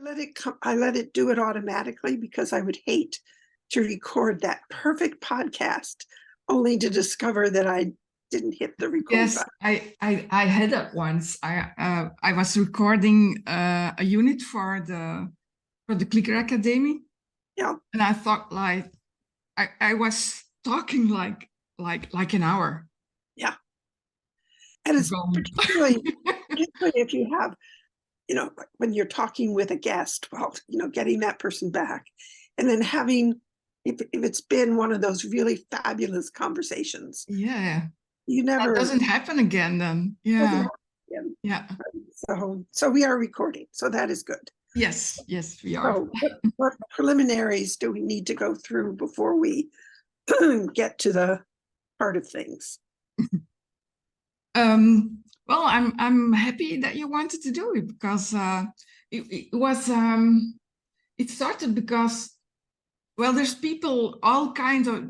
I let it do it automatically because I would hate to record that perfect podcast only to discover that I didn't hit the record Yes, button. I had that once. I was recording a unit for the Clicker Academy, Yeah, and I thought like I was talking like an hour yeah. And it's ago. particularly if you have, like when you're talking with a guest, well, getting that person back and then having, if it's been one of those really fabulous conversations, Yeah, you that never, doesn't happen again then. doesn't Yeah, happen again. yeah. So we are recording, so that is good. Yes, we are. So what preliminaries do we need to go through before we get to the heart of things? Well, I'm happy that you wanted to do it because it started because, well, there's people all kinds of,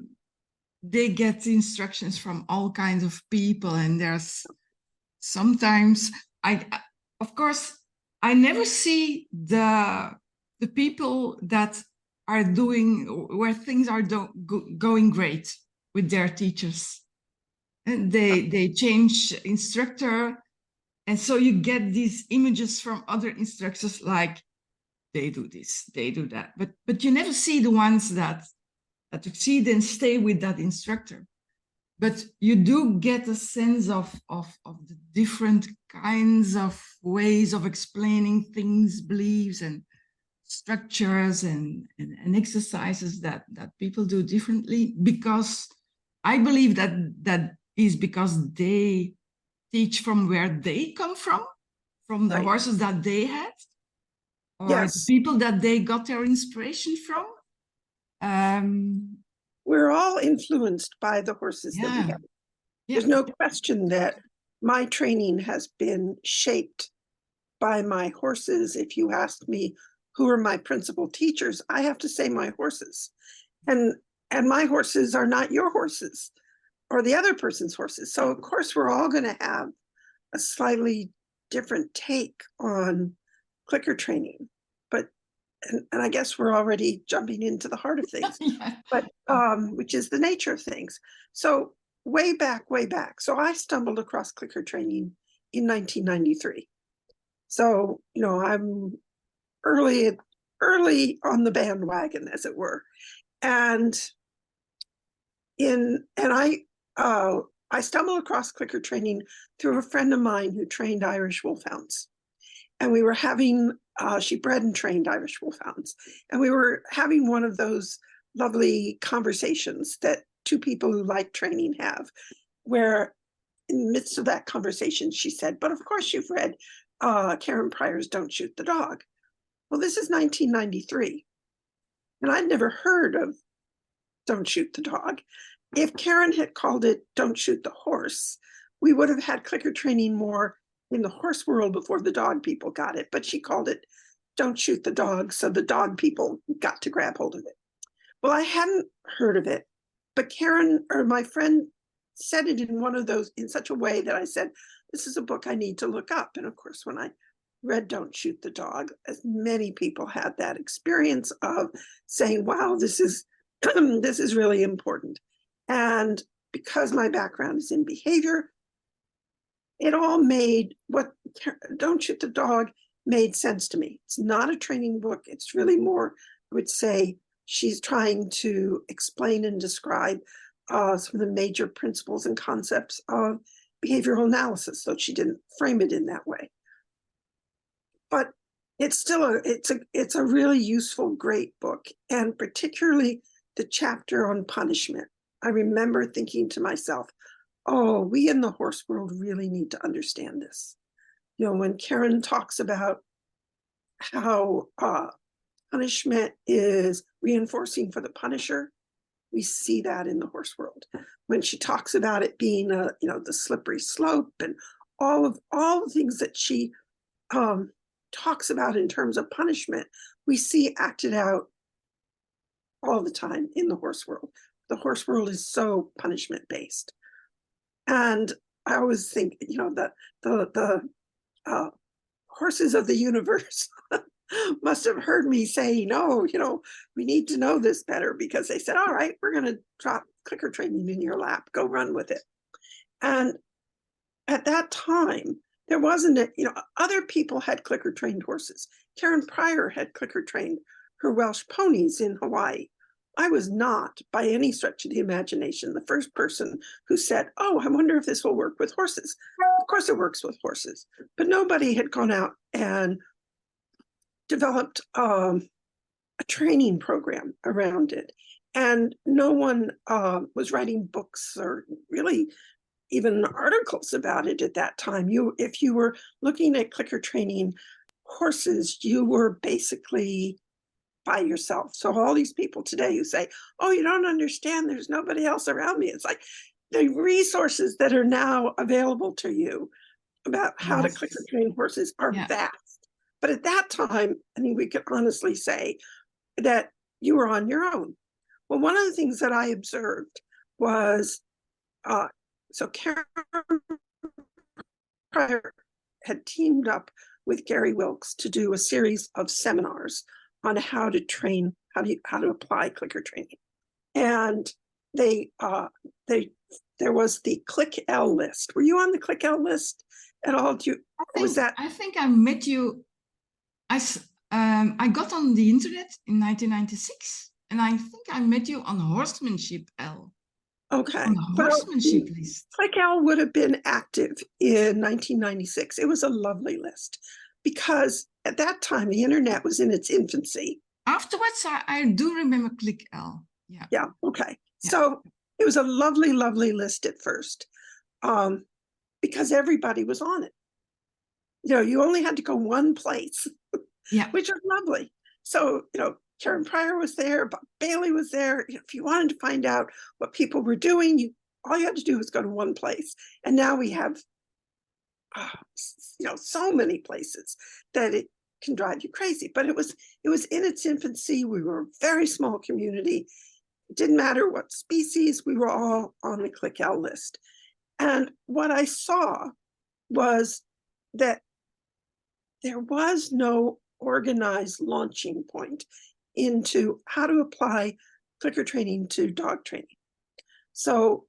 they get instructions from all kinds of people, and there's sometimes of course I never see the people that are doing where things are going great with their teachers, and they change instructor, and so you get these images from other instructors like they do this, they do that, but you never see the ones that succeed and stay with that instructor. But you do get a sense of the different kinds of ways of explaining things, beliefs, and structures and exercises that people do differently, because I believe that is because they teach from where they come from the Right. horses that they had, or Yes. the people that they got their inspiration from. We're all influenced by the horses that we have. There's no question that my training has been shaped by my horses. If you ask me who are my principal teachers, I have to say my horses. And my horses are not your horses or the other person's horses. So of course we're all going to have a slightly different take on clicker training. But and I guess we're already jumping into the heart of things, but which is the nature of things. So way back. So I stumbled across clicker training in 1993. So, I'm early on the bandwagon, as it were. And I stumbled across clicker training through a friend of mine who trained Irish wolfhounds. And we were having, she bred and trained Irish wolfhounds. And we were having one of those lovely conversations that two people who like training have, where in the midst of that conversation, she said, but of course you've read Karen Pryor's Don't Shoot the Dog. Well, this is 1993. And I'd never heard of Don't Shoot the Dog. If Karen had called it Don't Shoot the Horse, we would have had clicker training more in the horse world before the dog people got it, but she called it Don't Shoot the Dog, so the dog people got to grab hold of it. Well, I hadn't heard of it, but Karen, or my friend, said it in one of those, in such a way that I said, this is a book I need to look up. And of course, when I read Don't Shoot the Dog, as many people had that experience of saying, wow, this is this is really important. And because my background is in behavior, it all made what Don't Shoot the Dog made sense to me. It's not a training book. It's really more, I would say, she's trying to explain and describe some of the major principles and concepts of behavioral analysis, though she didn't frame it in that way. But it's still it's a really useful, great book, and particularly the chapter on punishment. I remember thinking to myself, oh, we in the horse world really need to understand this. When Karen talks about how punishment is reinforcing for the punisher, we see that in the horse world. When she talks about it being the slippery slope and all the things that she talks about in terms of punishment, we see acted out all the time in the horse world. The horse world is so punishment based. And I always think, the horses of the universe must have heard me say, no, we need to know this better, because they said, all right, we're going to drop clicker training in your lap, go run with it. And at that time, there wasn't other people had clicker trained horses. Karen Pryor had clicker trained her Welsh ponies in Hawaii. I was not, by any stretch of the imagination, the first person who said, oh, I wonder if this will work with horses. Of course it works with horses, but nobody had gone out and developed a training program around it. And no one was writing books or really even articles about it at that time. If you were looking at clicker training horses, you were basically by yourself. So all these people today who say, oh, you don't understand, there's nobody else around me. It's like the resources that are now available to you about how to clicker train horses are vast. But at that time, I think we could honestly say that you were on your own. Well, one of the things that I observed was, so Karen Pryor had teamed up with Gary Wilkes to do a series of seminars on how to train, how to apply clicker training. And there was the Click L list. Were you on the Click L list at all? I think I met you. I got on the internet in 1996, and I think I met you on Horsemanship L. Okay. On the horsemanship list. Click L would have been active in 1996. It was a lovely list, because at that time the internet was in its infancy. Afterwards, I do remember Click L. Yeah. Yeah. Okay. Yeah. So it was a lovely, lovely list at first, because everybody was on it. You only had to go one place, which was lovely. So, Karen Pryor was there, Bob Bailey was there. If you wanted to find out what people were doing, all you had to do was go to one place. And now we have, so many places that it can drive you crazy. But it was in its infancy. We were a very small community. It didn't matter what species, we were all on the Click L list. And what I saw was that there was no organized launching point into how to apply clicker training to dog training. So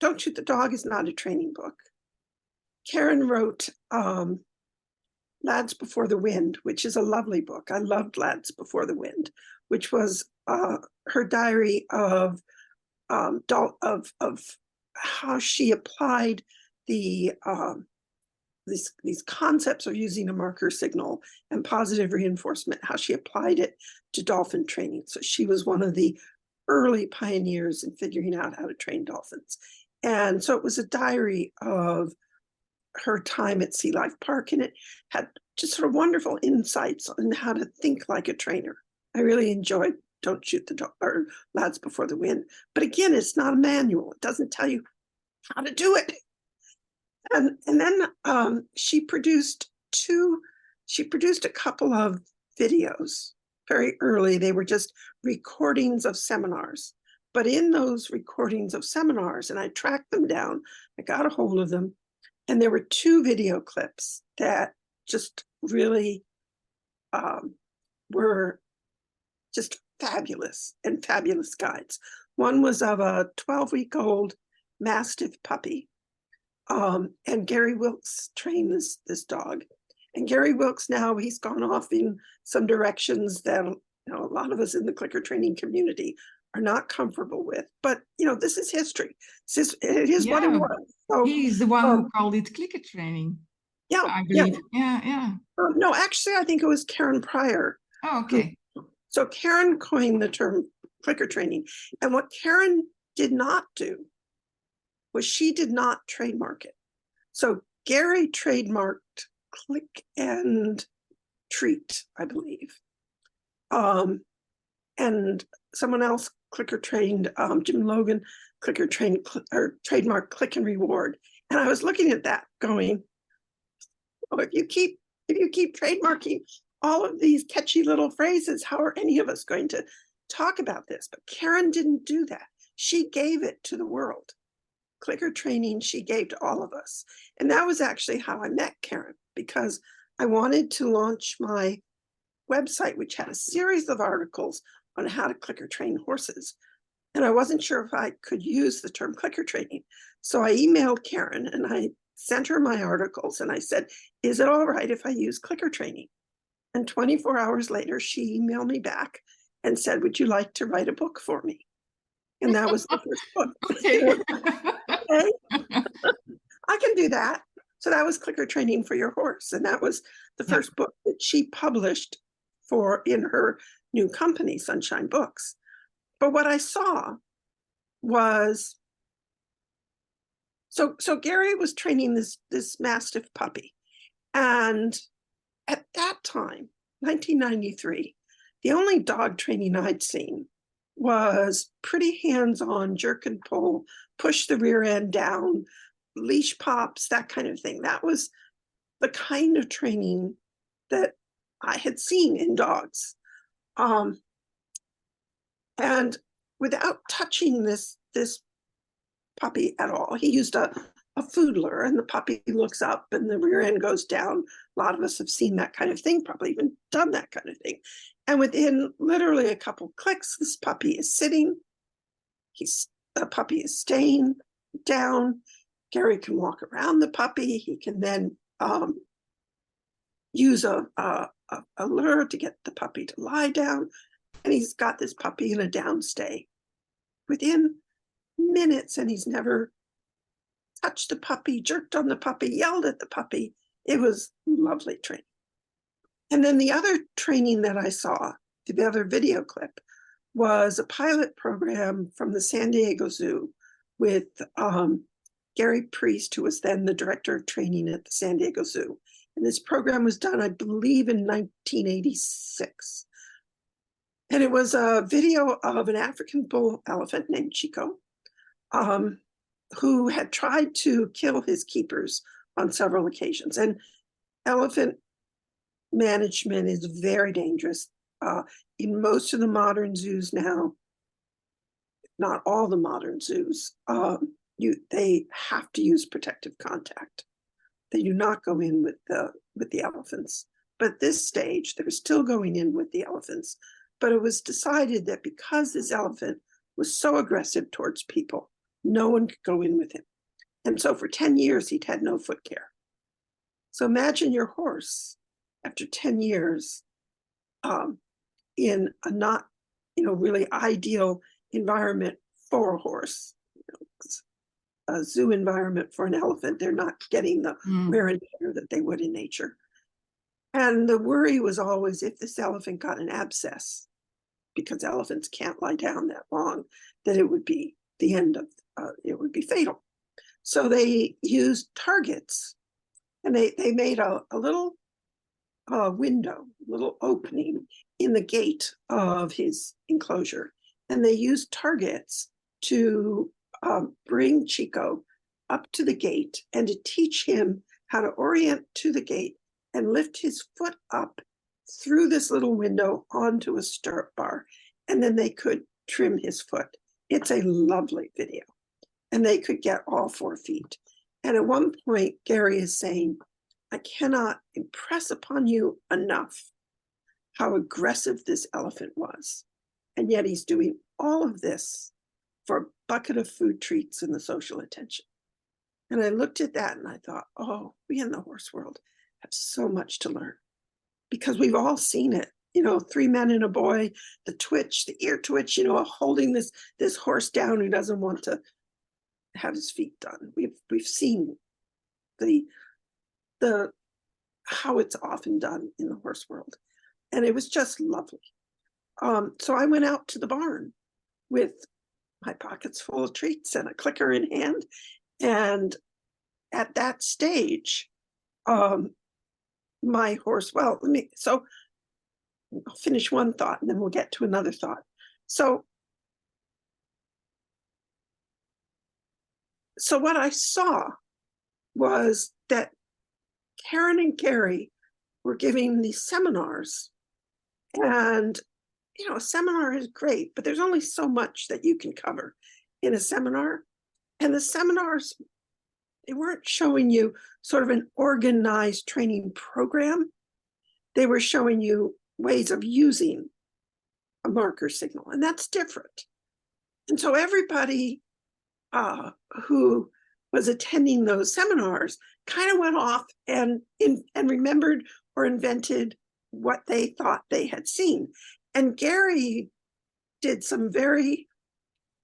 Don't Shoot the Dog is not a training book. Karen wrote Lads Before the Wind, which is a lovely book. I loved Lads Before the Wind, which was her diary of how she applied these concepts of using a marker signal and positive reinforcement, how she applied it to dolphin training. So she was one of the early pioneers in figuring out how to train dolphins. And so it was a diary of her time at Sea Life Park, and it had just sort of wonderful insights on how to think like a trainer. I really enjoyed Don't Shoot the Dog or Lads Before the Wind. But again, it's not a manual. It doesn't tell you how to do it. And then she produced a couple of videos very early. They were just recordings of seminars. But in those recordings of seminars, and I tracked them down, I got a hold of them, and there were two video clips that just really were just fabulous and fabulous guides. One was of a 12-week-old Mastiff puppy. And Gary Wilkes trained this dog. And Gary Wilkes now, he's gone off in some directions that a lot of us in the clicker training community are not comfortable with. But this is history. It is what it was. So, he's the one who called it clicker training. Yeah, I believe. Yeah. No, actually, I think it was Karen Pryor. Oh, okay. So Karen coined the term clicker training. And what Karen did not do was she did not trademark it. So Gary trademarked click and treat, I believe. And someone else clicker trained, Jim Logan, clicker trained or trademark click and reward. And I was looking at that going, if you keep trademarking all of these catchy little phrases, how are any of us going to talk about this? But Karen didn't do that. She gave it to the world. Clicker training she gave to all of us. And that was actually how I met Karen, because I wanted to launch my website which had a series of articles on how to clicker train horses. And I wasn't sure if I could use the term clicker training. So I emailed Karen and I sent her my articles and I said, is it all right if I use clicker training? And 24 hours later, she emailed me back and said, would you like to write a book for me? And that was the first book. Okay. Okay, I can do that. So that was Clicker Training for Your Horse. And that was the first book that she published in her new company, Sunshine Books. But what I saw was, so Gary was training this Mastiff puppy. And at that time, 1993, the only dog training I'd seen was pretty hands-on, jerk and pull, push the rear end down, leash pops, that kind of thing. That was the kind of training that I had seen in dogs. And without touching this puppy at all, he used a food lure, and the puppy looks up and the rear end goes down. A lot of us have seen that kind of thing, probably even done that kind of thing. And within literally a couple clicks, this puppy is sitting. The puppy is staying down. Gary can walk around the puppy. He can then use a lure to get the puppy to lie down. And he's got this puppy in a down stay within minutes, and he's never touched the puppy, jerked on the puppy, yelled at the puppy. It was lovely training. And then the other training that I saw, the other video clip, was a pilot program from the San Diego Zoo with Gary Priest, who was then the director of training at the San Diego Zoo. And this program was done, I believe, in 1986. And it was a video of an African bull elephant named Chico, who had tried to kill his keepers on several occasions. And elephant management is very dangerous. In most of the modern zoos now, not all the modern zoos, they have to use protective contact. They do not go in with the elephants. But at this stage, they're still going in with the elephants. But it was decided that because this elephant was so aggressive towards people, no one could go in with him. And so for 10 years, he'd had no foot care. So imagine your horse after 10 years in a not, really ideal environment for a horse. A zoo environment for an elephant, they're not getting the wear and tear that they would in nature. And the worry was always if this elephant got an abscess, because elephants can't lie down that long, that it would be the end of, it would be fatal. So they used targets, and they made a little window, little opening in the gate of his enclosure. And they used targets to bring Chico up to the gate and to teach him how to orient to the gate and lift his foot up through this little window onto a stirrup bar. And then they could trim his foot. It's a lovely video. And they could get all 4 feet. And at one point, Gary is saying, I cannot impress upon you enough how aggressive this elephant was. And yet he's doing all of this for a bucket of food treats and the social attention. And I looked at that and I thought, oh, we in the horse world have so much to learn, because we've all seen it. 3 men and a boy, the twitch, the ear twitch, holding this horse down who doesn't want to have his feet done. We've seen the how it's often done in the horse world. And it was just lovely. So I went out to the barn with my pockets full of treats and a clicker in hand. And at that stage, my horse, I'll finish one thought and then we'll get to another thought. So what I saw was that Karen and Gary were giving these seminars. And, a seminar is great, but there's only so much that you can cover in a seminar. And the seminars, they weren't showing you sort of an organized training program. They were showing you ways of using a marker signal, and that's different. And so everybody who was attending those seminars kind of went off and remembered or invented what they thought they had seen. And Gary did some very,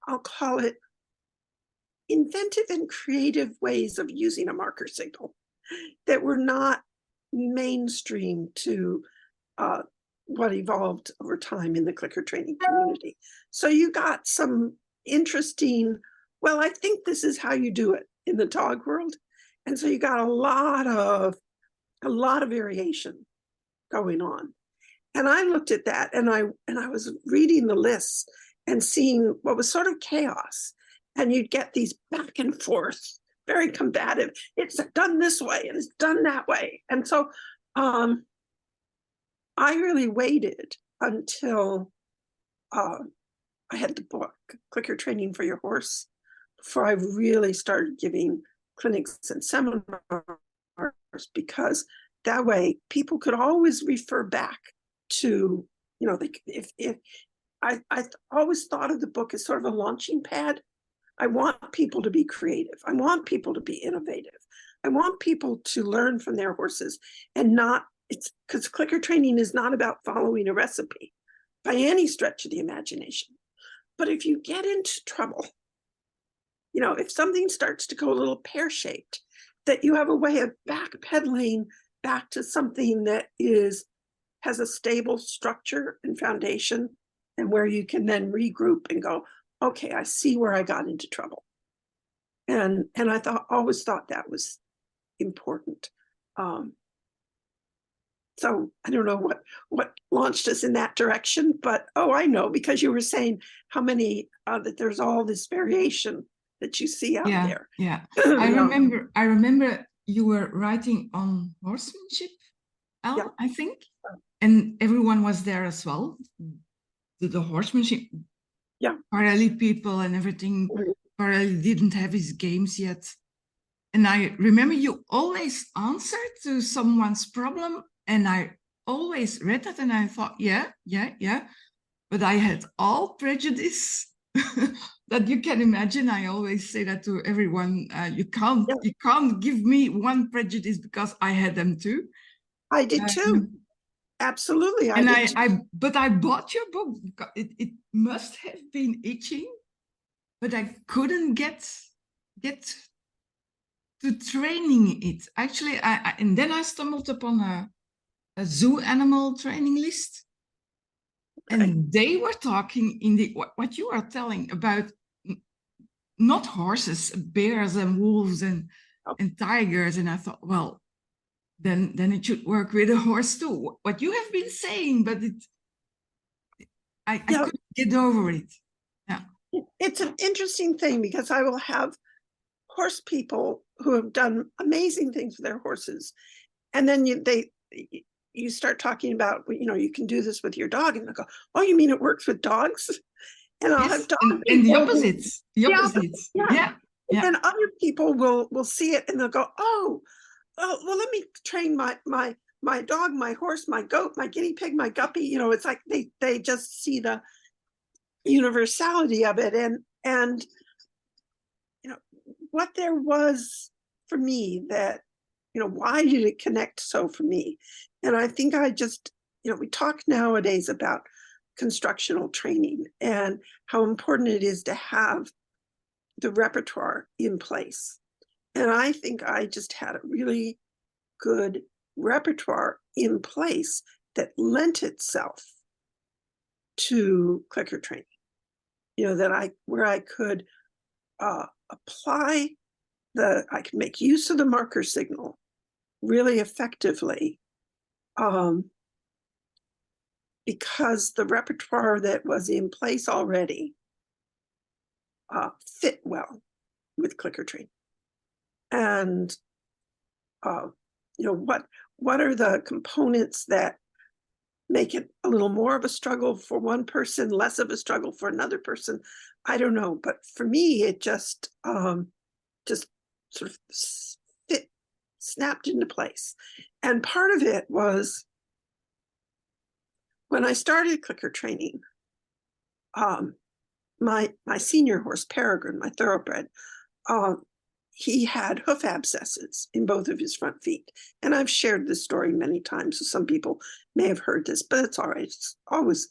I'll call it, inventive and creative ways of using a marker signal that were not mainstream to what evolved over time in the clicker training community. So you got some interesting, well, I think this is how you do it in the dog world. And so you got a lot of variation going on. And I looked at that and I was reading the lists and seeing what was sort of chaos. And you'd get these back and forth, very combative. It's done this way and it's done that way. And so I really waited until I had the book, Clicker Training for Your Horse, before I really started giving clinics and seminars, because that way people could always refer back to, you know, if I always thought of the book as sort of a launching pad. I want people to be creative. I want people to be innovative. I want people to learn from their horses, and not, it's because clicker training is not about following a recipe by any stretch of the imagination. But if you get into trouble, you know, if something starts to go a little pear-shaped, that you have a way of backpedaling back to something that has a stable structure and foundation, and where you can then regroup and go, okay, I see where I got into trouble. And I always thought that was important. So I don't know what launched us in that direction, but I know, because you were saying how many that there's all this variation that you see out there. Yeah. I remember you were writing on horsemanship, Al, yeah. I think, and everyone was there as well. The horsemanship, yeah, Parelli people and everything. Parelli didn't have his games yet, and I remember you always answered to someone's problem. And I always read that and I thought, yeah. But I had all prejudice that you can imagine. I always say that to everyone. You can't give me one prejudice, because I had them too. I did too. Absolutely. But I bought your book because it must have been itching, but I couldn't get to training it. Actually, and then I stumbled upon a zoo animal training list, and they were talking in what you are telling about, not horses, bears and wolves and tigers. And I thought, well, then it should work with a horse too, what you have been saying, but I couldn't get over it. Yeah, it's an interesting thing, because I will have horse people who have done amazing things with their horses, and then you start talking about, you know, you can do this with your dog, and they'll go, oh, you mean it works with dogs? And I'll have dogs. And the opposites. Yeah. And other people will see it and they'll go, oh, well, let me train my dog, my horse, my goat, my guinea pig, my guppy. You know, it's like they just see the universality of it. And you know, what there was for me that, you know, why did it connect so for me? And I think I just, you know, we talk nowadays about constructional training and how important it is to have the repertoire in place. And I think I just had a really good repertoire in place that lent itself to clicker training. You know, where I could apply I could make use of the marker signal really effectively, because the repertoire that was in place already fit well with clicker training. And you know, what are the components that make it a little more of a struggle for one person, less of a struggle for another person? I don't know, but for me, it just sort of snapped into place. And part of it was when I started clicker training, my senior horse, Peregrine, my thoroughbred, he had hoof abscesses in both of his front feet. And I've shared this story many times, so some people may have heard this, but it's all right. It's always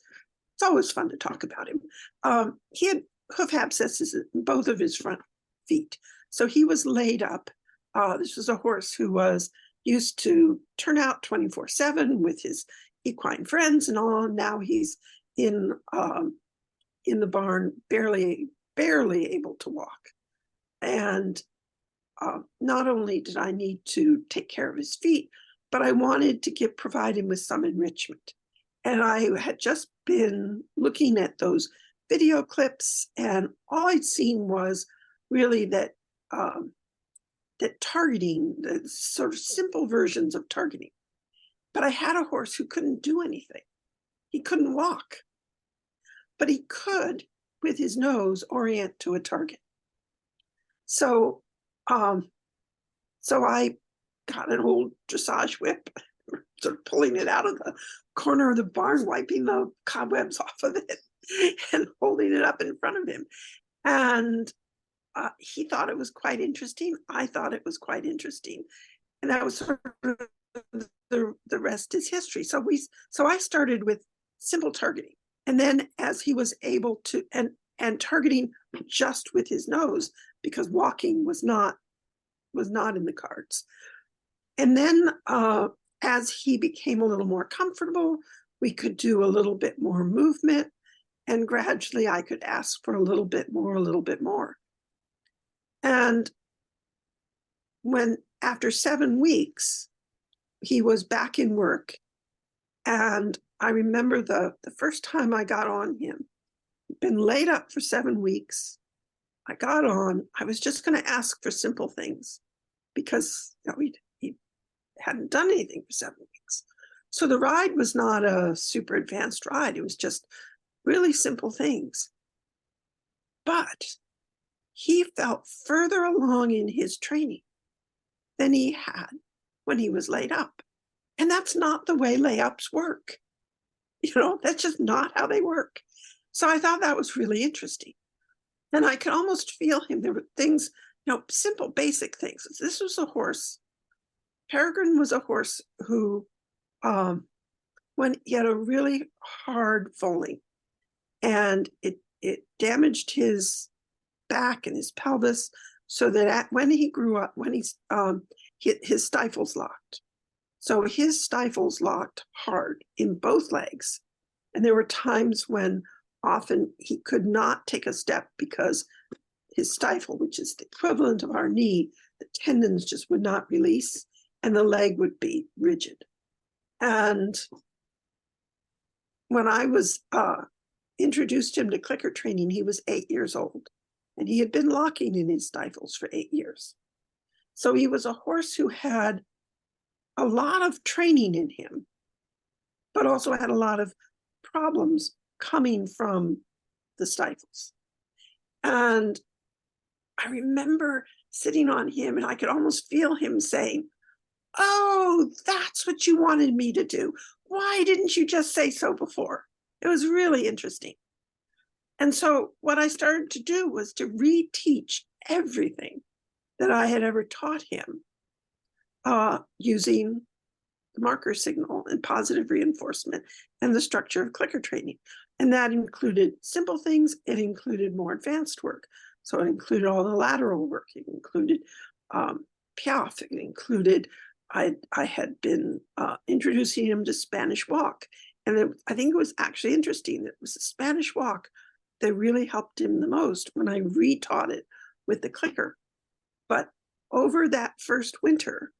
fun to talk about him. He had hoof abscesses in both of his front feet. So he was laid up. This was a horse who was used to turn out 24/7 with his equine friends and all. Now he's in the barn, barely able to walk. And not only did I need to take care of his feet, but I wanted to provide him with some enrichment. And I had just been looking at those video clips, and all I'd seen was really that targeting, the sort of simple versions of targeting. But I had a horse who couldn't do anything. He couldn't walk, but he could, with his nose, orient to a target. So I got an old dressage whip, sort of pulling it out of the corner of the barn, wiping the cobwebs off of it and holding it up in front of him. And he thought it was quite interesting. I thought it was quite interesting. And that was sort of the rest is history. So I started with simple targeting. And then as he was able to, and targeting just with his nose, because walking was not in the cards. And then as he became a little more comfortable, we could do a little bit more movement, and gradually I could ask for a little bit more. And when after 7 weeks, he was back in work, and I remember the first time I got on him, he'd been laid up for 7 weeks. I got on, I was just going to ask for simple things because he hadn't done anything for 7 weeks. So the ride was not a super advanced ride. It was just really simple things. But he felt further along in his training than he had when he was laid up. And that's not the way layups work. That's just not how they work. So I thought that was really interesting. And I could almost feel him. There were things, simple, basic things. This was a horse. Peregrine was a horse who, when he had a really hard foaling, and it damaged his back and his pelvis, so that when he grew up, his stifles locked. So his stifles locked hard in both legs. And there were times when often he could not take a step because his stifle, which is the equivalent of our knee, the tendons just would not release and the leg would be rigid. And when I was introduced him to clicker training, he was 8 years old, and he had been locking in his stifles for 8 years. So he was a horse who had a lot of training in him, but also had a lot of problems coming from the stifles. And I remember sitting on him, and I could almost feel him saying, "Oh, that's what you wanted me to do. Why didn't you just say so before?" It was really interesting. And so what I started to do was to reteach everything that I had ever taught him using the marker signal and positive reinforcement and the structure of clicker training. And that included simple things. It included more advanced work. So it included all the lateral work. It included piaffe. It included, I had been introducing him to Spanish walk. And I think it was actually interesting that it was the Spanish walk that really helped him the most when I retaught it with the clicker. But over that first winter,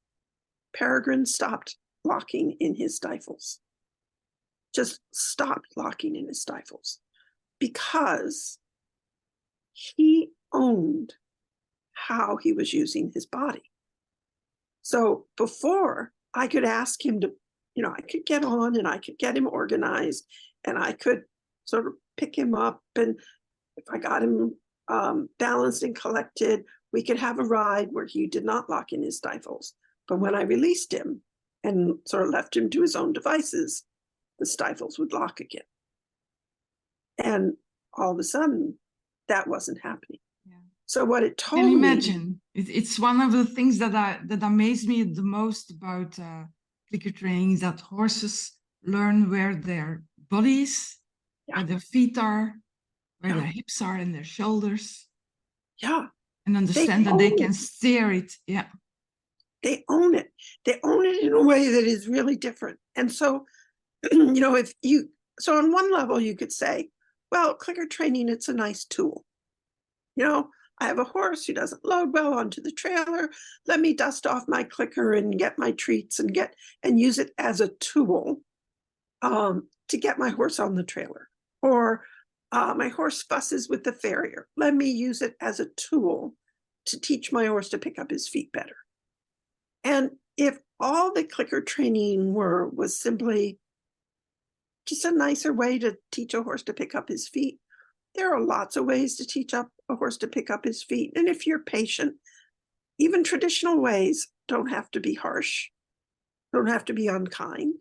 Peregrine stopped locking in his stifles. Just stopped locking in his stifles because he owned how he was using his body. So before, I could ask him to, I could get on and I could get him organized, and I could sort of pick him up, and if I got him balanced and collected, we could have a ride where he did not lock in his stifles. But when I released him and sort of left him to his own devices, the stifles would lock again. And all of a sudden, that wasn't happening. Yeah. So what it told Can you me, imagine? It's one of the things that amazed me the most about clicker training is that horses learn where their bodies, where their feet are, where their hips are, and their shoulders, and understand that they can steer it. Yeah, they own it. They own it in a way that is really different. And so, so on one level you could say, well, clicker training, it's a nice tool. I have a horse who doesn't load well onto the trailer. Let me dust off my clicker and get my treats and use it as a tool to get my horse on the trailer. Or my horse fusses with the farrier. Let me use it as a tool to teach my horse to pick up his feet better. And if all the clicker training was simply just a nicer way to teach a horse to pick up his feet, there are lots of ways to teach a horse to pick up his feet. And if you're patient, even traditional ways don't have to be harsh, don't have to be unkind.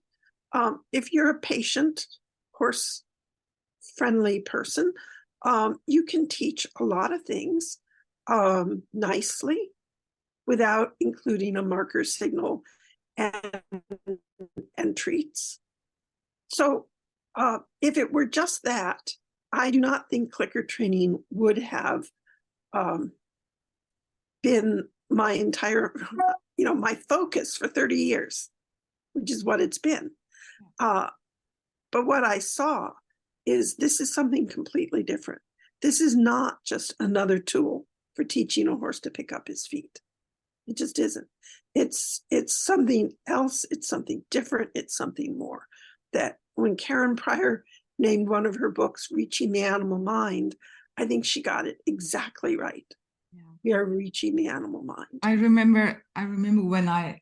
If you're a patient, horse-friendly person, you can teach a lot of things nicely without including a marker signal and treats. So if it were just that, I do not think clicker training would have been my entire, my focus for 30 years, which is what it's been. But what I saw is this is something completely different. This is not just another tool for teaching a horse to pick up his feet. It just isn't. It's something else. It's something different. It's something more. That when Karen Pryor named one of her books Reaching the Animal Mind, I think she got it exactly right. Yeah. We are reaching the animal mind. I remember when I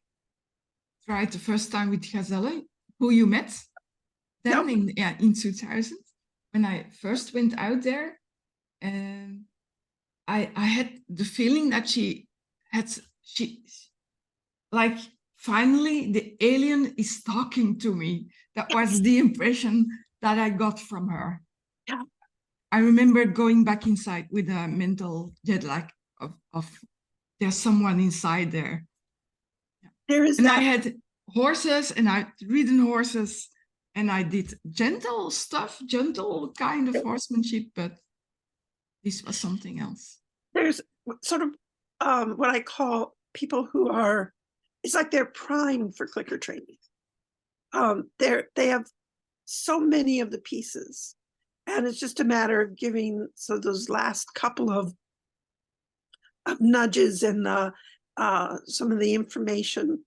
tried the first time with Gazelle, who you met then in 2000, when I first went out there, and I had the feeling that she like finally the alien is talking to me. That was the impression that I got from her. Yeah. I remember going back inside with a mental jet lag of there's someone inside there. There is, and I had horses, and I'd ridden horses, and I did gentle stuff, gentle kind of horsemanship, but this was something else. There's sort of what I call people who are, it's like they're primed for clicker training. They have so many of the pieces, and it's just a matter of giving those last couple of nudges and some of the information,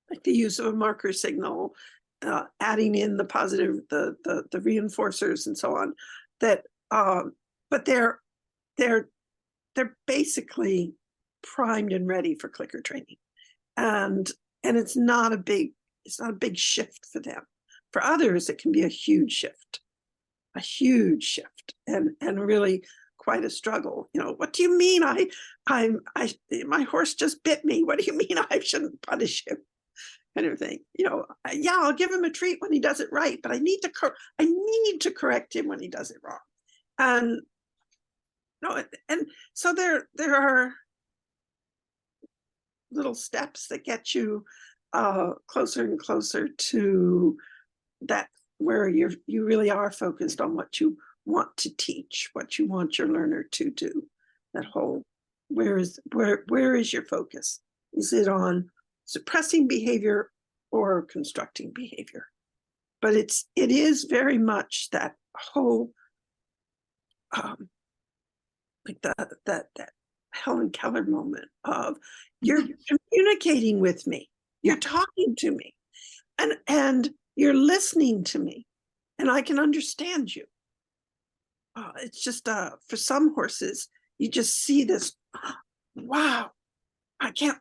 like the use of a marker signal, adding in the positive, the reinforcers, and so on. But they're basically primed and ready for clicker training, and it's not a big shift for them. For others, it can be a huge shift, and really quite a struggle. What do you mean my horse just bit me? What do you mean I shouldn't punish him? Kind of thing. I'll give him a treat when he does it right, but I need to correct him when he does it wrong. And so there are little steps that get you closer and closer to that, where you really are focused on what you want to teach, what you want your learner to do. That whole, where is your focus? Is it on suppressing behavior or constructing behavior? But it is very much that whole like that Helen Keller moment of you're communicating with me, you're talking to me, and you're listening to me, and I can understand you. It's just for some horses, you just see this. Wow, I can't.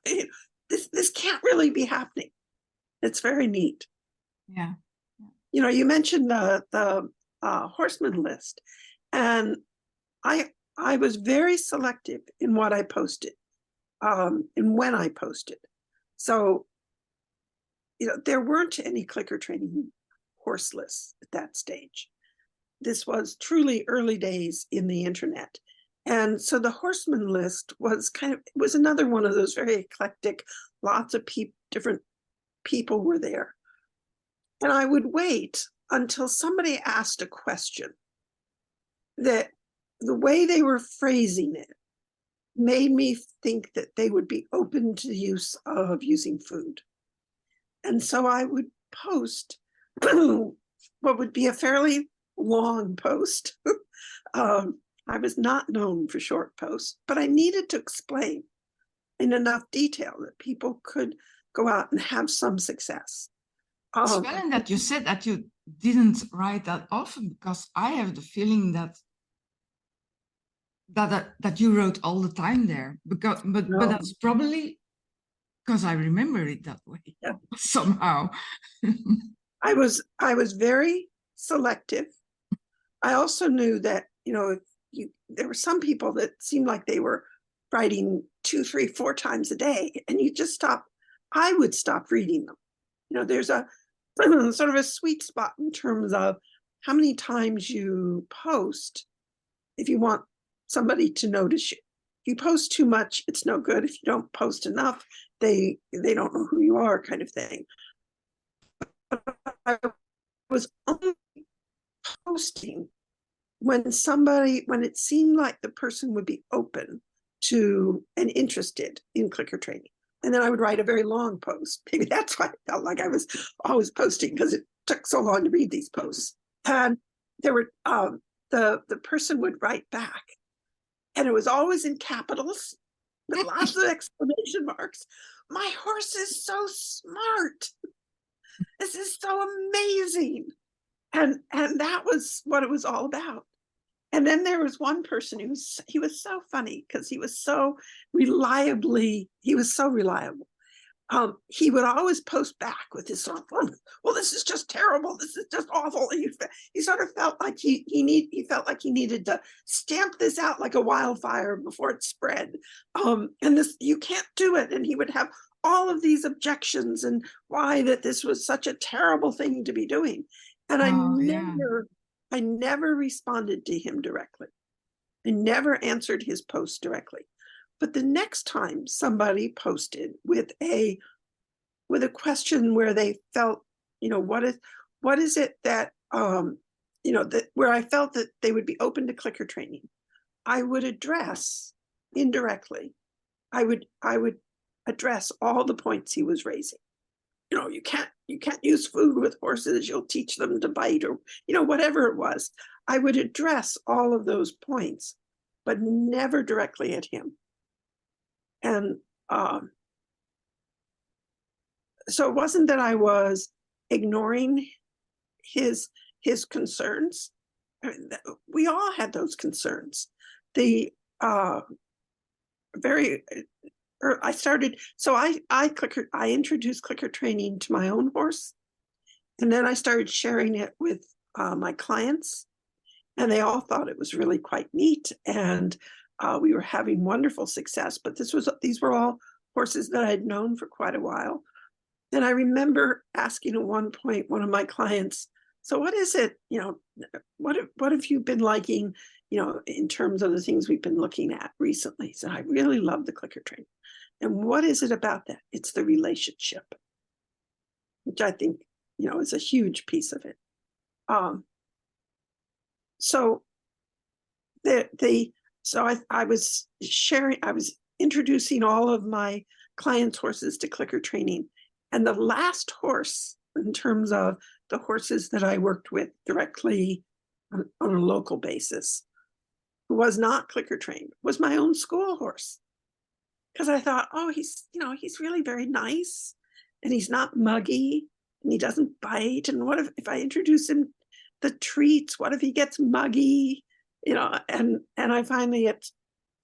This can't really be happening. It's very neat. Yeah. You mentioned the horseman list, and I was very selective in what I posted, and when I posted. So, there weren't any clicker training horse lists at that stage. This was truly early days in the internet. And so the horseman list was was another one of those very eclectic, lots of different people were there. And I would wait until somebody asked a question that the way they were phrasing it made me think that they would be open to the use of using food. And so I would post what would be a fairly long post. I was not known for short posts, but I needed to explain in enough detail that people could go out and have some success. It's funny that you said that you didn't write that often, because I have the feeling that you wrote all the time there. But that's probably because I remember it that way. Yeah. Somehow. I was very selective. I also knew that, there were some people that seemed like they were writing 2, 3, 4 times a day, and you just stop. I would stop reading them. There's a sort of a sweet spot in terms of how many times you post if you want somebody to notice you. If you post too much, it's no good. If you don't post enough, they don't know who you are, kind of thing. I was only posting when it seemed like the person would be open to and interested in clicker training. And then I would write a very long post. Maybe that's why I felt like I was always posting, because it took so long to read these posts. And there were the person would write back, and it was always in capitals with lots of exclamation marks. My horse is so smart. This is so amazing. And that was what it was all about. And then there was one person he was so funny, because he was so reliable. He would always post back with his sort of, well, this is just terrible. This is just awful. He sort of felt like he needed to stamp this out like a wildfire before it spread. And this, you can't do it. And he would have all of these objections and why that this was such a terrible thing to be doing. And I never responded to him directly. I never answered his post directly. But the next time somebody posted with a question where they felt, what is it that, that where I felt that they would be open to clicker training, I would address indirectly. I would address all the points he was raising. You can't use food with horses. You'll teach them to bite, or, whatever it was. I would address all of those points, but never directly at him. And so it wasn't that I was ignoring his concerns. I mean, we all had those concerns. I introduced clicker training to my own horse, and then I started sharing it with my clients, and they all thought it was really quite neat, and we were having wonderful success. But these were all horses that I had known for quite a while. And I remember asking at one point one of my clients, so what is it, what have you been liking, in terms of the things we've been looking at recently? So I really love the clicker training. And what is it about that? It's the relationship, which I think, is a huge piece of it. So I was introducing all of my clients' horses to clicker training. And the last horse, in terms of the horses that I worked with directly on a local basis, who was not clicker trained, was my own school horse. Because I thought, he's really very nice, and he's not muggy, and he doesn't bite. And what if I introduce him the treats? What if he gets muggy? And I finally at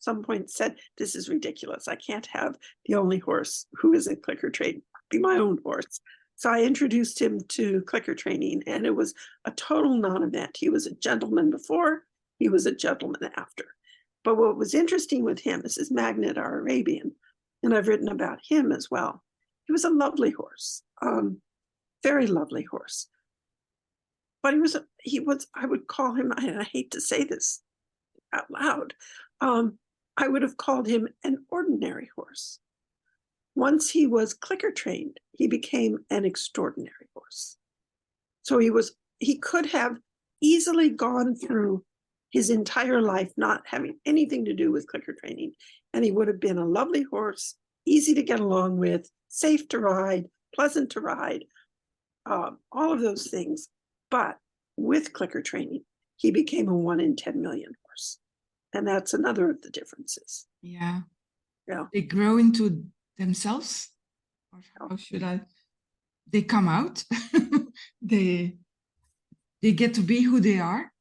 some point said, this is ridiculous. I can't have the only horse who isn't clicker trained be my own horse. So I introduced him to clicker training, and it was a total non-event. He was a gentleman before, he was a gentleman after. But what was interesting with him is his Magnet, our Arabian, and I've written about him as well. He was a lovely horse, very lovely horse. but I would call him, and I hate to say this out loud, I would have called him an ordinary horse. Once he was clicker trained, he became an extraordinary horse. So he could have easily gone through his entire life not having anything to do with clicker training, and he would have been a lovely horse, easy to get along with, safe to ride, pleasant to ride, all of those things. But with clicker training, he became a 1 in 10 million horse. And that's another of the differences. Yeah. Yeah. They grow into themselves. Or how should I? They come out. they get to be who they are.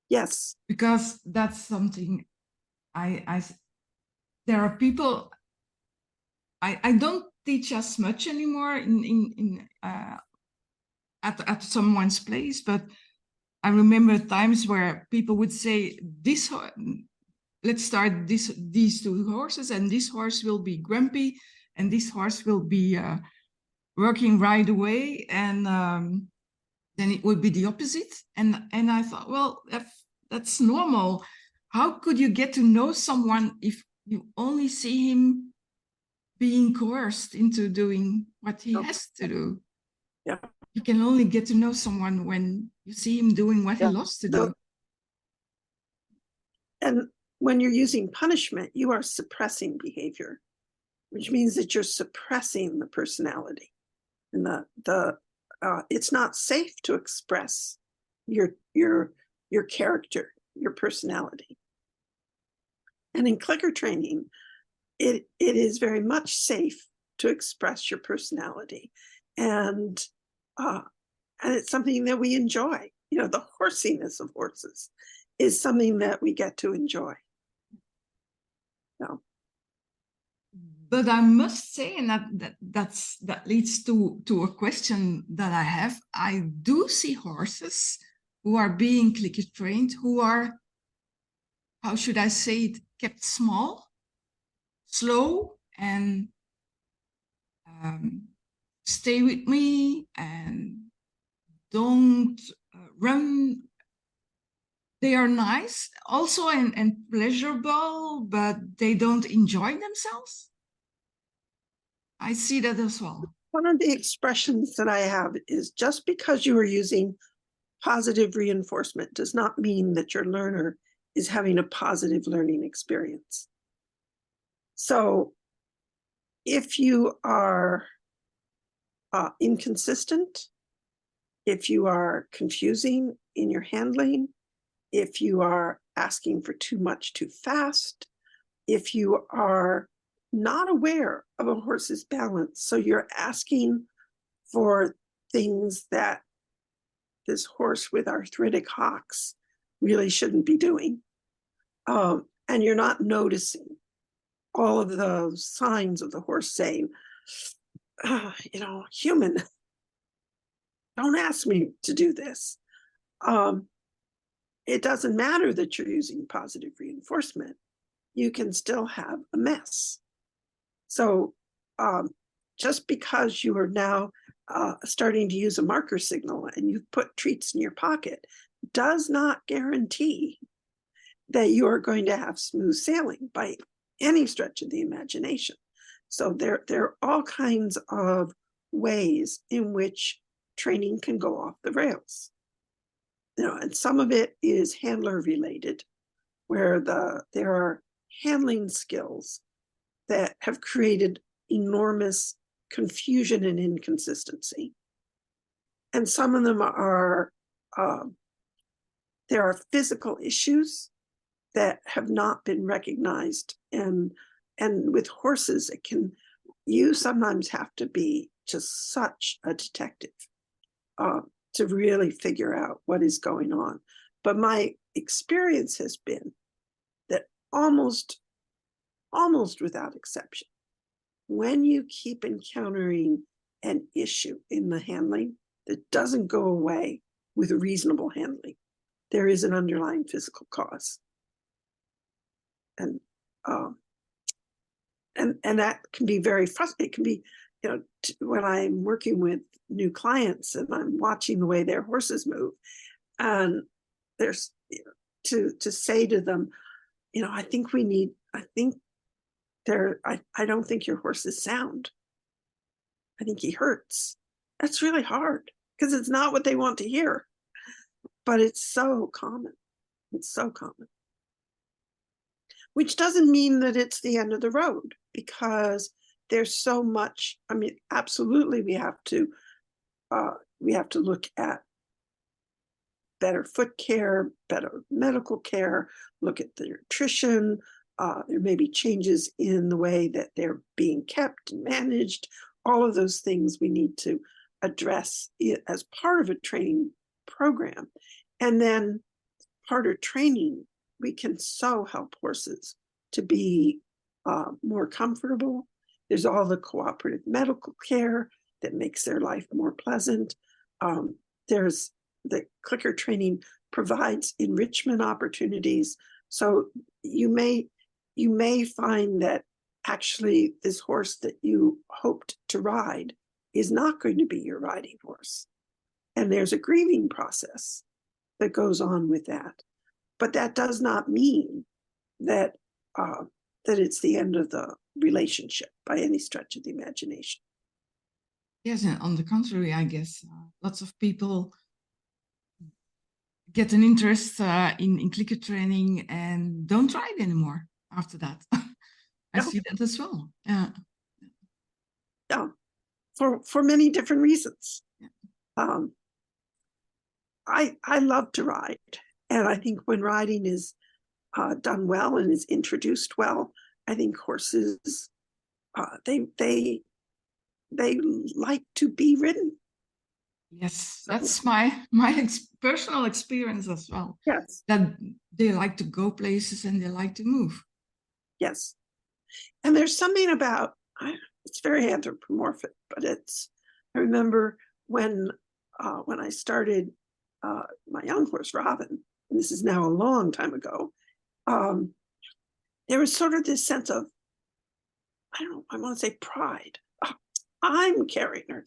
Yes. Because that's something there are people, I don't teach as much anymore at someone's place, but I remember times where people would say, let's start these two horses, and this horse will be grumpy, and this horse will be working right away, and then it would be the opposite. And I thought, well, that's normal. How could you get to know someone if you only see him being coerced into doing what he has to do? Yeah. You can only get to know someone when you see him doing what he loves to do. And when you're using punishment, you are suppressing behavior, which means that you're suppressing the personality. And it's not safe to express your character, your personality. And in clicker training, it is very much safe to express your personality, and it's something that we enjoy. You know, the horsiness of horses is something that we get to enjoy. So. But I must say, and that leads to a question that I have. I do see horses who are being clicker trained, who are, how should I say it, kept small, slow, and stay with me and don't run. They are nice also and pleasurable, but they don't enjoy themselves. I see that as well. One of the expressions that I have is, just because you are using positive reinforcement does not mean that your learner is having a positive learning experience. So if you are inconsistent, if you are confusing in your handling, if you are asking for too much too fast, if you are not aware of a horse's balance, so you're asking for things that this horse with arthritic hocks really shouldn't be doing, and you're not noticing all of those signs of the horse saying, human, don't ask me to do this. It doesn't matter that you're using positive reinforcement. You can still have a mess. So just because you are now starting to use a marker signal and you've put treats in your pocket does not guarantee that you are going to have smooth sailing by any stretch of the imagination. So there are all kinds of ways in which training can go off the rails. And some of it is handler related, where there are handling skills that have created enormous confusion and inconsistency. And some of them are, there are physical issues that have not been recognized. And with horses, you sometimes have to be just such a detective to really figure out what is going on. But my experience has been that almost without exception, when you keep encountering an issue in the handling that doesn't go away with reasonable handling, there is an underlying physical cause. And that can be very frustrating. It can be, when I'm working with new clients and I'm watching the way their horses move, and there's to say to them, I think I don't think your horse is sound. I think he hurts. That's really hard because it's not what they want to hear, but it's so common. It's so common. Which doesn't mean that it's the end of the road, because there's so much. I mean, absolutely, we have to look at better foot care, better medical care, look at the nutrition. There may be changes in the way that they're being kept and managed. All of those things we need to address as part of a training program. And then part of training, we can so help horses to be more comfortable. There's all the cooperative medical care that makes their life more pleasant. There's the clicker training provides enrichment opportunities. So you may find that actually this horse that you hoped to ride is not going to be your riding horse. And there's a grieving process that goes on with that. But that does not mean that that it's the end of the relationship by any stretch of the imagination. Yes, and on the contrary, I guess lots of people get an interest in clicker training and don't ride anymore after that. I see that as well. Yeah. Yeah. For many different reasons. Yeah. I love to ride, and I think when riding is done well and is introduced well, I think horses they like to be ridden. Yes, that's my personal experience as well. Yes, that they like to go places and they like to move. Yes, and there's something about it's very anthropomorphic, but I remember when I started my young horse Robin, and this is now a long time ago. There was sort of this sense of, I want to say pride. I'm carrying her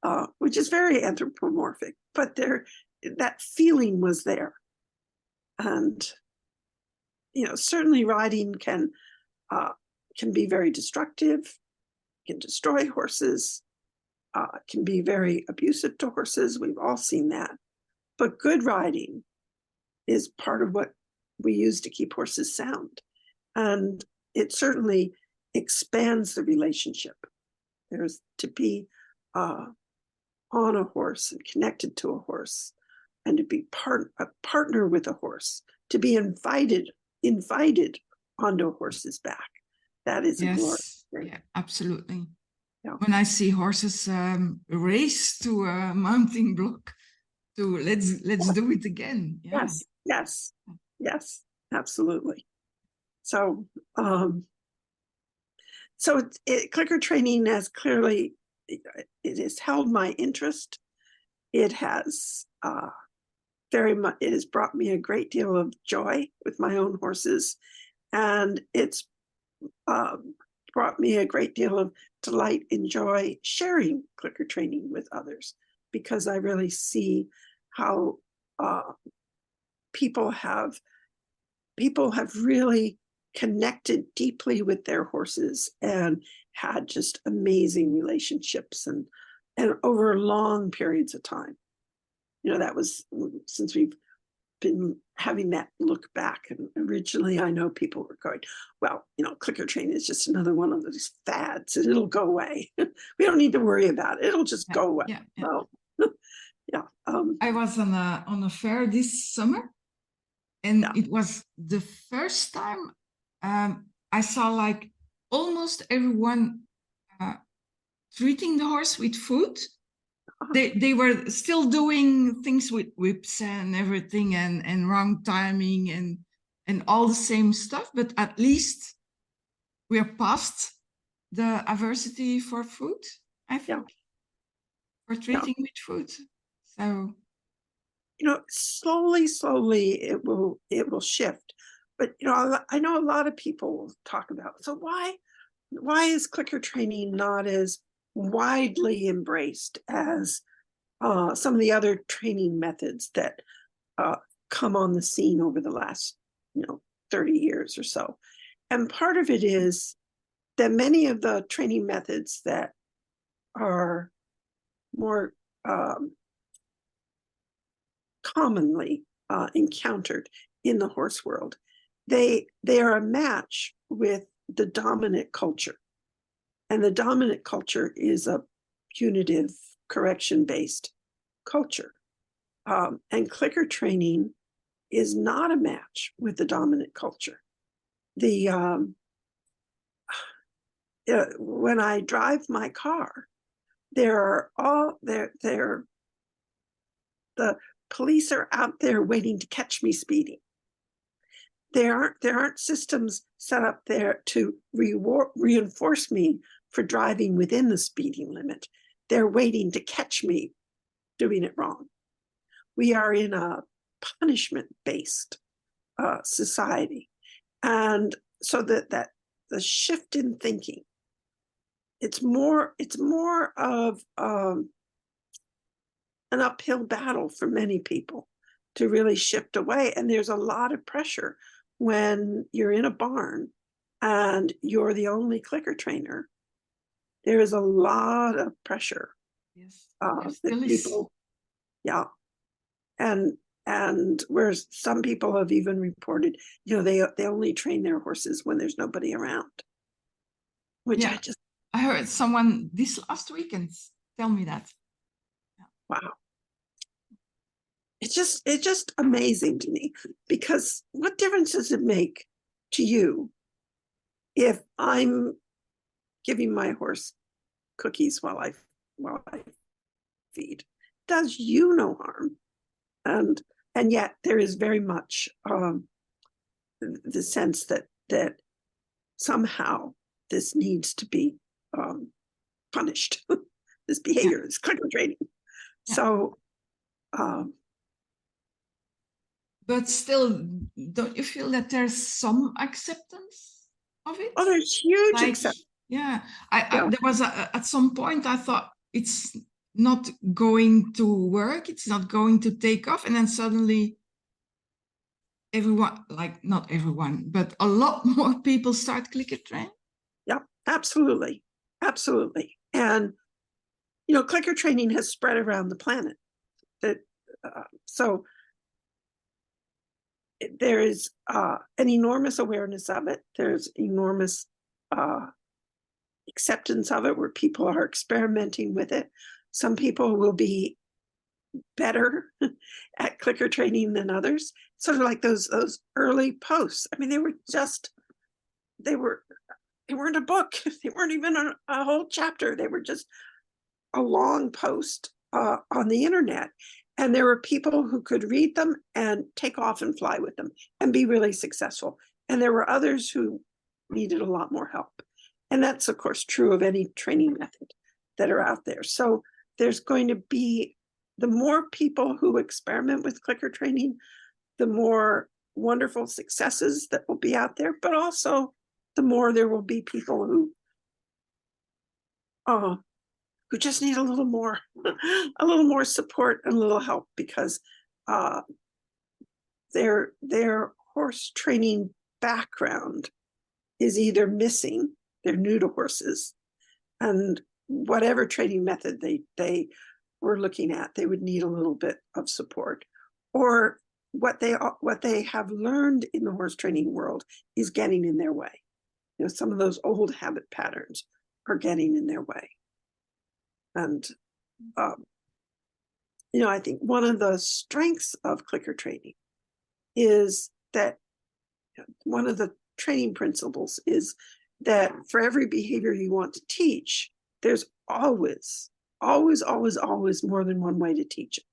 now, which is very anthropomorphic, but that feeling was there. And, certainly riding can be very destructive, can destroy horses, can be very abusive to horses. We've all seen that. But good riding is part of what we use to keep horses sound. And it certainly expands the relationship. There's to be on a horse and connected to a horse, and to be a partner with a horse, to be invited onto a horse's back. That is a glorious thing. Yeah, absolutely. Yeah. When I see horses race to a mounting block, to let's do it again. Yeah. Yes, absolutely. So, clicker training has clearly, it has held my interest. It has it has brought me a great deal of joy with my own horses, and it's brought me a great deal of delight and joy sharing clicker training with others, because I really see how people have really connected deeply with their horses and had just amazing relationships and over long periods of time. That was since we've been having that look back. And originally I know people were going, well, clicker training is just another one of those fads and it'll go away. We don't need to worry about it. It'll just go away. Yeah. So, yeah. I was on a fair this summer, and it was the first time I saw like almost everyone treating the horse with food. They were still doing things with whips and everything, and wrong timing and all the same stuff, but at least we're past the adversity for food, I think, for treating with food. So slowly it will shift. But I know a lot of people talk about, so why is clicker training not as widely embraced as some of the other training methods that come on the scene over the last 30 years or so. And part of it is that many of the training methods that are more commonly encountered in the horse world, they are a match with the dominant culture. And the dominant culture is a punitive, correction-based culture. And clicker training is not a match with the dominant culture. When I drive my car, the police are out there waiting to catch me speeding. There aren't systems set up there to reinforce me for driving within the speeding limit. They're waiting to catch me doing it wrong. We are in a punishment-based society. And so that the shift in thinking, it's more of an uphill battle for many people to really shift away. And there's a lot of pressure when you're in a barn and you're the only clicker trainer. There is a lot of pressure. Yes. That people, yeah. And whereas some people have even reported, they only train their horses when there's nobody around. Which I heard someone this last weekend tell me that. Yeah. Wow. It's just amazing to me, because what difference does it make to you if I'm giving my horse cookies while I feed? It does you no harm. And yet there is very much the sense that somehow this needs to be punished. This behavior is clicker training. Yeah. So but still, don't you feel that there's some acceptance of it? Oh, there's huge acceptance. Yeah, there was at some point I thought it's not going to work, it's not going to take off, and then suddenly everyone, like not everyone, but a lot more people start clicker training. Yeah, absolutely. And clicker training has spread around the planet. So there is an enormous awareness of it. There's enormous acceptance of it, where people are experimenting with it. Some people will be better at clicker training than others. Sort of like those early posts. I mean, they weren't a book. They weren't even a whole chapter. They were just a long post on the internet. And there were people who could read them and take off and fly with them and be really successful. And there were others who needed a lot more help. And that's, of course, true of any training method that are out there. So there's going to be, the more people who experiment with clicker training, the more wonderful successes that will be out there, but also the more there will be people who just need a little more support and a little help, because their horse training background is either missing, they're new to horses, and whatever training method they were looking at, they would need a little bit of support, or what they have learned in the horse training world is getting in their way. Some of those old habit patterns are getting in their way. And, I think one of the strengths of clicker training is that one of the training principles is that for every behavior you want to teach, there's always more than one way to teach it.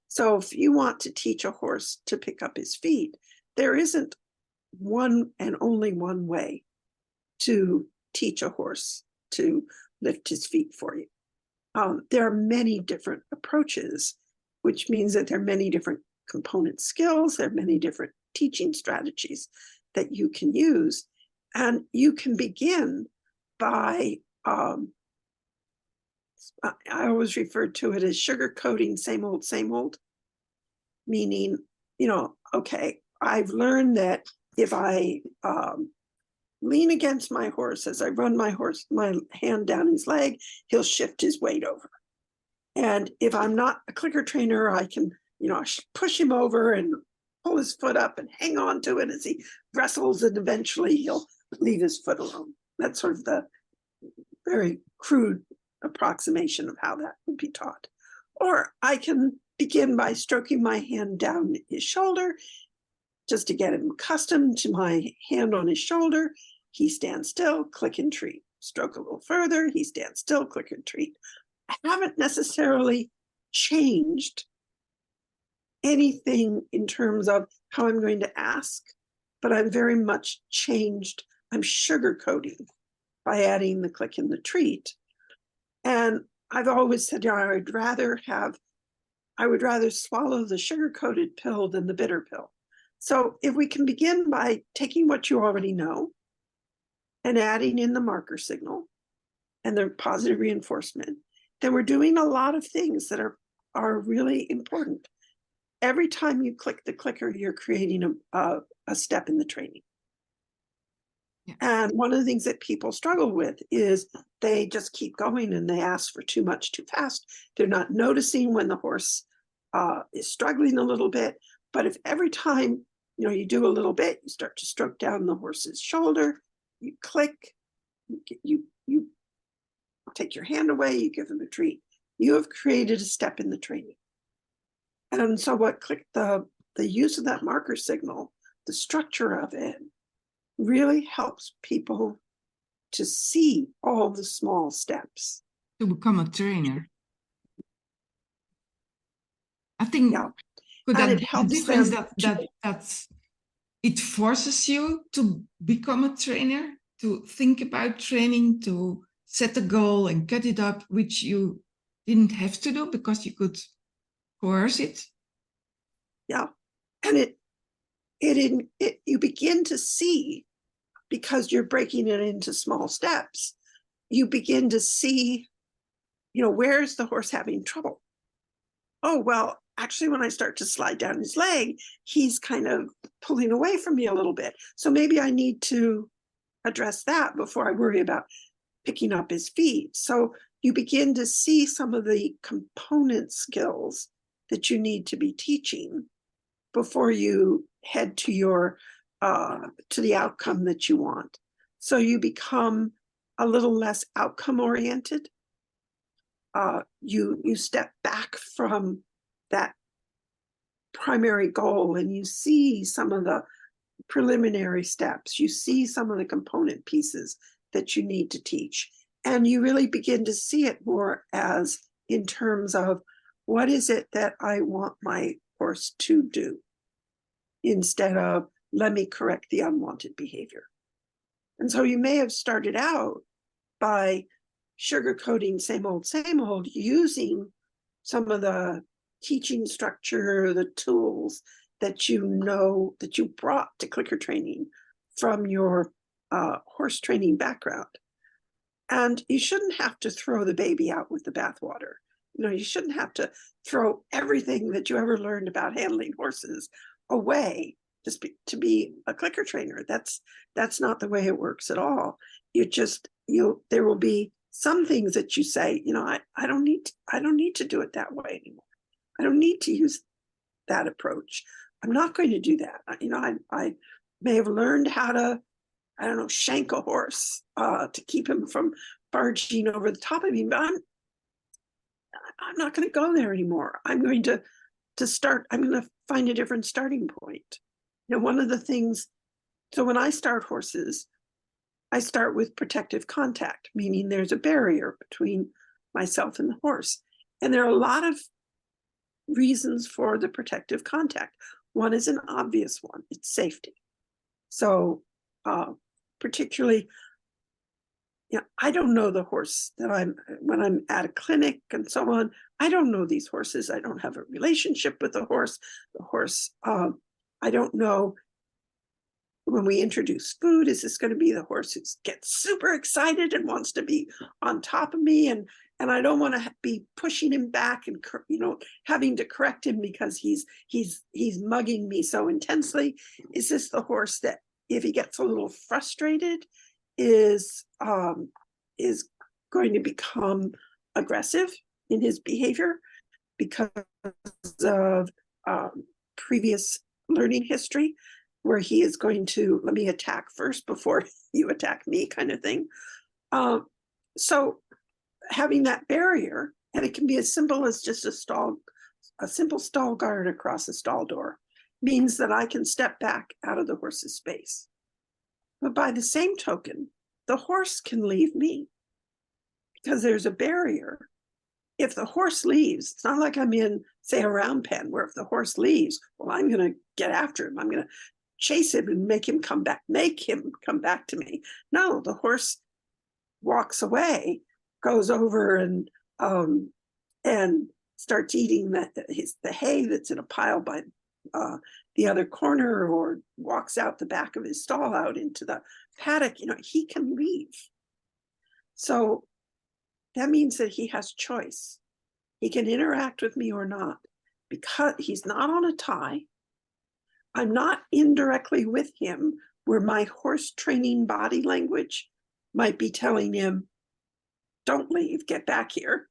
So if you want to teach a horse to pick up his feet, there isn't one and only one way to teach a horse to lift his feet for you. There are many different approaches, which means that there are many different component skills. There are many different teaching strategies that you can use. And you can begin by I always refer to it as sugar coating, same old, meaning, okay, I've learned that if I lean against my horse as I run my hand down his leg, he'll shift his weight over. And if I'm not a clicker trainer, I can, push him over and pull his foot up and hang on to it as he wrestles, and eventually he'll leave his foot alone. That's sort of the very crude approximation of how that would be taught. Or I can begin by stroking my hand down his shoulder just to get him accustomed to my hand on his shoulder. He stands still, click and treat. Stroke a little further, he stands still, click and treat. I haven't necessarily changed anything in terms of how I'm going to ask, but I'm very much changed. I'm sugarcoating by adding the click and the treat. And I've always said, I would rather swallow the sugar-coated pill than the bitter pill. So if we can begin by taking what you already know and adding in the marker signal and the positive reinforcement, then we're doing a lot of things that are really important. Every time you click the clicker, you're creating a step in the training. Yeah. And one of the things that people struggle with is they just keep going and they ask for too much too fast. They're not noticing when the horse is struggling a little bit. But if every time you do a little bit, you start to stroke down the horse's shoulder, you click, you take your hand away, you give them a treat, you have created a step in the training. And so the use of that marker signal, the structure of it, really helps people to see all the small steps. To become a trainer. I think could that be the difference that it forces you to become a trainer, to think about training, to set a goal and cut it up, which you didn't have to do because you could coerce it? Yeah. And you begin to see, because you're breaking it into small steps, you begin to see, where's the horse having trouble? Oh, well, actually, when I start to slide down his leg, he's kind of pulling away from me a little bit. So maybe I need to address that before I worry about picking up his feet. So you begin to see some of the component skills that you need to be teaching before you head to your to the outcome that you want. So you become a little less outcome oriented. You step back from that primary goal and you see some of the preliminary steps. You see some of the component pieces that you need to teach. And you really begin to see it more as in terms of what is it that I want my horse to do, instead of let me correct the unwanted behavior. And so you may have started out by sugarcoating same old, using some of the teaching structure, the tools that that you brought to clicker training from your horse training background. And you shouldn't have to throw the baby out with the bathwater. You shouldn't have to throw everything that you ever learned about handling horses away just to be a clicker trainer. That's not the way it works at all. There will be some things that you say, I don't need to do it that way anymore. I don't need to use that approach. I'm not going to do that. I may have learned how to, shank a horse to keep him from barging over the top of me, but I'm not going to go there anymore. I'm going to find a different starting point. One of the things, so when I start horses, I start with protective contact, meaning there's a barrier between myself and the horse. And there are a lot of reasons for the protective contact. One is an obvious one, it's safety. So particularly, I don't know the horse that when I'm at a clinic and so on, I don't know these horses. I don't have a relationship with the horse. I don't know when we introduce food, is this going to be the horse who gets super excited and wants to be on top of me? And and I don't want to be pushing him back and having to correct him because he's mugging me so intensely. Is this the horse that, if he gets a little frustrated, is going to become aggressive in his behavior because of previous learning history, where he is going to, let me attack first before you attack me, kind of thing. So having that barrier, and it can be as simple as just a simple stall guard across a stall door, means that I can step back out of the horse's space. But by the same token, the horse can leave me because there's a barrier. If the horse leaves, it's not like I'm in, say, a round pen where if the horse leaves, well, I'm going to get after him. I'm going to chase him and make him come back to me. No, the horse walks away, goes over and starts eating the hay that's in a pile by the other corner, or walks out the back of his stall out into the paddock. He can leave. So that means that he has choice. He can interact with me or not, because he's not on a tie. I'm not indirectly with him, where my horse training body language might be telling him, don't leave, get back here,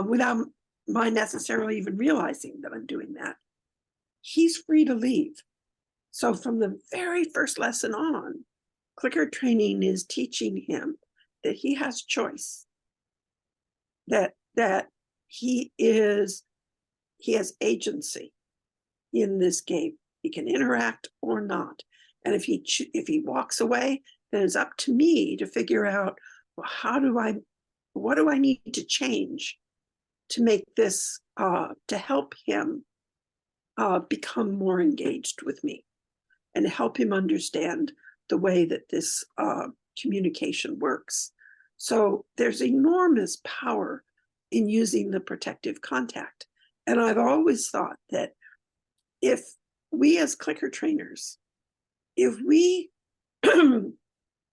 without my necessarily even realizing that I'm doing that. He's free to leave. So from the very first lesson on, clicker training is teaching him that he has choice, that he has agency in this game. He can interact or not. And if he walks away, then it's up to me to figure out, well, what do I need to change to make this, to help him become more engaged with me, and help him understand the way that this communication works. So there's enormous power in using the protective contact. And I've always thought that if we as clicker trainers, if we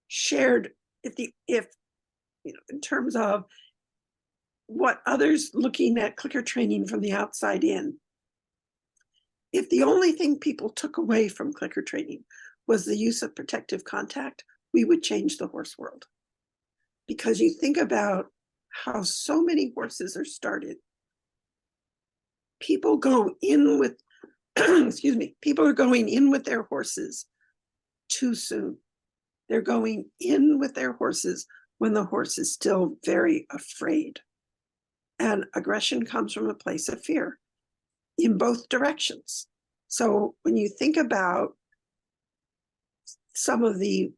shared, in terms of what others looking at clicker training from the outside in, if the only thing people took away from clicker training was the use of protective contact, we would change the horse world. Because you think about how so many horses are started. People go in with, people are going in with their horses too soon. They're going in with their horses when the horse is still very afraid. And aggression comes from a place of fear in both directions. So when you think about some of the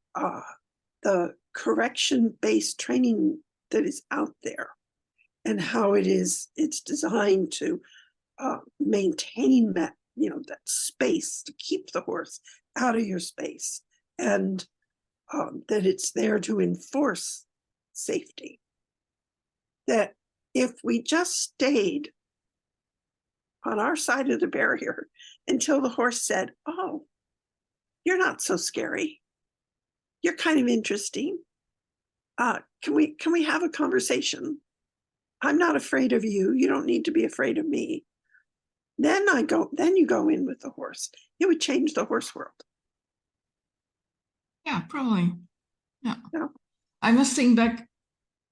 correction-based training that is out there, and how it's designed to maintain that, that space, to keep the horse out of your space, and that it's there to enforce safety. That if we just stayed on our side of the barrier until the horse said, oh, you're not so scary, you're kind of interesting, can we have a conversation? I'm not afraid of you, you don't need to be afraid of me. Then you go in with the horse. It would change the horse world. Yeah, probably. Yeah. Yeah. I must think back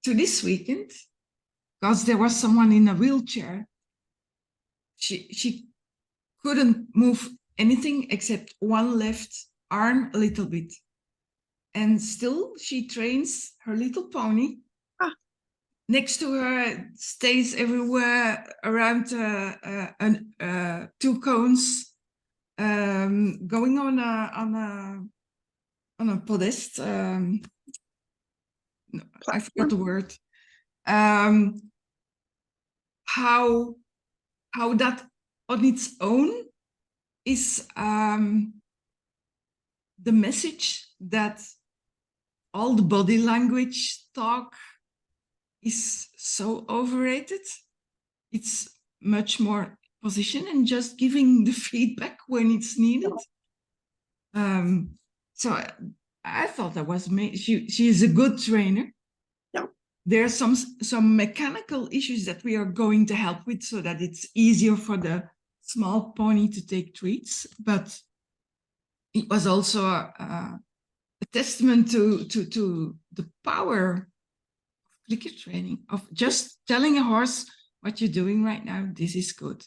to this weekend, because there was someone in a wheelchair. She couldn't move anything except one left arm a little bit. And still she trains her little pony. Next to her, stays everywhere around 2 cones, going on a podest. I forgot the word. How that on its own is the message that all the body language talk is so overrated. It's much more position and just giving the feedback when it's needed. So I thought that was she is a good trainer. Yeah. there's some mechanical issues that we are going to help with so that it's easier for the small pony to take treats. But it was also a testament to the power of clicker training, of just telling a horse what you're doing right now. This is good.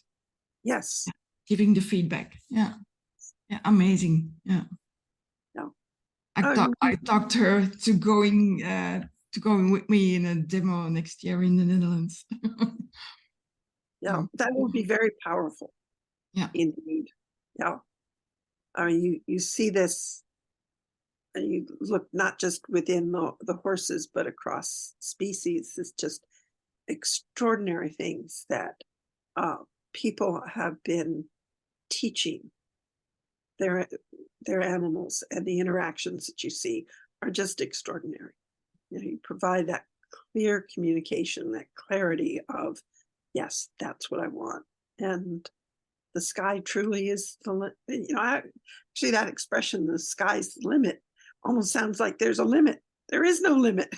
Yes. Giving the feedback. Yeah. Amazing. Yeah. No. I talked her to going with me in a demo next year in the Netherlands. Yeah, that will be very powerful. Yeah. Indeed. Yeah. I mean, you see this, and you look not just within the horses, but across species. It's just extraordinary things that people have been teaching their animals, and the interactions that you see are just extraordinary. You provide that clear communication, that clarity of, yes, that's what I want. And the sky truly is the, actually that expression, the sky's the limit, almost sounds like there's a limit. There is no limit.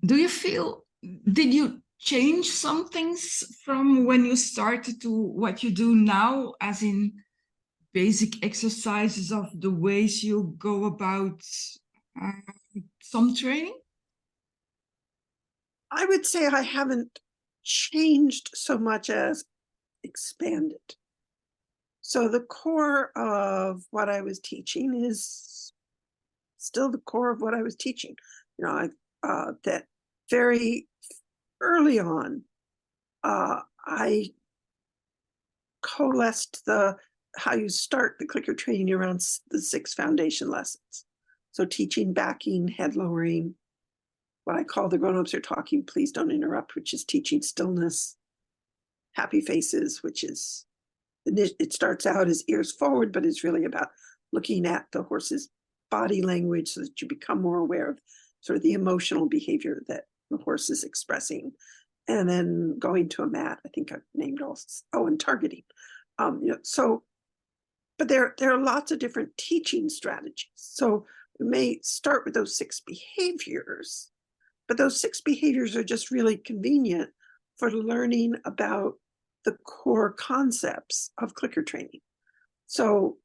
Do you feel, did you change some things from when you started to what you do now, as in basic exercises of the ways you go about some training? I would say I haven't changed so much as expanded. So the core of what I was teaching is still the core of what I was teaching. That very early on, I coalesced how you start the clicker training around the 6 foundation lessons. So teaching backing, head lowering, what I call the grown-ups are talking, please don't interrupt, which is teaching stillness, happy faces, which is, it starts out as ears forward, but it's really about looking at the horse's body language so that you become more aware of sort of the emotional behavior that the horse is expressing. And then going to a mat, I think I've named all, and targeting. But there are lots of different teaching strategies. So we may start with those 6 behaviors, but those 6 behaviors are just really convenient for learning about the core concepts of clicker training. So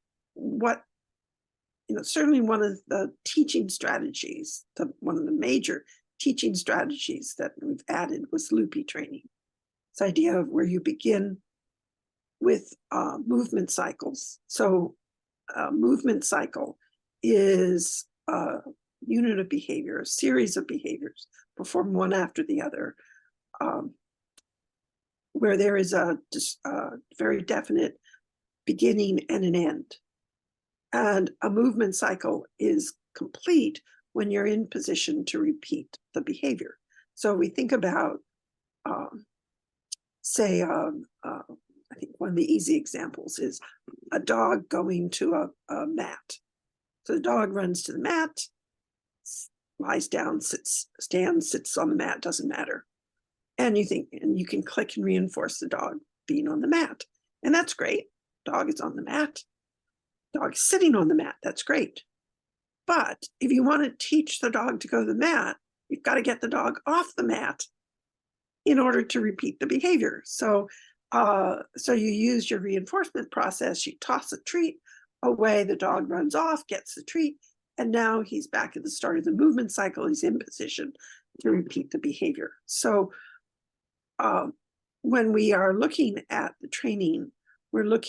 certainly one of the teaching strategies, one of the major teaching strategies that we've added was loopy training. This idea of where you begin with movement cycles. So a movement cycle is a unit of behavior, a series of behaviors performed one after the other, where there is a very definite beginning and an end. And a movement cycle is complete when you're in position to repeat the behavior. So we think about, I think one of the easy examples is a dog going to a mat. So the dog runs to the mat, lies down, stands, sits on the mat, doesn't matter. And you can click and reinforce the dog being on the mat. And that's great. Dog is on the mat. Dog is sitting on the mat. That's great. But if you want to teach the dog to go to the mat, you've got to get the dog off the mat in order to repeat the behavior. So you use your reinforcement process. You toss a treat away, the dog runs off, gets the treat, and now he's back at the start of the movement cycle. He's in position to repeat the behavior. So when we are looking at the training, we're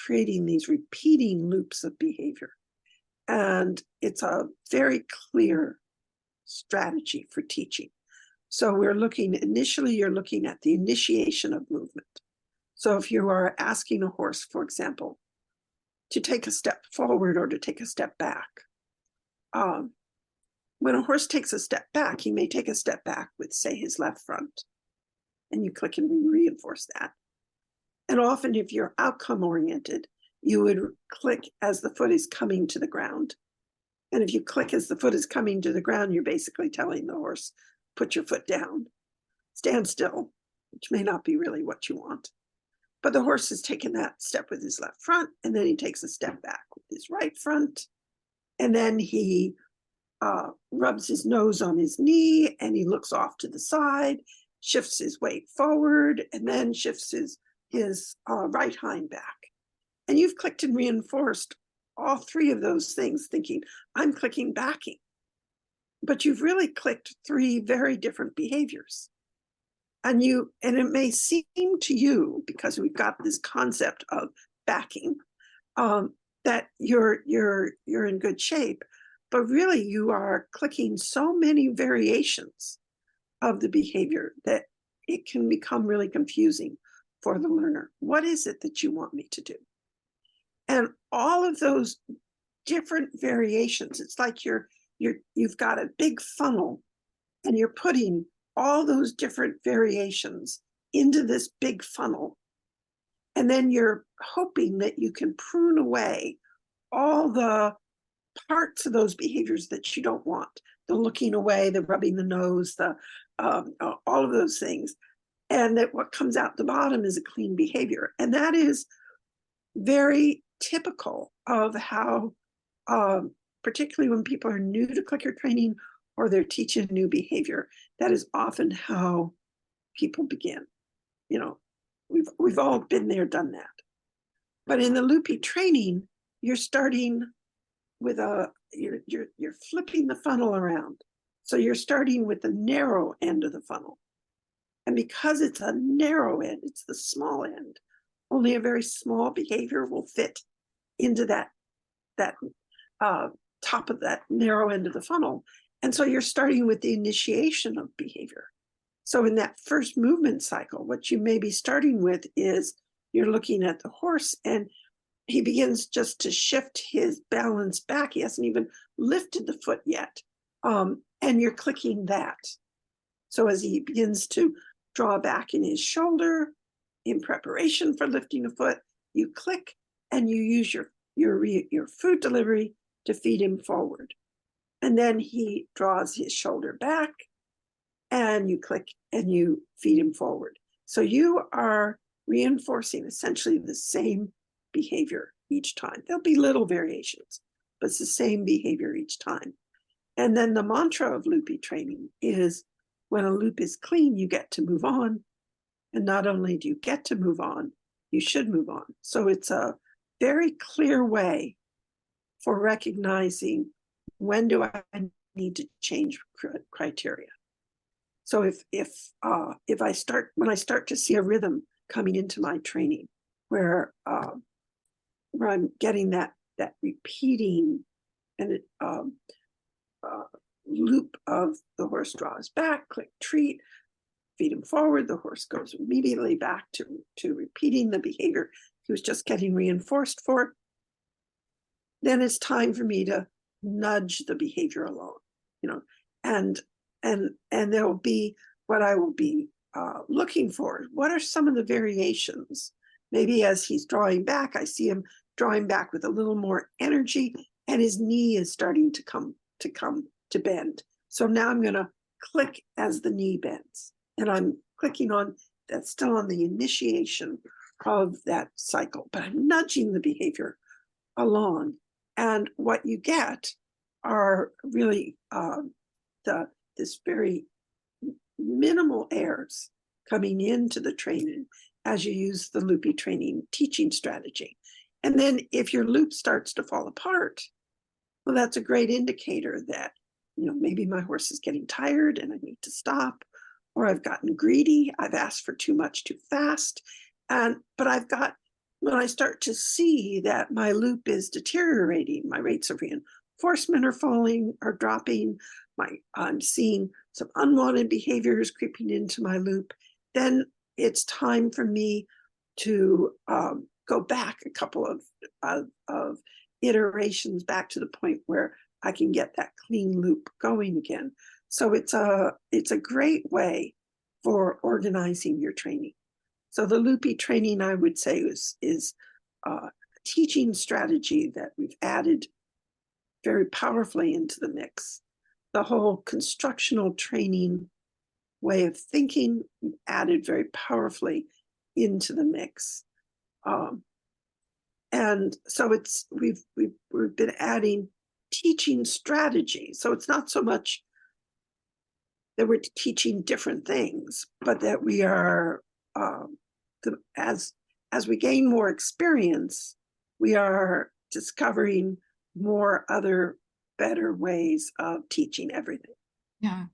creating these repeating loops of behavior. And it's a very clear strategy for teaching. So initially you're looking at the initiation of movement. So if you are asking a horse, for example, to take a step forward or to take a step back, when a horse takes a step back, he may take a step back with, say, his left front, and you click and reinforce that. And often if you're outcome oriented, you would click as the foot is coming to the ground. And if you click as the foot is coming to the ground, you're basically telling the horse, put your foot down, stand still, which may not be really what you want. But the horse has taken that step with his left front, and then he takes a step back with his right front. And then he rubs his nose on his knee, and he looks off to the side, shifts his weight forward, and then shifts his right hind back. And you've clicked and reinforced all three of those things, thinking, I'm clicking backing. But you've really clicked three very different behaviors. And it may seem to you, because we've got this concept of backing, that you're in good shape, but really you are clicking so many variations of the behavior that it can become really confusing for the learner. What is it that you want me to do? And all of those different variations, it's like you've got a big funnel and you're putting all those different variations into this big funnel. And then you're hoping that you can prune away all the parts of those behaviors that you don't want. The looking away, the rubbing the nose, all of those things. And that what comes out the bottom is a clean behavior. And that is very typical of how, particularly when people are new to clicker training or they're teaching new behavior, that is often how people begin. We've all been there, done that. But in the loopy training, you're starting with you're flipping the funnel around. So you're starting with the narrow end of the funnel. And because it's a narrow end, it's the small end, only a very small behavior will fit into that top of that narrow end of the funnel. And so you're starting with the initiation of behavior. So in that first movement cycle, what you may be starting with is you're looking at the horse and he begins just to shift his balance back. He hasn't even lifted the foot yet. And you're clicking that. So as he begins to draw back in his shoulder in preparation for lifting a foot, you click and you use your food delivery to feed him forward. And then he draws his shoulder back and you click and you feed him forward. So you are reinforcing essentially the same behavior each time. There'll be little variations, but it's the same behavior each time. And then the mantra of loopy training is when a loop is clean, you get to move on. And not only do you get to move on, you should move on. So it's a very clear way for recognizing when do I need to change criteria. So when I start to see a rhythm coming into my training where I'm getting that repeating and loop of the horse draws back, click, treat, feed him forward, the horse goes immediately back to repeating the behavior he was just getting reinforced for, then it's time for me to nudge the behavior along, and there will be what I will be looking for. What are some of the variations? Maybe as he's drawing back, I see him drawing back with a little more energy and his knee is starting to come to bend. So now I'm going to click as the knee bends, and I'm clicking on that's still on the initiation of that cycle, but I'm nudging the behavior along. And what you get are really this very minimal errors coming into the training as you use the loopy training teaching strategy. And then if your loop starts to fall apart, well, that's a great indicator that, maybe my horse is getting tired and I need to stop, or I've gotten greedy, I've asked for too much too fast. But when I start to see that my loop is deteriorating, my rates of reinforcement are falling or dropping, I'm seeing some unwanted behaviors creeping into my loop, then it's time for me to go back a couple of iterations back to the point where I can get that clean loop going again. So it's a great way for organizing your training. So the loopy training, I would say, is a teaching strategy that we've added very powerfully into the mix. The whole constructional training way of thinking added very powerfully into the mix. And so we've been adding teaching strategy. So it's not so much that we're teaching different things, but that we are, as we gain more experience, we are discovering more other better ways of teaching everything. Yeah.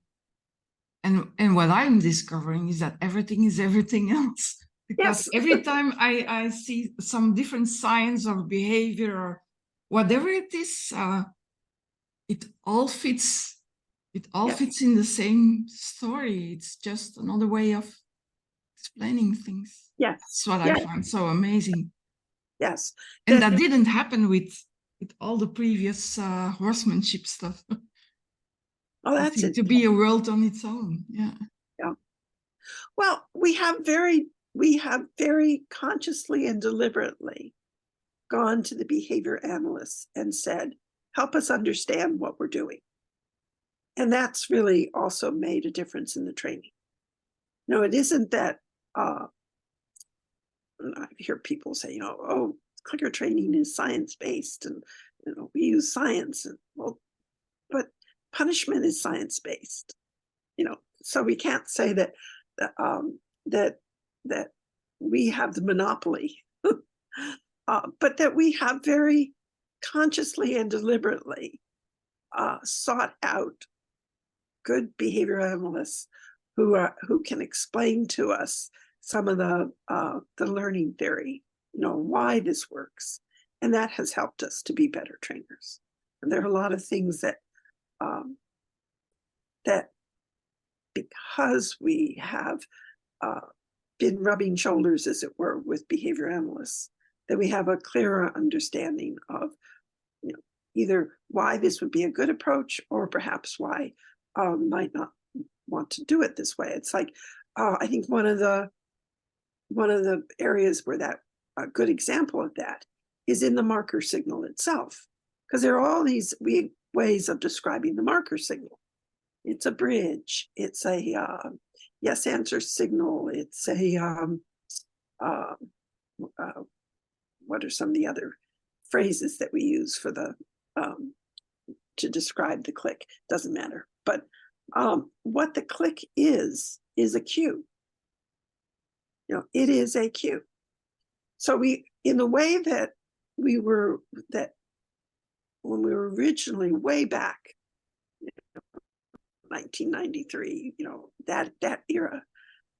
And what I'm discovering is that everything is everything else. Because Yes. every time I see some different signs of behavior or whatever it is, it all fits. It all Yes. fits in the same story. It's just another way of explaining things. Yes. That's what Yes. I find so amazing. Yes. And that didn't happen with all the previous horsemanship stuff. Oh, that's it. To be a world on its own. Yeah. Yeah. Well, we have very consciously and deliberately gone to the behavior analysts and said, help us understand what we're doing. And that's really also made a difference in the training. No, it isn't that I hear people say, oh, clicker training is science-based and we use science. And, well, but punishment is science-based. So we can't say that that we have the monopoly, but that we have very consciously and deliberately sought out good behavioral analysts who can explain to us some of the learning theory, why this works, and that has helped us to be better trainers. And there are a lot of things that that because we have been rubbing shoulders, as it were, with behavior analysts, that we have a clearer understanding of either why this would be a good approach or perhaps why might not want to do it this way. It's like I think one of the areas where that a good example of that is in the marker signal itself, because there are all these ways of describing the marker signal. It's a bridge. It's a yes answer signal. It's a what are some of the other phrases that we use for the to describe the click? Doesn't matter. But what the click is a cue. It is a cue. So in the way that when we were originally way back, 1993, that era,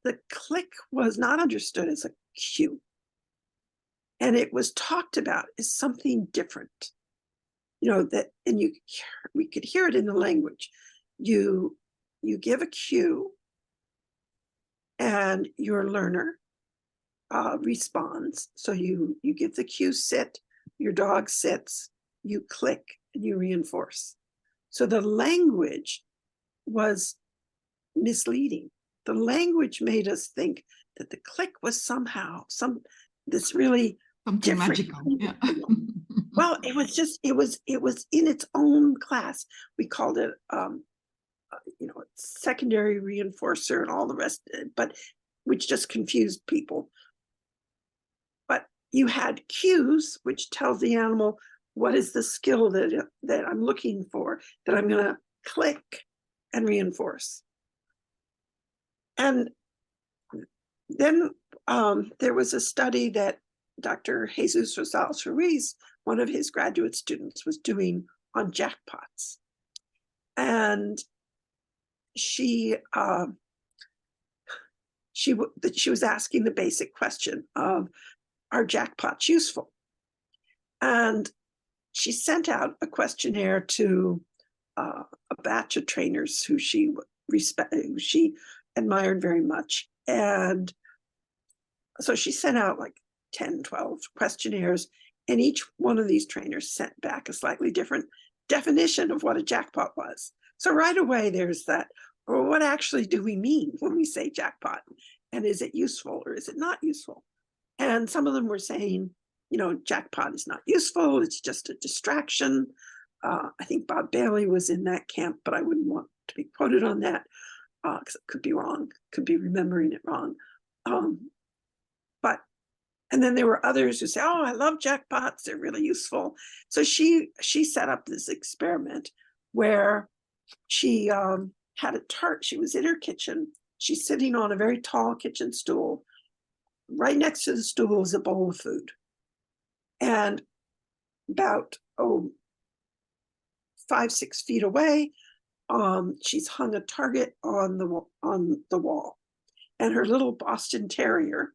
the click was not understood as a cue. And it was talked about as something different. We could hear it in the language. You give a cue and your learner responds. So you give the cue sit, your dog sits, you click, and you reinforce. So the language was misleading. The language made us think that the click was somehow this really something different. Magical. Yeah. Well, it was in its own class. We called it secondary reinforcer and all the rest of it, but which just confused people. But you had cues, which tells the animal what is the skill that I'm looking for, that I'm going to click and reinforce. And then there was a study that Dr. Jesus Rosales Ruiz, one of his graduate students, was doing on jackpots. And she was asking the basic question of, are jackpots useful? And she sent out a questionnaire to a batch of trainers who she admired very much. And so she sent out like 10, 12 questionnaires, and each one of these trainers sent back a slightly different definition of what a jackpot was. So right away, there's that, well, what actually do we mean when we say jackpot? And is it useful or is it not useful? And some of them were saying, jackpot is not useful. It's just a distraction. I think Bob Bailey was in that camp, but I wouldn't want to be quoted on that because it could be wrong, could be remembering it wrong. And then there were others who say, oh, I love jackpots. They're really useful. So she set up this experiment where she had a tart. She was in her kitchen. She's sitting on a very tall kitchen stool. Right next to the stool is a bowl of food. And about 5-6 feet away, she's hung a target on the wall. And her little Boston Terrier,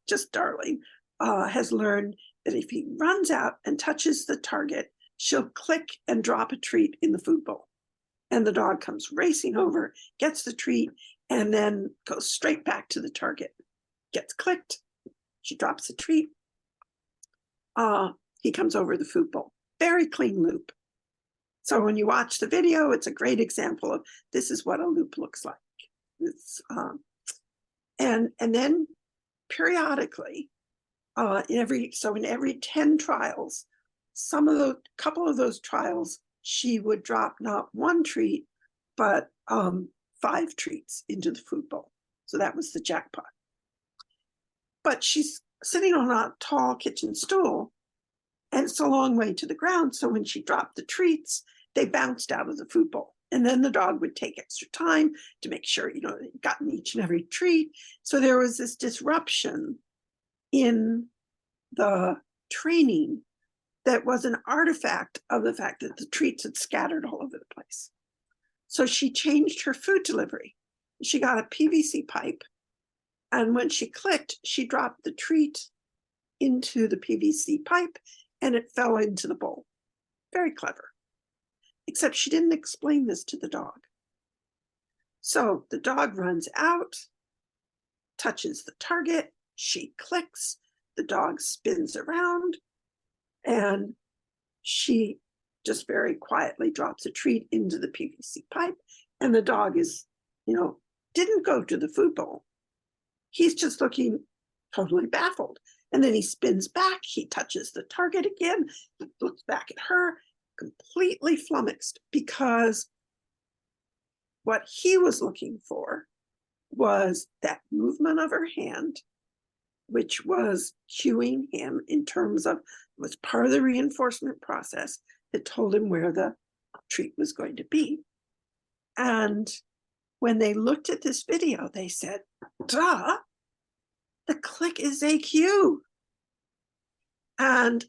just darling, has learned that if he runs out and touches the target, she'll click and drop a treat in the food bowl. And the dog comes racing over, gets the treat, and then goes straight back to the target. Gets clicked, she drops the treat. He comes over the food bowl. Very clean loop. So when you watch the video, it's a great example of this is what a loop looks like. It's, and then periodically, in every 10 trials, couple of those trials, she would drop not one treat, but 5 treats into the food bowl. So that was the jackpot. But she's sitting on a tall kitchen stool, and it's a long way to the ground. So when she dropped the treats, they bounced out of the food bowl. And then the dog would take extra time to make sure, they'd gotten each and every treat. So there was this disruption in the training that was an artifact of the fact that the treats had scattered all over the place. So she changed her food delivery. She got a PVC pipe, and when she clicked, she dropped the treat into the PVC pipe, and it fell into the bowl. Very clever. Except she didn't explain this to the dog. So the dog runs out, touches the target, she clicks, the dog spins around, and she just very quietly drops a treat into the PVC pipe, and the dog is, didn't go to the food bowl. He's just looking totally baffled. And then he spins back, he touches the target again, he looks back at her, completely flummoxed, because what he was looking for was that movement of her hand, which was cueing him in terms of, was part of the reinforcement process that told him where the treat was going to be. And when they looked at this video, they said, duh, the click is a cue. And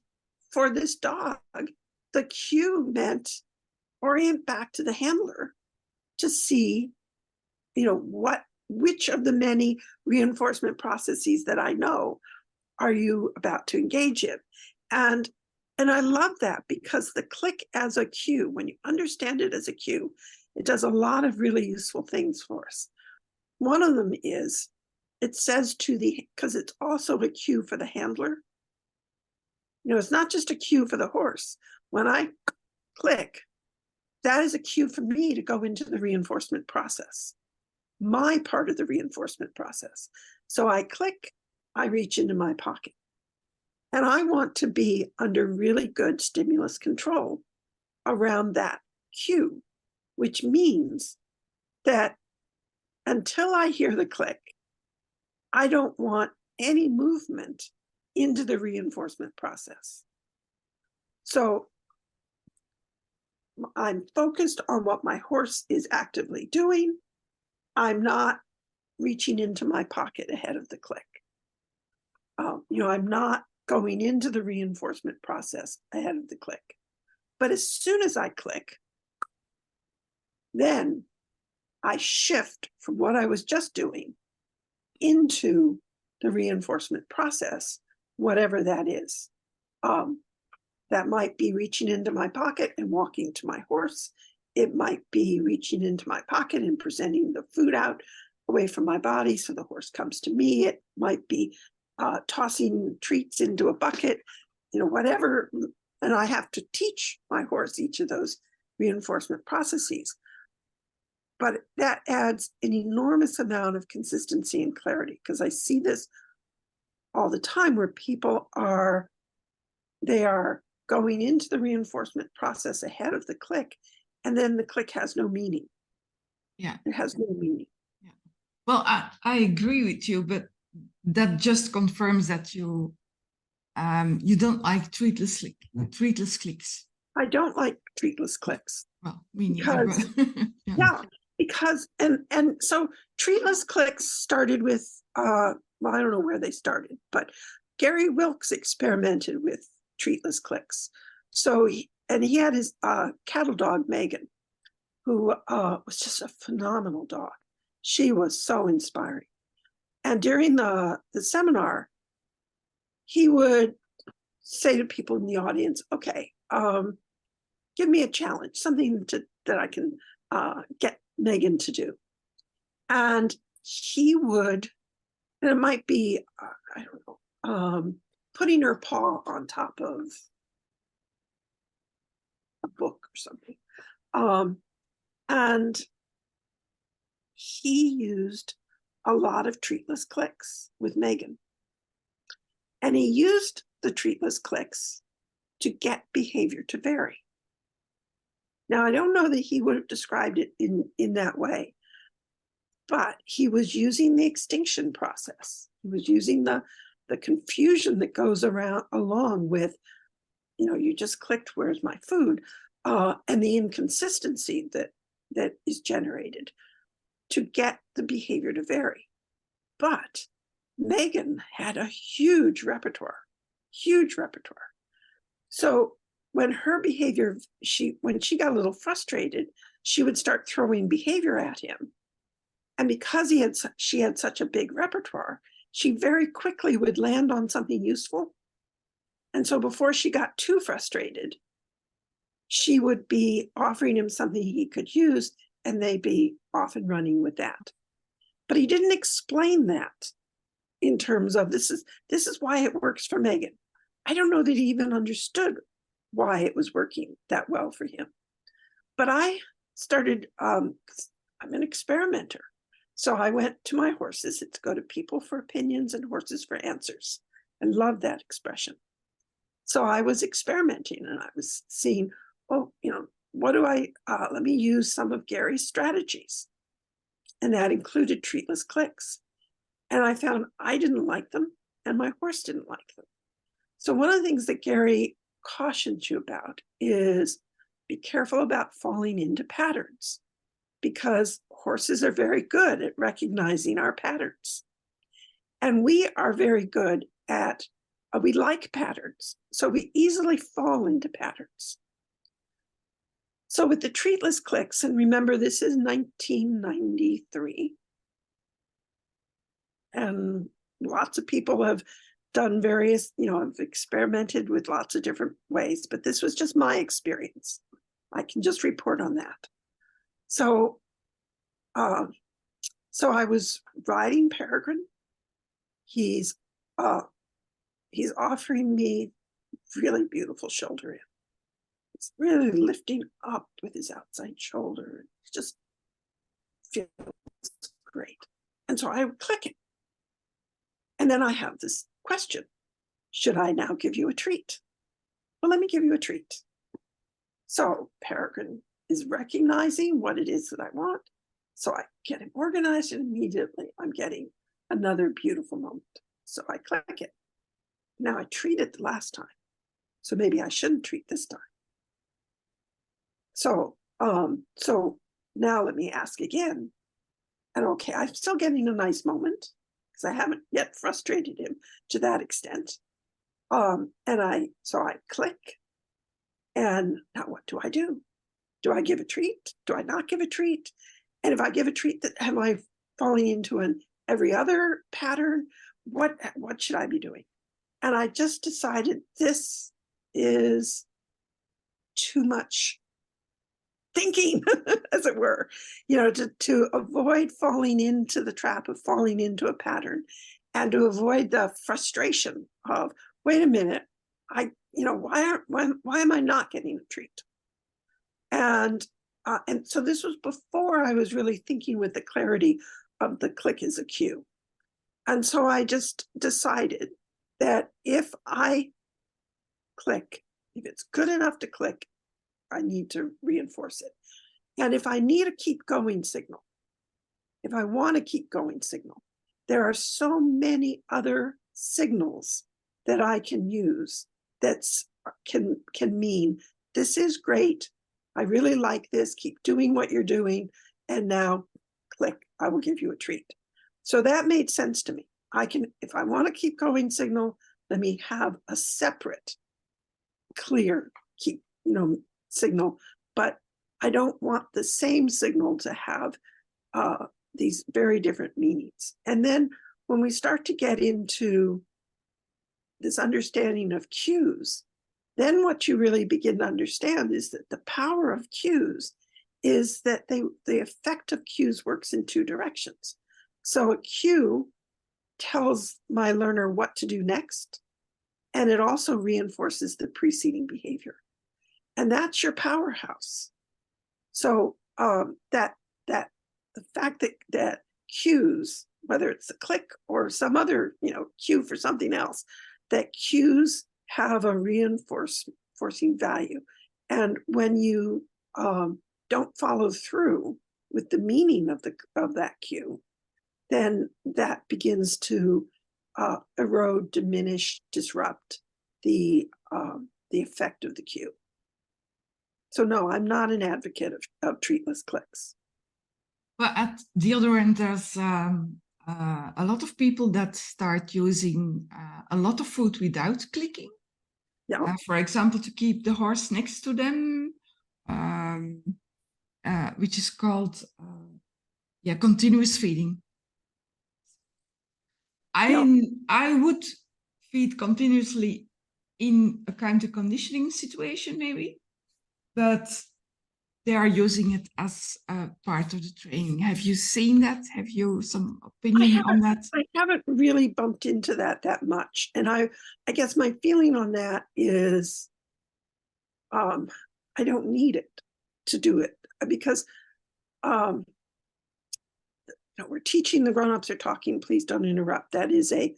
for this dog, the cue meant orient back to the handler to see, which of the many reinforcement processes that I know are you about to engage in? And I love that, because the click as a cue, when you understand it as a cue, it does a lot of really useful things for us. One of them is, it says because it's also a cue for the handler. It's not just a cue for the horse. When I click, that is a cue for me to go into the reinforcement process, my part of the reinforcement process. So I click, I reach into my pocket. And I want to be under really good stimulus control around that cue, which means that until I hear the click, I don't want any movement into the reinforcement process. So I'm focused on what my horse is actively doing. I'm not reaching into my pocket ahead of the click. I'm not going into the reinforcement process ahead of the click. But as soon as I click, then I shift from what I was just doing into the reinforcement process, whatever that is. That might be reaching into my pocket and walking to my horse. It might be reaching into my pocket and presenting the food out away from my body so the horse comes to me. It might be tossing treats into a bucket, whatever. And I have to teach my horse each of those reinforcement processes. But that adds an enormous amount of consistency and clarity, because I see this all the time where people are going into the reinforcement process ahead of the click, and then the click has no meaning. Yeah. It has no meaning. Yeah. Well, I agree with you, but that just confirms that you don't like treatless clicks. I don't like treatless clicks. Well, me neither. Because, But yeah, because and so treatless clicks started with well, I don't know where they started, but Gary Wilkes experimented with treatless clicks. So he had his cattle dog Megan, who was just a phenomenal dog. She was so inspiring. And during the seminar, he would say to people in the audience, okay, give me a challenge, something that I can get Megan to do. And he would, and it might be, I don't know, putting her paw on top of a book or something. And he used a lot of treatless clicks with Megan. And he used the treatless clicks to get behavior to vary. Now, I don't know that he would have described it in that way, but he was using the extinction process. He was using the confusion that goes along with, you just clicked, where's my food? And the inconsistency that is generated to get the behavior to vary. But Megan had a huge repertoire. So when her behavior, when she got a little frustrated, she would start throwing behavior at him. And because she had such a big repertoire, she very quickly would land on something useful. And so before she got too frustrated, she would be offering him something he could use, and they'd be off and running with that. But he didn't explain that in terms of this is why it works for Megan. I don't know that he even understood why it was working that well for him. But I started, I'm an experimenter. So I went to my horses. It's go to people for opinions and horses for answers. I love that expression. So I was experimenting and I was seeing, what do let me use some of Gary's strategies. And that included treatless clicks. And I found I didn't like them and my horse didn't like them. So one of the things that Gary cautions you about is be careful about falling into patterns, because horses are very good at recognizing our patterns. And we are very good at, we like patterns, so we easily fall into patterns. So with the treatless clicks, and remember this is 1993, and lots of people have done various, have experimented with lots of different ways, but this was just my experience. I can just report on that. So I was riding Peregrine. He's offering me really beautiful shoulder in. It's really lifting up with his outside shoulder. It just feels great. And so I would click it. And then I have this question. Should I now give you a treat? Well, let me give you a treat. So Peregrine is recognizing what it is that I want. So I get him organized, and immediately I'm getting another beautiful moment. So I click it. Now I treat it the last time. So maybe I shouldn't treat this time. So now let me ask again. And okay, I'm still getting a nice moment because I haven't yet frustrated him to that extent. So I click. And now what do I do? Do I give a treat? Do I not give a treat? And if I give a treat, am I falling into an every other pattern? What should I be doing? And I just decided this is too much thinking, as it were, to avoid falling into the trap of falling into a pattern, and to avoid the frustration of, wait a minute, why am I not getting a treat? And so this was before I was really thinking with the clarity of the click is a cue. And so I just decided that if I click, if it's good enough to click, I need to reinforce it. And if I need a keep going signal, if I want a keep going signal, there are so many other signals that I can use that can mean this is great. I really like this. Keep doing what you're doing. And now click, I will give you a treat. So that made sense to me. I can, if I want to keep going signal, let me have a separate, clear, signal, but I don't want the same signal to have these very different meanings. And then when we start to get into this understanding of cues, then what you really begin to understand is that the power of cues is that the effect of cues works in two directions. So a cue tells my learner what to do next, and it also reinforces the preceding behavior. And that's your powerhouse. So that the fact that cues, whether it's a click or some other cue for something else, that cues have a reinforcing value. And when you don't follow through with the meaning of that cue, then that begins to erode, diminish, disrupt the effect of the cue. So no, I'm not an advocate of treatless clicks. But at the other end, there's a lot of people that start using a lot of food without clicking. Yeah. For example, to keep the horse next to them, which is called continuous feeding. I would feed continuously in a kind of conditioning situation, maybe, but they are using it as a part of the training. Have you seen that? Have you some opinion on that? I haven't really bumped into that much. And I guess my feeling on that is I don't need it to do it, because we're teaching, the grown-ups are talking, please don't interrupt. That is a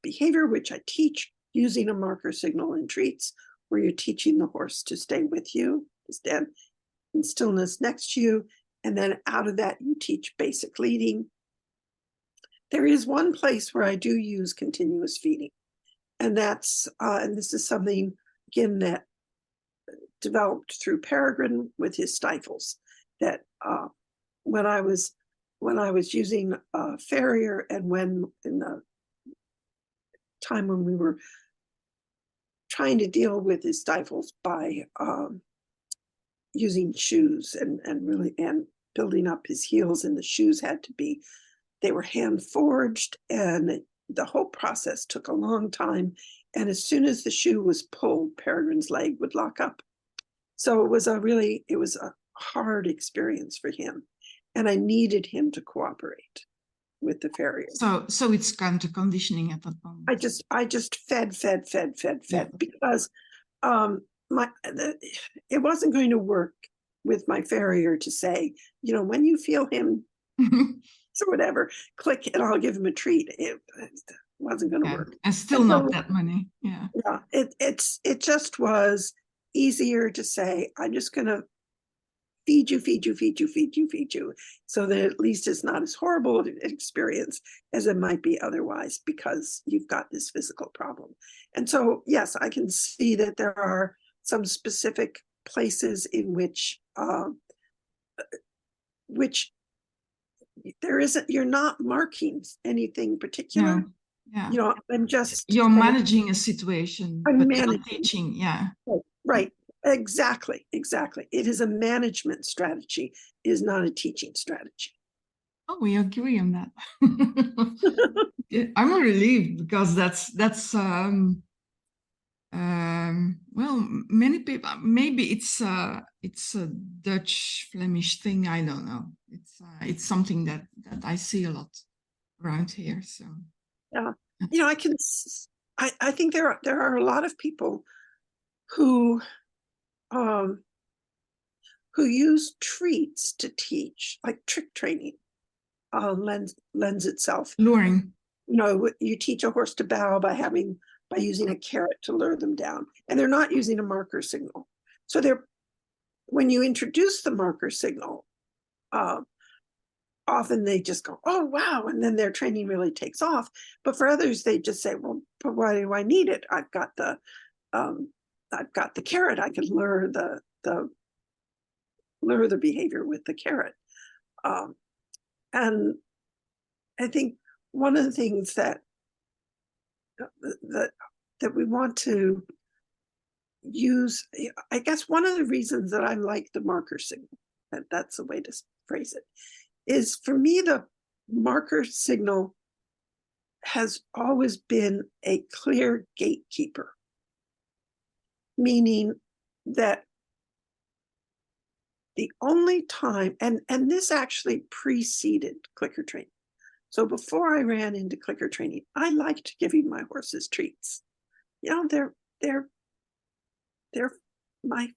behavior which I teach using a marker signal in treats, where you're teaching the horse to stay with you, to stand in stillness next to you, and then out of that you teach basic leading. There is one place where I do use continuous feeding, and that's and this is something again that developed through Peregrine with his stifles. That when I was using a farrier, and when in the time when we were trying to deal with his stifles by using shoes and building up his heels, and the shoes they were hand forged, and the whole process took a long time. And as soon as the shoe was pulled, Peregrine's leg would lock up. So it was a hard experience for him, and I needed him to cooperate with the farrier. So it's kind of conditioning at that moment. I just fed because it wasn't going to work with my farrier to say, when you feel him or whatever, click and I'll give him a treat. It wasn't going to work. And still not that many. Yeah. Yeah. It just was easier to say, I'm just going to feed you, so that at least it's not as horrible an experience as it might be otherwise, because you've got this physical problem. And so, yes, I can see that there are some specific places in which there isn't, you're not marking anything particular. No. Yeah. I'm just, you're managing a situation, I'm but managing. not teaching. Yeah. Right. Exactly. It is a management strategy. It is not a teaching strategy. Oh, we agree on that. I'm relieved, because that's well, many people, maybe it's a Dutch Flemish thing. I don't know. It's something that I see a lot around here. So yeah, I think there are a lot of people who use treats to teach, like trick training lends itself. Luring. You teach a horse to bow by using a carrot to lure them down, and they're not using a marker signal. So when you introduce the marker signal, often they just go, oh, wow. And then their training really takes off. But for others, they just say, well, but why do I need it? I've got the carrot. I can lure the behavior with the carrot. And I think one of the things that we want to use, I guess one of the reasons that I like the marker signal, that's the way to phrase it, is for me, the marker signal has always been a clear gatekeeper, meaning that the only time, and this actually preceded clicker training. So before I ran into clicker training, I liked giving my horses treats. You know, they're my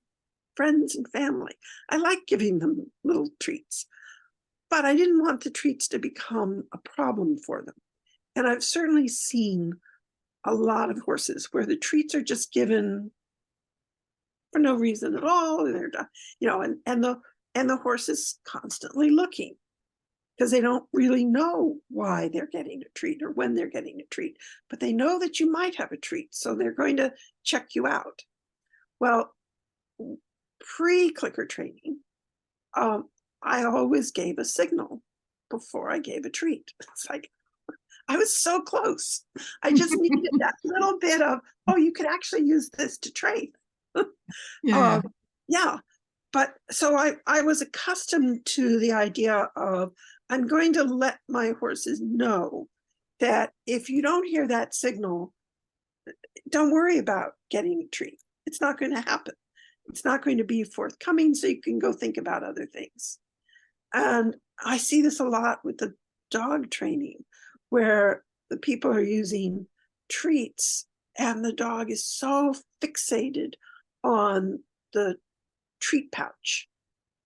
friends and family. I like giving them little treats, but I didn't want the treats to become a problem for them. And I've certainly seen a lot of horses where the treats are just given for no reason at all. And they're, you know, and the horse is constantly looking because they don't really know why they're getting a treat or when they're getting a treat, but they know that you might have a treat, so they're going to check you out. Well, pre-clicker training, I always gave a signal before I gave a treat. It's like, I was so close. I just needed that little bit of, oh, you could actually use this to train. Yeah. Yeah. But so I was accustomed to the idea of, I'm going to let my horses know that if you don't hear that signal, don't worry about getting a treat. It's not going to happen. It's not going to be forthcoming, so you can go think about other things. And I see this a lot with the dog training, where the people are using treats and the dog is so fixated on the treat pouch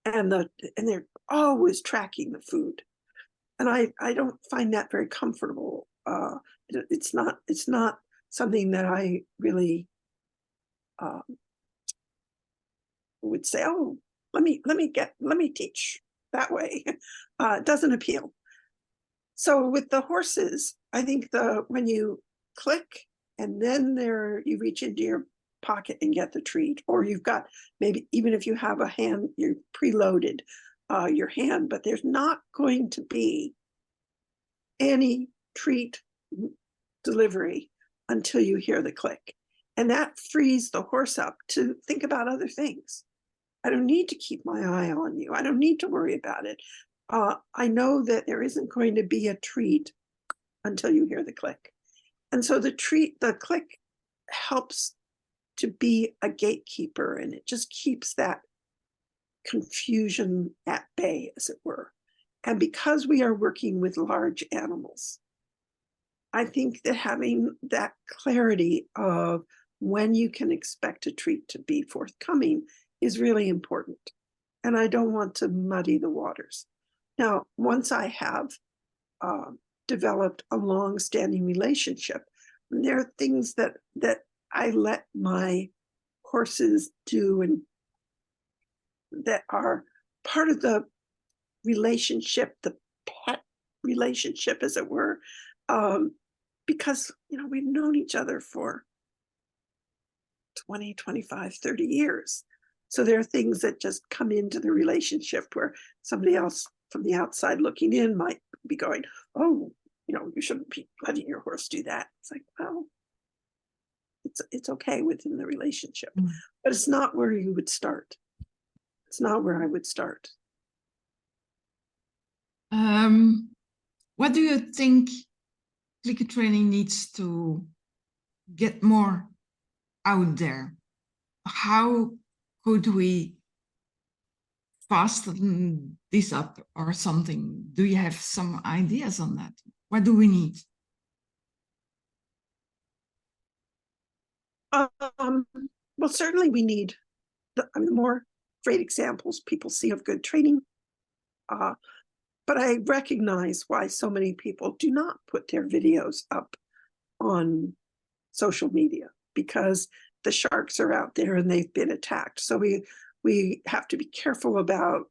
and they're always tracking the food. And I don't find that very comfortable. It's not something that I really would say, oh, let me teach that way. It doesn't appeal. So with the horses, I think when you click and then you reach into your pocket and get the treat, or you've got, maybe even if you have a hand, you're preloaded your hand, but there's not going to be any treat delivery until you hear the click. And that frees the horse up to think about other things. I don't need to keep my eye on you. I don't need to worry about it. I know that there isn't going to be a treat until you hear the click. And so the click helps to be a gatekeeper, and it just keeps that confusion at bay, as it were. And because we are working with large animals, I think that having that clarity of when you can expect a treat to be forthcoming is really important. And I don't want to muddy the waters. Now, once I have developed a long-standing relationship, there are things that I let my horses do and that are part of the relationship, the pet relationship, as it were, because, you know, we've known each other for 20, 25, 30 years. So there are things that just come into the relationship where somebody else from the outside looking in might be going, oh, you know, you shouldn't be letting your horse do that. It's like, well, it's okay within the relationship, but it's not where you would start. It's not where I would start. What do you think clicker training needs to get more out there? How could we fasten this up or something? Do you have some ideas on that? What do we need? Well, certainly we need the more great examples people see of good training. But I recognize why so many people do not put their videos up on social media, because the sharks are out there and they've been attacked. So we have to be careful about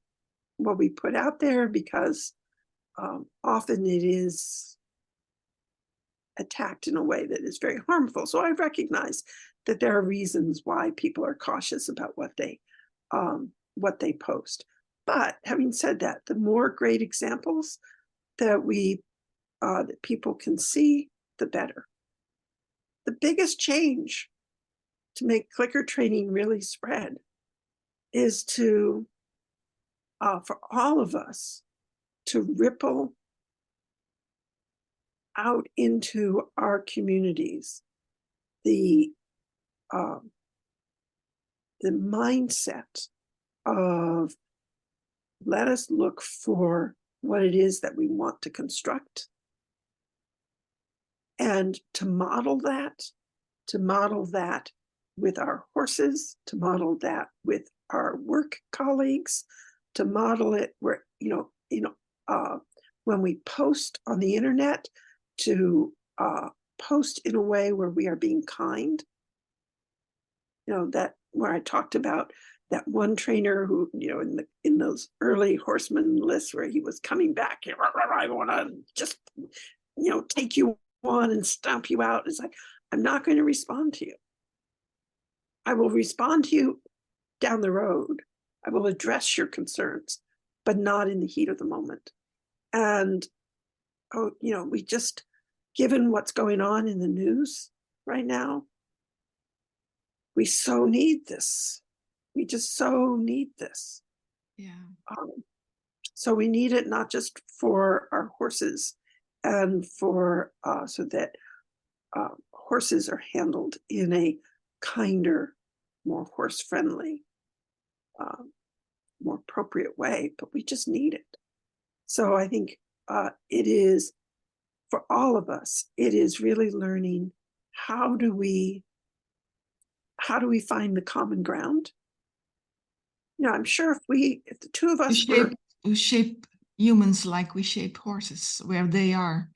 what we put out there, because often it is attacked in a way that is very harmful. So I recognize that there are reasons why people are cautious about what they post. But having said that, the more great examples that that people can see, the better. The biggest change to make clicker training really spread is to for all of us to ripple out into our communities the mindset of let us look for what it is that we want to construct, and to model that with our horses, to model that with our work colleagues, to model it where, when we post on the internet, to post in a way where we are being kind. That where I talked about that one trainer who, in those early horseman lists where he was coming back, I want to just, take you on and stomp you out. It's like, I'm not going to respond to you. I will respond to you down the road. I will address your concerns, but not in the heat of the moment. And, we just, given what's going on in the news right now, we so need this. We just so need this. Yeah. So we need it not just for our horses and for so that horses are handled in a kinder, more horse-friendly, more appropriate way, but we just need it. So I think it is, for all of us, it is really learning how do we find the common ground. I'm sure if the two of us we shape humans like we shape horses where they are.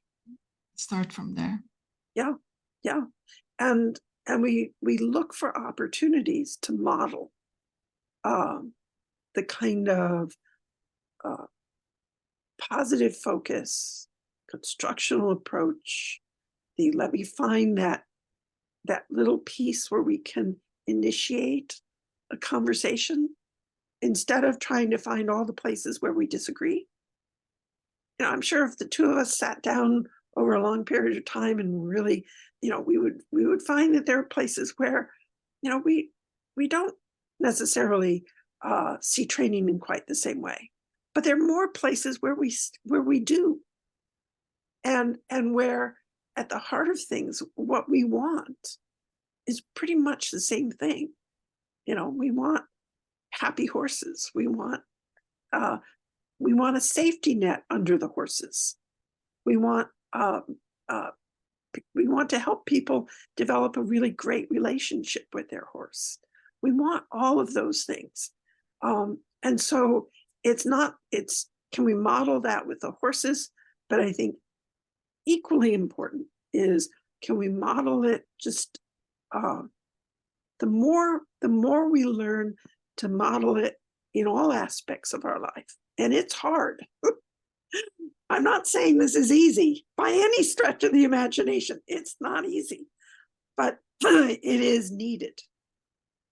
Start from there. Yeah. And we look for opportunities to model the kind of positive focus, constructional approach. Let me find that little piece where we can initiate a conversation instead of trying to find all the places where we disagree. I'm sure if the two of us sat down over a long period of time and really, we would find that there are places where, we don't necessarily see training in quite the same way, but there are more places where we do, and where at the heart of things, what we want is pretty much the same thing. We want happy horses. We want a safety net under the horses. We want to help people develop a really great relationship with their horse. We want all of those things. And so can we model that with the horses? But I think equally important is, can we model it just the more we learn to model it in all aspects of our life. And it's hard. I'm not saying this is easy by any stretch of the imagination. It's not easy, but it is needed.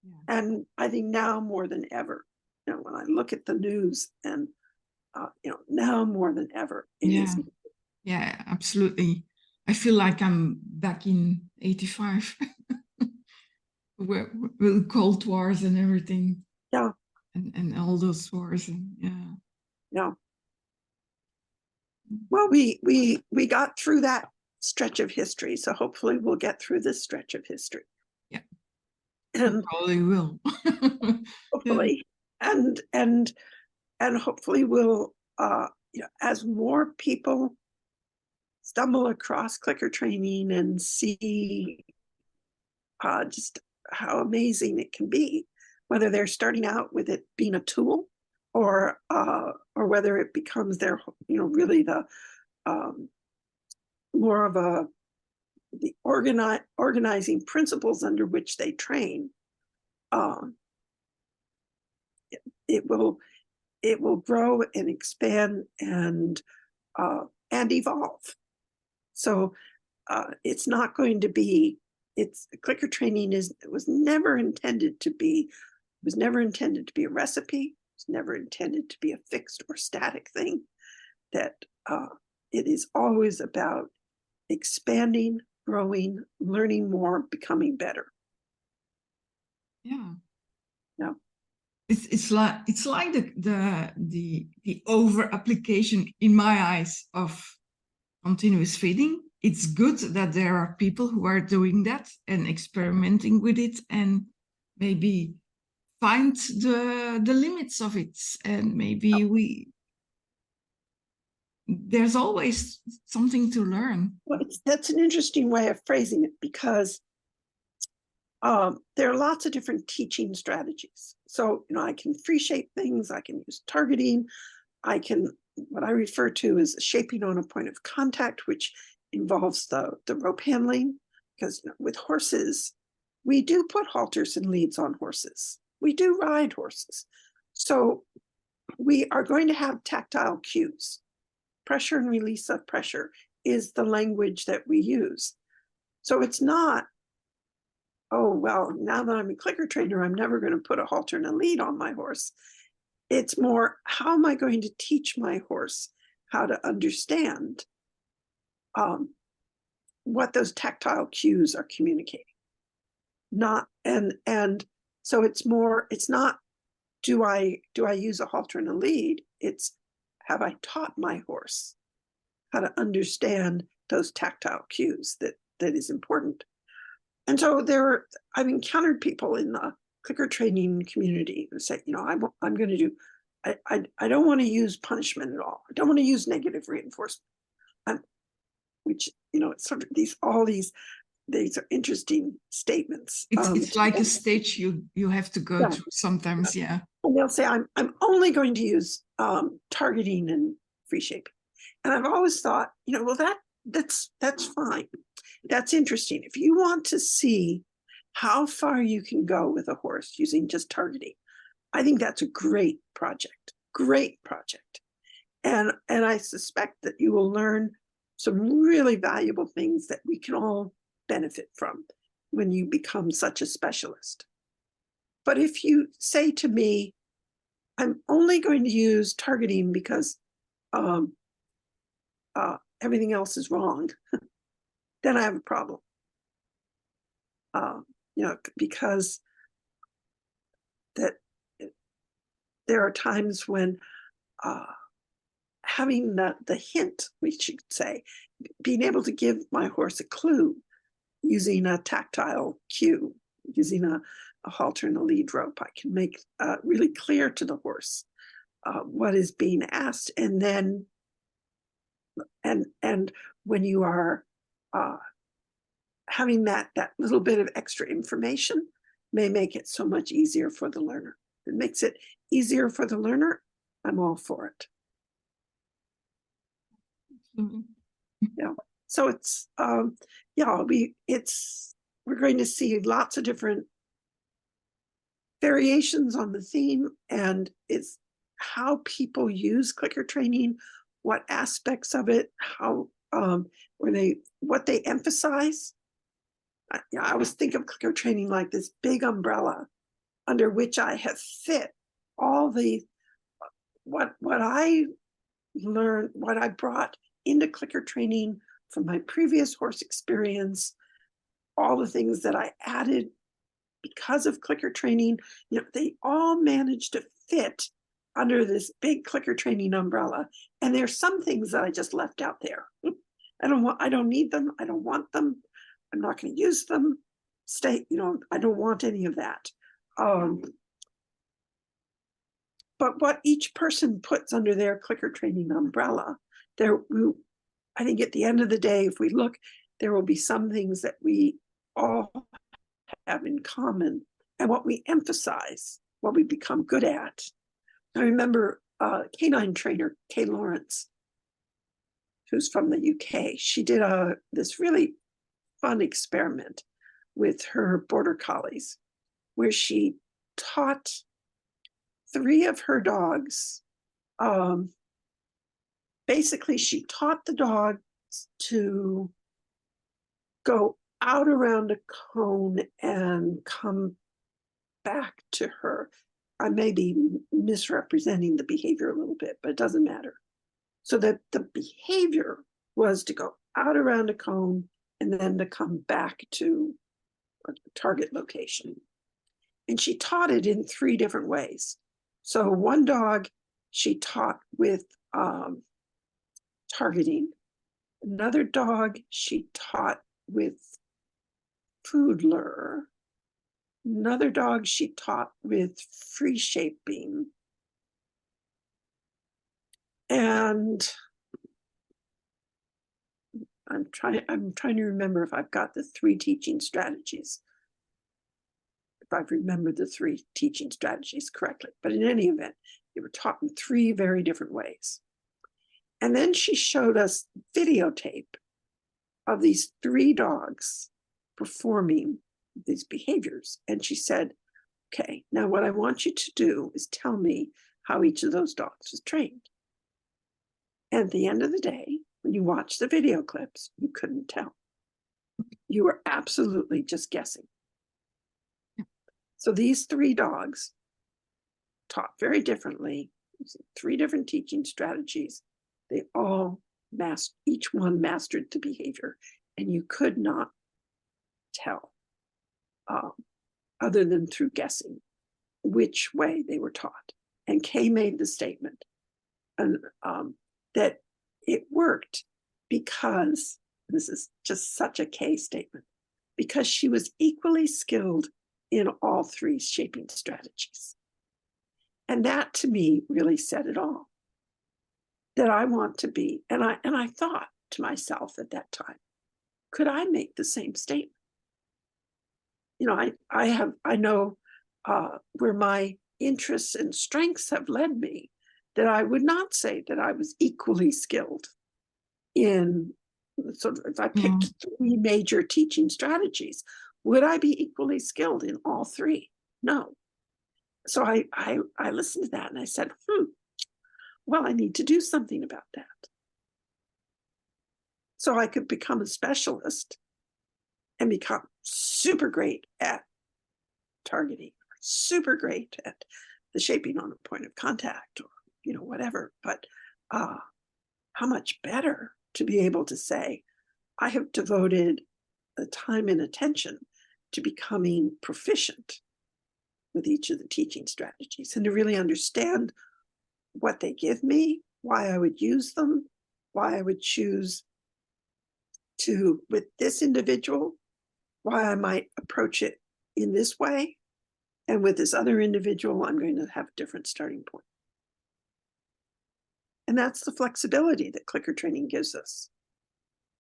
Yeah. And I think now more than ever, when I look at the news, and now more than ever, it is needed. Yeah, absolutely. I feel like I'm back in 85 with Cold Wars and everything. Yeah. And all those wars. And yeah. Well, we got through that stretch of history, so hopefully we'll get through this stretch of history. Yeah. And probably will. Hopefully. And hopefully we'll as more people stumble across clicker training and see just how amazing it can be, whether they're starting out with it being a tool, or whether it becomes their, really the more of the organizing principles under which they train. It will grow and expand, and and evolve. So it's not going to be, clicker training was never intended to be a recipe. It was never intended to be a fixed or static thing. That it is always about expanding, growing, learning more, becoming better. Yeah. Yeah. It's like the over application in my eyes of continuous feeding. It's good that there are people who are doing that and experimenting with it and maybe find the limits of it. And maybe there's always something to learn. Well, that's an interesting way of phrasing it, because there are lots of different teaching strategies. So, I can free shape things, I can use targeting, I can, what I refer to as shaping on a point of contact, which involves the rope handling, because with horses, we do put halters and leads on horses. We do ride horses. So we are going to have tactile cues. Pressure and release of pressure is the language that we use. So it's not, oh, well, now that I'm a clicker trainer, I'm never going to put a halter and a lead on my horse. It's more, how am I going to teach my horse how to understand what those tactile cues are communicating? And so it's more, it's not, do I use a halter and a lead? It's, have I taught my horse how to understand those tactile cues that is important? And so I've encountered people in the clicker training community who say, I'm going to do, I don't want to use punishment at all. I don't want to use negative reinforcement. Which, it's sort of these are interesting statements. It's like a stage you have to go through sometimes, yeah. And they'll say, I'm only going to use targeting and free shaping. And I've always thought, well, that's fine. That's interesting. If you want to see how far you can go with a horse using just targeting, I think that's a great project. And I suspect that you will learn some really valuable things that we can all benefit from when you become such a specialist. But if you say to me, I'm only going to use targeting because everything else is wrong, then I have a problem. Because that there are times when having the hint, we should say, being able to give my horse a clue using a tactile cue, using a halter and a lead rope, I can make really clear to the horse what is being asked. And then, and when you are having that little bit of extra information, may make it so much easier for the learner. If it makes it easier for the learner, I'm all for it. Mm-hmm. Yeah. So it's we're going to see lots of different variations on the theme, and it's how people use clicker training, what aspects of it, how what they emphasize. I always think of clicker training like this big umbrella under which I have fit all the what I learned, what I brought into clicker training from my previous horse experience, all the things that I added because of clicker training. They all managed to fit under this big clicker training umbrella. And there's some things that I just left out there. I don't need them. I don't want them. I'm not going to use them. I don't want any of that. But what each person puts under their clicker training umbrella, I think at the end of the day, if we look, there will be some things that we all have in common, and what we emphasize, what we become good at. I remember canine trainer Kay Lawrence, who's from the UK. She did this really fun experiment with her border collies, where she taught 3 of her dogs basically she taught the dogs to go out around a cone and come back to her. I may be misrepresenting the behavior a little bit, but it doesn't matter. So that the behavior was to go out around a cone and then to come back to a target location. And she taught it in 3 different ways. So one dog she taught with targeting. Another dog she taught with food lure. Another dog she taught with free shaping. And I'm trying to remember if I've got the 3 teaching strategies. If I've remembered the 3 teaching strategies correctly. But in any event, they were taught in 3 very different ways. And then she showed us videotape of these 3 dogs performing these behaviors. And she said, okay, now what I want you to do is tell me how each of those dogs was trained. And at the end of the day, when you watch the video clips, you couldn't tell. You were absolutely just guessing. So these 3 dogs taught very differently, using 3 different teaching strategies. They all each one mastered the behavior, and you could not tell, other than through guessing, which way they were taught. And Kay made the statement that it worked because, this is just such a Kay statement, because she was equally skilled in all 3 shaping strategies. And that to me really said it all. That I want to be, and I thought to myself at that time, could I make the same statement? You know, I know where my interests and strengths have led me, that I would not say that I was equally skilled in, sort of, if I picked 3 major teaching strategies, would I be equally skilled in all 3? No. So I listened to that and I said, well, I need to do something about that. So I could become a specialist and become super great at targeting, super great at the shaping on a point of contact, or, you know, whatever. But how much better to be able to say, I have devoted the time and attention to becoming proficient with each of the teaching strategies, and to really understand what they give me, why I would use them, why I would choose to, with this individual, why I might approach it in this way, and with this other individual, I'm going to have a different starting point. And that's the flexibility that clicker training gives us,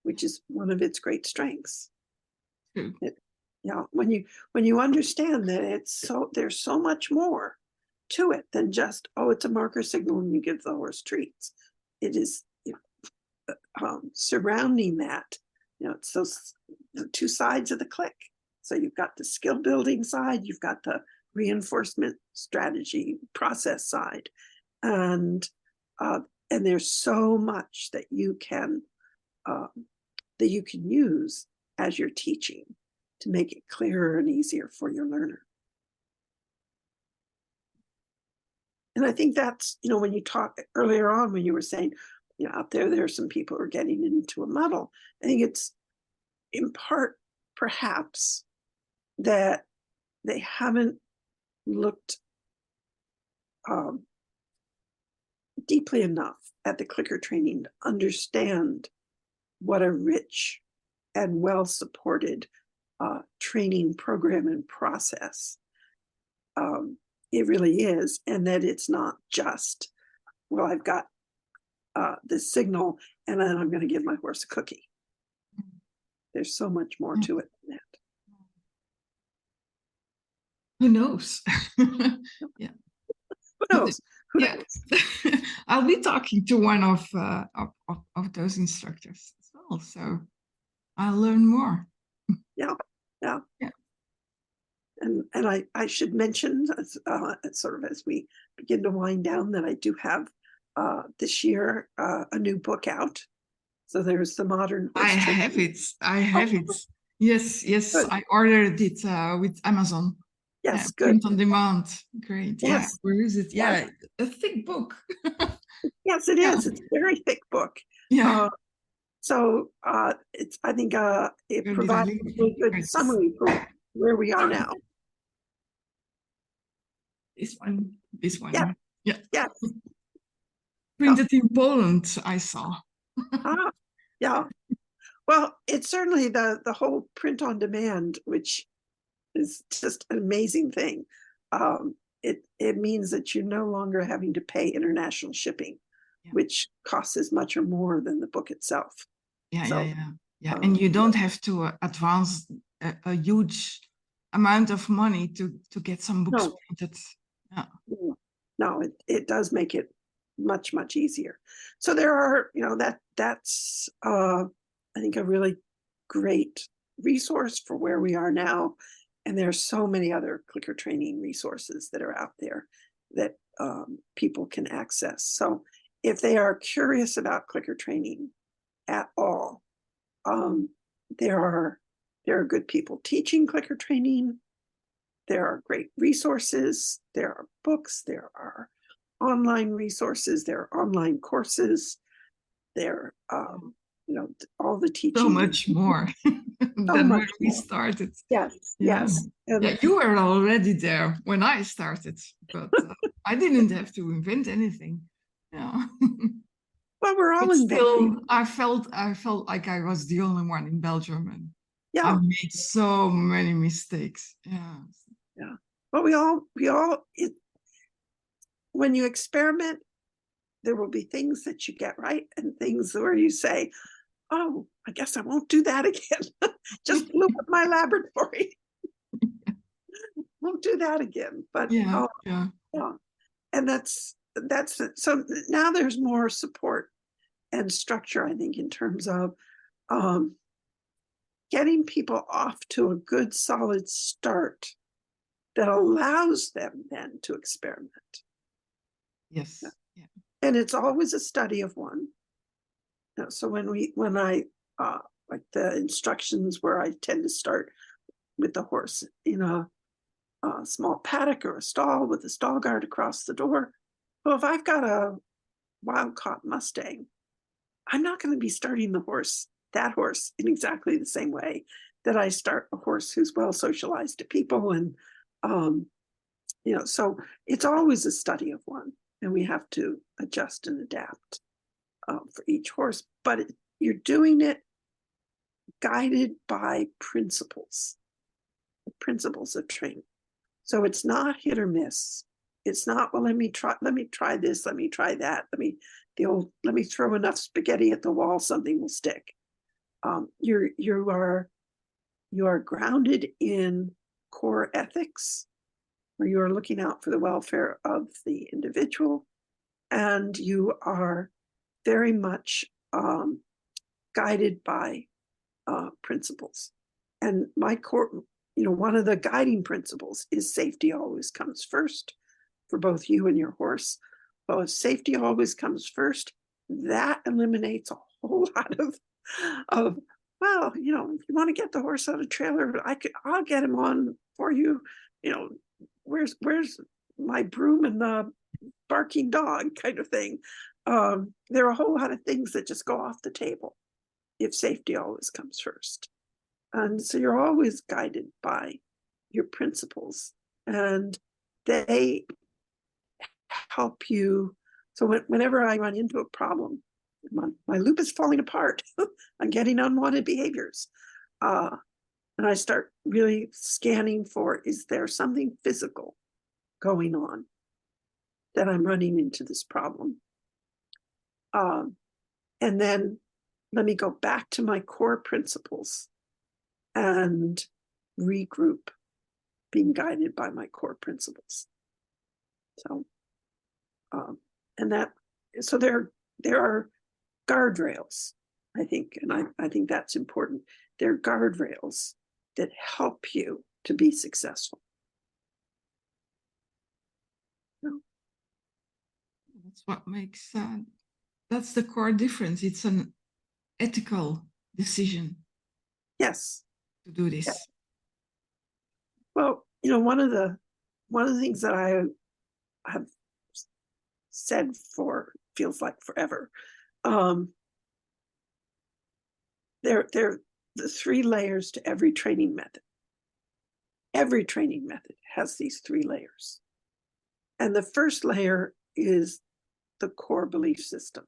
which is one of its great strengths. When you understand that there's so much more to it than just, it's a marker signal and you give the horse treats. It is, surrounding that, it's the 2 sides of the click. So you've got the skill building side, you've got the reinforcement strategy process side, and there's so much that you can use as you're teaching to make it clearer and easier for your learner. And I think that's, when you talk earlier on, when you were saying, out there are some people who are getting into a muddle. I think it's in part, perhaps, that they haven't looked deeply enough at the clicker training to understand what a rich and well-supported training program and process it really is, and that it's not just, well, I've got this signal and then I'm going to give my horse a cookie. There's so much more to it than that. Who knows? Yeah. Who knows? Who knows? I'll be talking to one of those instructors as well, so I'll learn more. Yeah. And I should mention, sort of as we begin to wind down, that I do have this year a new book out. So there's the modern I horse training. have it. I have Oh, it. Yes, yes. good. I ordered it with Amazon. Yes, good. Print on demand. Great. Yeah. Yes. Where is it? Yes. Yeah. A thick book. Yes, it Yeah. is. It's a very thick book. Yeah. So it's, I think it Where did I provides leave a it? really good Right. summary for where we are now. This one. This one. Yeah. Yeah. Yes. Printed in Poland, I saw. Ah, yeah. Well, it's certainly the whole print on demand, which is just an amazing thing. It means that you're no longer having to pay international shipping, Yeah. which costs as much or more than the book itself. Yeah, So, yeah. And you don't have to advance a huge amount of money to get some books no, printed. Yeah. no, it does make it much, much easier. So there are, that's I think a really great resource for where we are now. And there's so many other clicker training resources that are out there that people can access. So if they are curious about clicker training at all, there are good people teaching clicker training. There are great resources. There are books. There are online resources. There are online courses. There, all the teaching. So much more So than much when we more. started. Yes, Yeah. yes. Yeah, you were already there when I started, but I didn't have to invent anything. Yeah. Well, we're all But inventing. still, I felt like I was the only one in Belgium, and I Yeah, made so many mistakes. Yeah. yeah. But when you experiment, there will be things that you get right and things where you say, oh, I guess I won't do that again. Just blew up my laboratory. Won't do that again. But Yeah, yeah. And that's it. So now there's more support and structure, I think, in terms of getting people off to a good, solid start that allows them then to experiment. yes. Yeah. And it's always a study of one. So when I like the instructions where I tend to start with the horse in a small paddock or a stall with a stall guard across the door. Well, if I've got a wild caught Mustang, I'm not going to be starting that horse in exactly the same way that I start a horse who's well socialized to people. And, so it's always a study of one, and we have to adjust and adapt for each horse, but you're doing it guided by principles, the principles of training. So it's not hit or miss. It's not, well, let me try this, let me try that, let me throw enough spaghetti at the wall, something will stick. You are grounded in core ethics, where you are looking out for the welfare of the individual, and you are very much guided by principles. And my core, one of the guiding principles is safety always comes first for both you and your horse. Well, if safety always comes first, that eliminates a whole lot of well, if you want to get the horse on a trailer, I'll get him on for you. Where's my broom and the barking dog kind of thing. There are a whole lot of things that just go off the table if safety always comes first. And so you're always guided by your principles, and they help you. So whenever I run into a problem, my loop is falling apart, I'm getting unwanted behaviors. And I start really scanning for, is there something physical going on that I'm running into this problem? And then let me go back to my core principles and regroup, being guided by my core principles. So, so there are guardrails, I think, and I think that's important. There are guardrails that help you to be successful. That's what makes, that's the core difference. It's an ethical decision Yes. to do this. Yeah. Well, one of the things that I have said for feels like forever, there the 3 layers to every training method. Every training method has these 3 layers. And the first layer is the core belief system.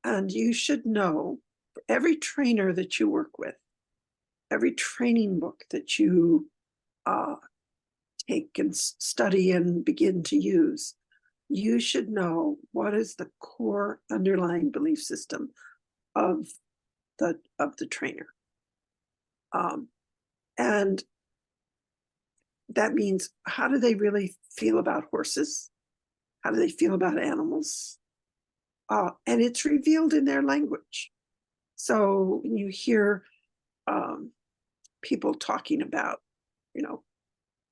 And you should know, for every trainer that you work with, every training book that you take and study and begin to use, you should know what is the core underlying belief system of the trainer. And that means, how do they really feel about horses? How do they feel about animals? And it's revealed in their language. So when you hear people talking about,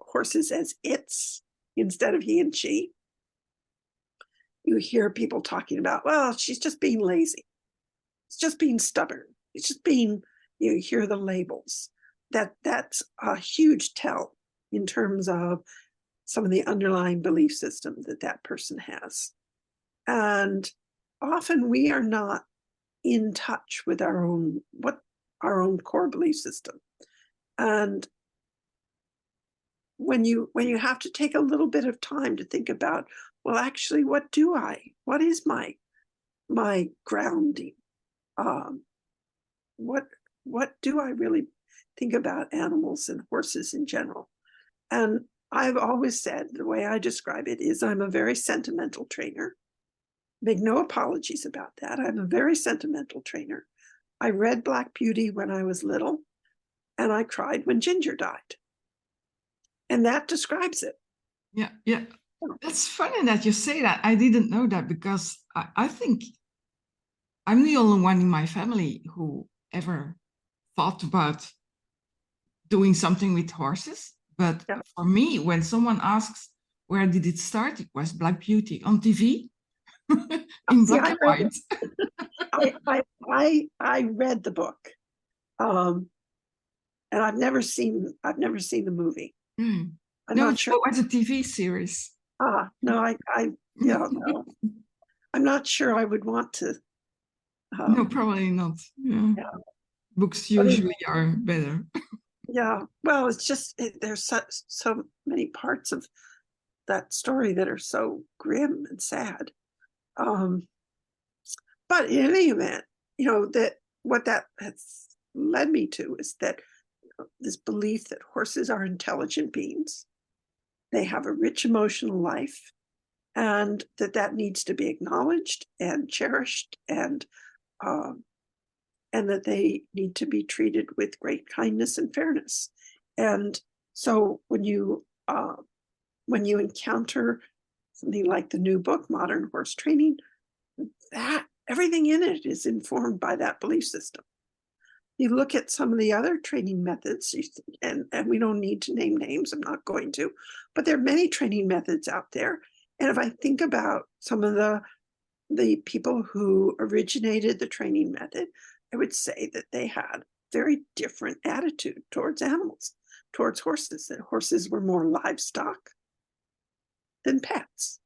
horses as it's instead of he and she, you hear people talking about, well, she's just being lazy. It's just being stubborn. It's just being, you hear the labels. That's a huge tell in terms of some of the underlying belief system that person has. And often we are not in touch with our own core belief system. And when you have to take a little bit of time to think about, well, actually, what is my grounding? What do I really think about animals and horses in general? And I've always said, the way I describe it is, I'm a very sentimental trainer. Make no apologies about that. I'm a very sentimental trainer. I read Black Beauty when I was little, and I cried when Ginger died. And that describes it. Yeah. That's funny that you say that. I didn't know that, because I think I'm the only one in my family who ever thought about doing something with horses. But Yeah. For me, when someone asks, where did it start? It was Black Beauty on TV in black and white. I read the book, and I've never seen the movie. I'm not sure. It was a TV series. No, no. I'm not sure I would want to. No, probably not. Yeah. Books usually are better. Yeah, well, it's just there's so many parts of that story that are so grim and sad. But in any event, that what that has led me to is that this belief that horses are intelligent beings, they have a rich emotional life, and that needs to be acknowledged and cherished, and that they need to be treated with great kindness and fairness. And so when you encounter something like the new book, Modern Horse Training, that everything in it is informed by that belief system. You look at some of the other training methods, and we don't need to name names, I'm not going to, but there are many training methods out there. And if I think about some of the people who originated the training method, I would say that they had very different attitude towards animals, towards horses, that horses were more livestock than pets.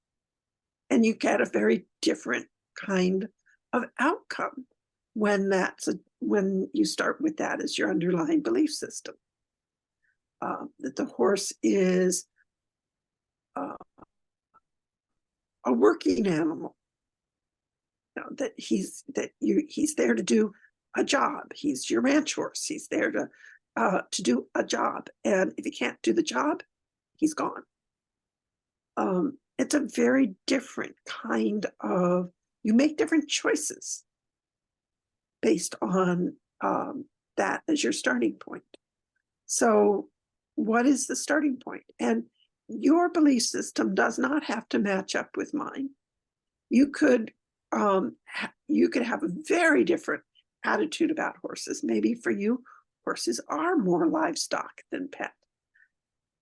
And you get a very different kind of outcome when you start with that as your underlying belief system. That the horse is a working animal. That he's there to do a job. He's your ranch horse. He's there to do a job. And if he can't do the job, he's gone. It's a very different kind of, you make different choices based on that as your starting point. So what is the starting point? And your belief system does not have to match up with mine. You could have a very different attitude about horses. Maybe for you, horses are more livestock than pet.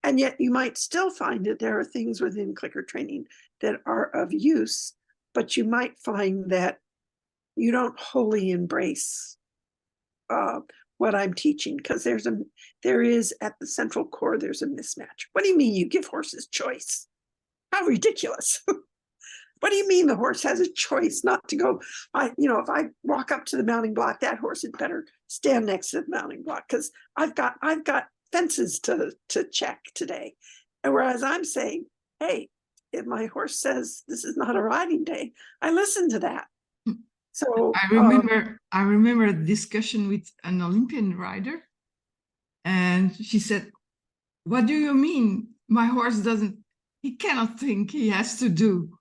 And yet you might still find that there are things within clicker training that are of use, but you might find that you don't wholly embrace what I'm teaching, because there is at the central core, there's a mismatch. What do you mean you give horses choice? How ridiculous. What do you mean the horse has a choice not to go? If I walk up to the mounting block, that horse had better stand next to the mounting block, because I've got fences to check today. And whereas I'm saying, hey, if my horse says this is not a riding day, I listen to that. So I remember a discussion with an Olympian rider, and she said, "What do you mean? My horse he cannot think, he has to do."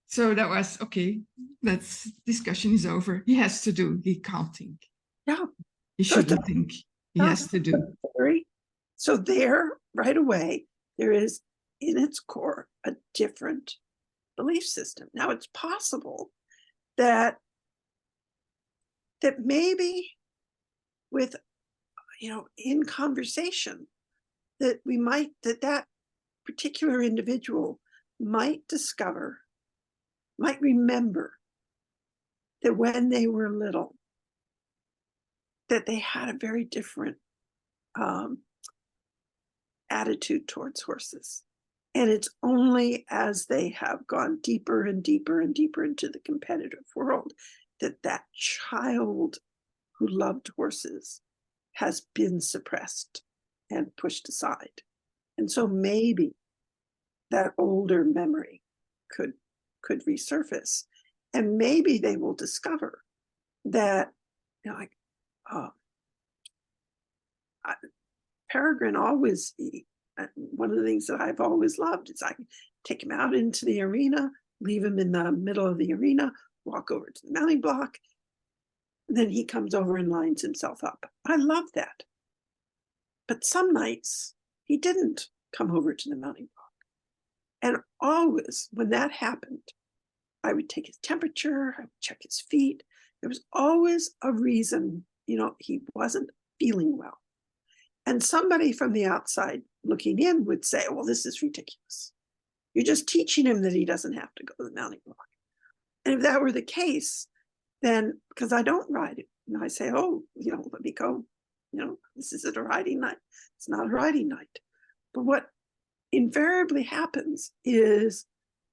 So that was okay. That's discussion is over. He has to do. He can't think. Yeah, He shouldn't think. He has to do. So there, right away, there is in its core a different belief system. Now it's possible that maybe with in conversation that that particular individual might remember that when they were little, that they had a very different attitude towards horses. And it's only as they have gone deeper and deeper and deeper into the competitive world that child who loved horses has been suppressed and pushed aside. And so maybe that older memory could resurface, and maybe they will discover that Peregrine always, one of the things that I've always loved is I can take him out into the arena, leave him in the middle of the arena, walk over to the mounting block, and then he comes over and lines himself up. I love that. But some nights he didn't come over to the mounting block. And always when that happened, I would take his temperature, I would check his feet. There was always a reason, he wasn't feeling well. And somebody from the outside looking in would say, well, this is ridiculous. You're just teaching him that he doesn't have to go to the mounting block. And if that were the case, then, because I don't ride it, and I say, oh, let me go. This isn't a riding night. It's not a riding night. But what invariably happens is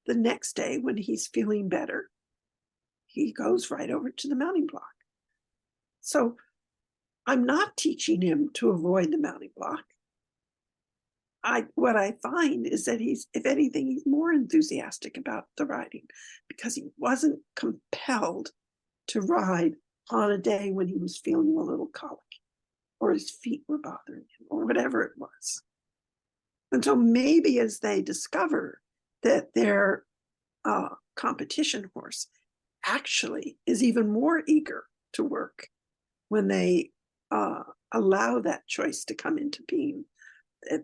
the next day when he's feeling better, he goes right over to the mounting block. So I'm not teaching him to avoid the mounting block. What I find is that if anything, he's more enthusiastic about the riding because he wasn't compelled to ride on a day when he was feeling a little colic or his feet were bothering him or whatever it was. And so maybe as they discover that their competition horse actually is even more eager to work when they allow that choice to come into being,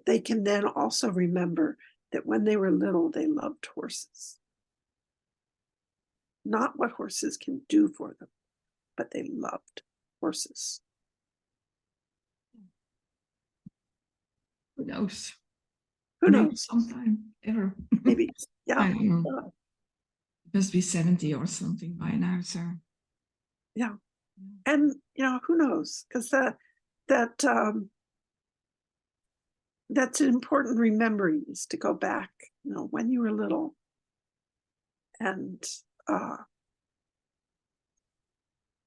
they can then also remember that when they were little, they loved horses. Not what horses can do for them, but they loved horses. Who knows? Who knows? Sometime, ever. Maybe, yeah. I don't know. It must be 70 or something by now, so. Yeah. And, who knows? Because that's an important remembering, is to go back, when you were little and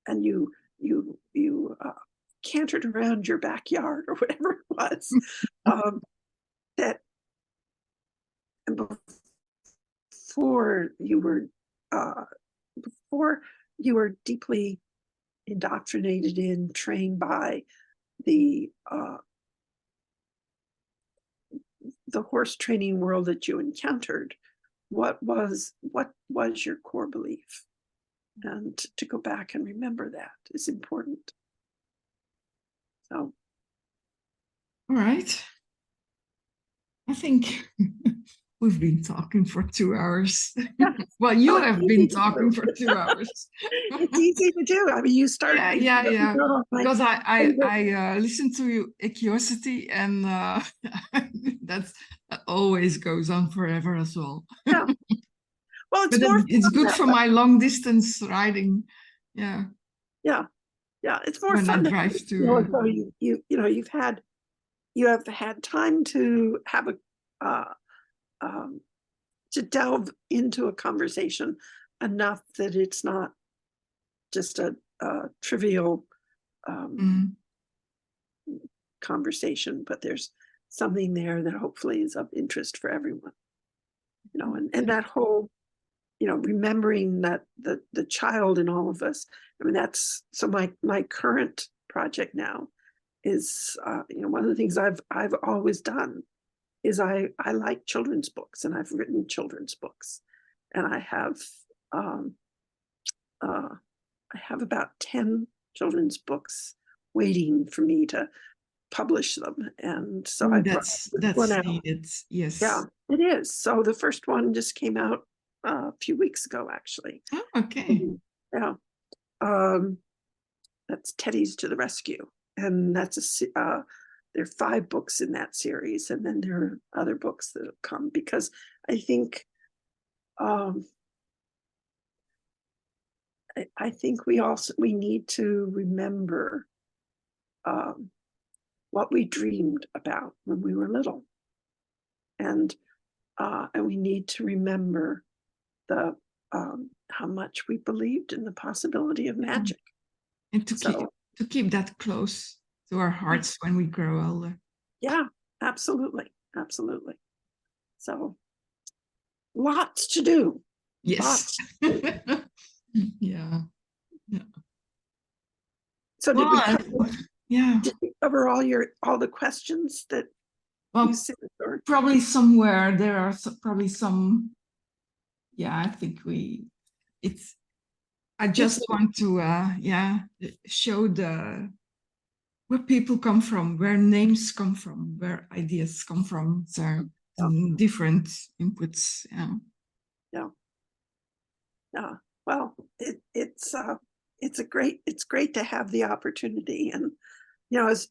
you cantered around your backyard or whatever it was, that before you were deeply indoctrinated in, trained by the horse training world that you encountered, what was your core belief? And to go back and remember that is important. So, all right. I think we've been talking for 2 hours. Yeah. Well, you Well, it's have easy been to talking do. for 2 hours. It's easy to do. I mean, you start. Yeah. Because I favorite- listen to you, Curiosity, and that's that always goes on forever as well. Yeah. Well, it's But more it's fun good that for way. my long distance riding. Yeah, Yeah. Yeah. It's more when I fun to drive feel as to. though you have had time to have um, to delve into a conversation enough that it's not just a trivial Mm, conversation, but there's something there that hopefully is of interest for everyone. And that whole, remembering that the child in all of us. I mean, that's so my current project now is one of the things I've always done is I like children's books, and I've written children's books, and um, I have about 10 children's books waiting for me to publish them, and so I brought one that's out. needed. Yeah, Yes. it is. So the first one just came out a few weeks ago, actually. Oh, okay. Yeah. That's Teddy's to the Rescue, and there are 5 books in that series, and then there are other books that have come because I think I think we need to remember what we dreamed about when we were little, and we need to remember the how much we believed in the possibility of magic. And So to keep that close to our hearts when we grow older. yeah, absolutely, absolutely. So lots to do. Yes. Lots. Yeah. So did Yeah. we cover all the questions that Well, you said? Or? probably somewhere there are probably some. Yeah, I think I just want to show where people come from, where names come from, where ideas come from. So different inputs. Yeah. Yeah. Yeah. Well, it's great to have the opportunity, and